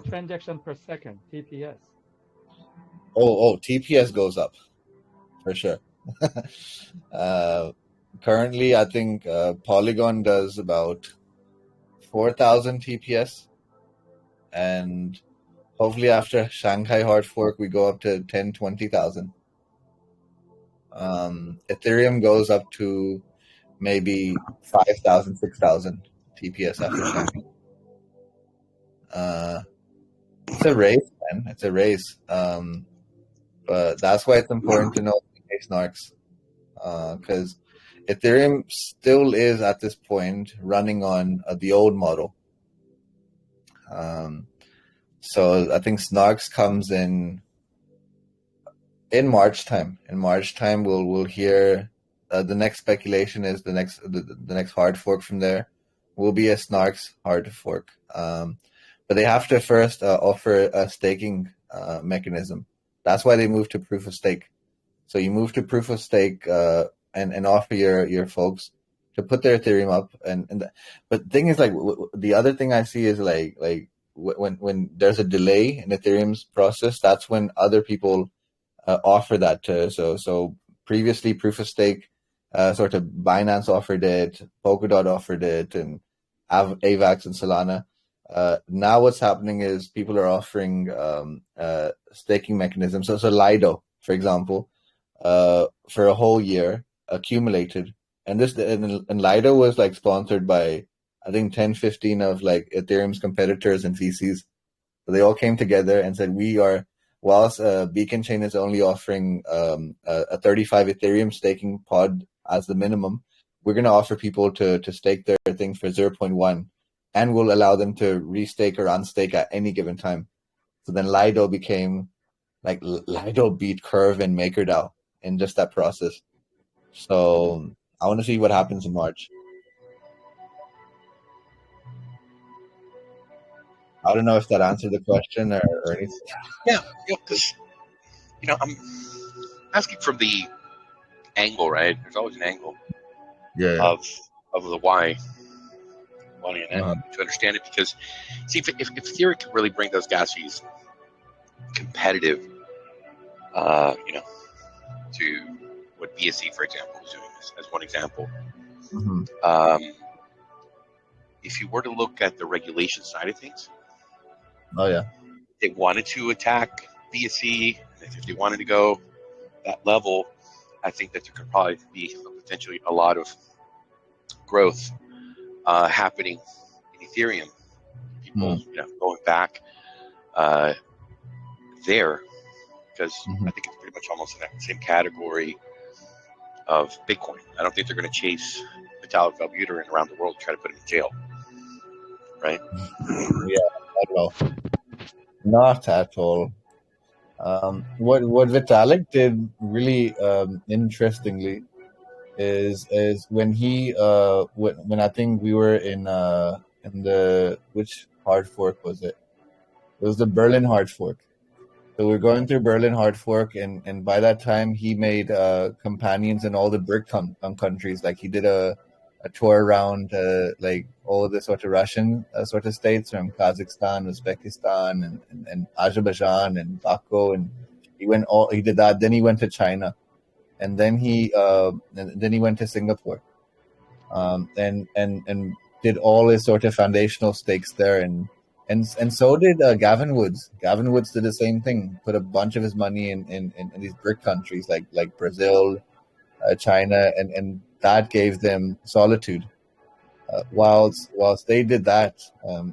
Transaction per second, TPS. Oh, TPS goes up for sure. Currently, I think Polygon does about 4,000 TPS, and hopefully after Shanghai hard fork, we go up to 10, 20,000. Ethereum goes up to maybe 5,000, 6,000 TPS after Shanghai. It's a race, man. It's a race. But that's why it's important to know snarks, because Ethereum still is at this point running on the old model. So I think snarks comes in March time. In March time, we'll hear the next speculation is the next hard fork from there will be a snarks hard fork. But they have to first offer a staking mechanism. That's why they moved to proof of stake. So you move to proof of stake and offer your folks to put their Ethereum up. But the thing is, like, the other thing I see is like when there's a delay in Ethereum's process, that's when other people offer that. So previously proof of stake, sort of Binance offered it, Polkadot offered it, and AVAX and Solana. Now what's happening is people are offering staking mechanisms. So Lido, for example, for a whole year accumulated, and Lido was like sponsored by I think 10, 15 of like Ethereum's competitors and VCs. So they all came together and said, whilst Beacon Chain is only offering a 35 Ethereum staking pod as the minimum, we're going to offer people to stake their thing for 0.1, and we'll allow them to restake or unstake at any given time. So then Lido became like Lido beat Curve and MakerDAO in just that process. So I want to see what happens in March. I don't know if that answered the question or anything. Yeah, because I'm asking from the angle, right? There's always an angle of the why to understand it. Because see, if Ethereum can really bring those gas fees competitive, to what BSC, for example, is doing as one example. If you were to look at the regulation side of things, they wanted to attack BSC. If they wanted to go that level, I think that there could probably be potentially a lot of growth happening in Ethereum. People, going back there, because I think it's pretty much almost in that same category of Bitcoin. I don't think they're going to chase Vitalik Buterin around the world and try to put him in jail, right? Yeah, not at all. Not at all. What Vitalik did really interestingly is when he when I think we were in the which hard fork was it? It was the Berlin hard fork. So we're going through Berlin hard fork, and by that time he made companions in all the BRIC countries. Like he did a tour around like all the sort of Russian sort of states from Kazakhstan, Uzbekistan, and Azerbaijan and Baku, and he did that. Then he went to China, and then he went to Singapore, and did all his sort of foundational stakes there, and so did Gavin Woods. Gavin Woods did the same thing. Put a bunch of his money in these BRIC countries like Brazil, China, and that gave them solitude. Whilst they did that,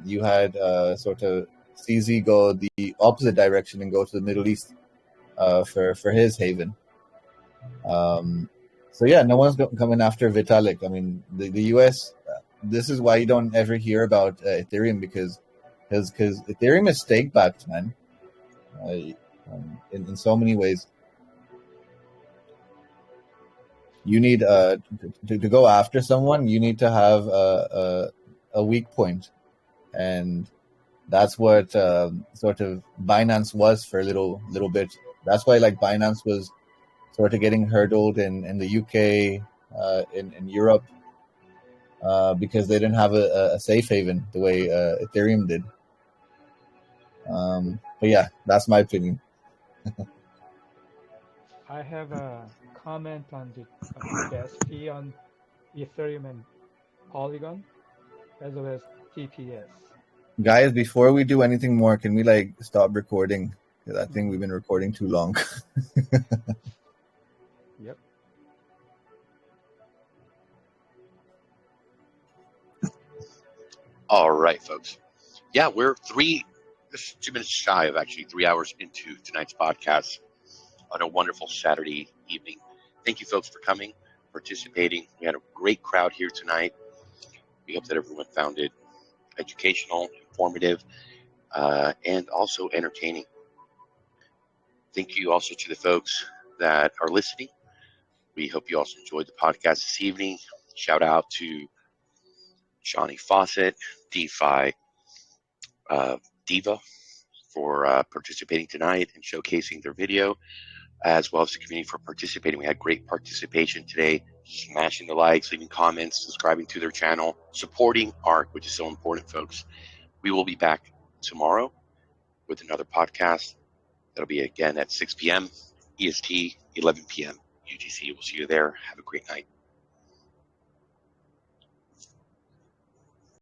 you had sort of CZ go the opposite direction and go to the Middle East for his haven. So yeah, no one's coming after Vitalik. I mean, the US. This is why you don't ever hear about Ethereum because Ethereum is stake backed, man. In so many ways. You need to go after someone. You need to have a weak point, and that's what sort of Binance was for a little bit. That's why like Binance was sort of getting hurdled in the UK, in Europe, because they didn't have a safe haven the way Ethereum did. But yeah, that's my opinion. I have a comment on the gas fee on Ethereum and Polygon, as well as TPS. Guys, before we do anything more, can we like stop recording? Because I think we've been recording too long. Yep. All right, folks. yeah, we're just 2 minutes shy of actually 3 hours into tonight's podcast on a wonderful Saturday evening. Thank you, folks, for coming, participating. We had a great crowd here tonight. We hope that everyone found it educational, informative, and also entertaining. Thank you also to the folks that are listening. We hope you also enjoyed the podcast this evening. Shout out to Johnny Fawcett, DeFi Diva, for participating tonight and showcasing their video, as well as the community for participating. We had great participation today, smashing the likes, leaving comments, subscribing to their channel, supporting ARK, which is so important, folks. We will be back tomorrow with another podcast. That'll be again at 6 p.m. EST, 11 p.m. UTC. We'll see you there. Have a great night.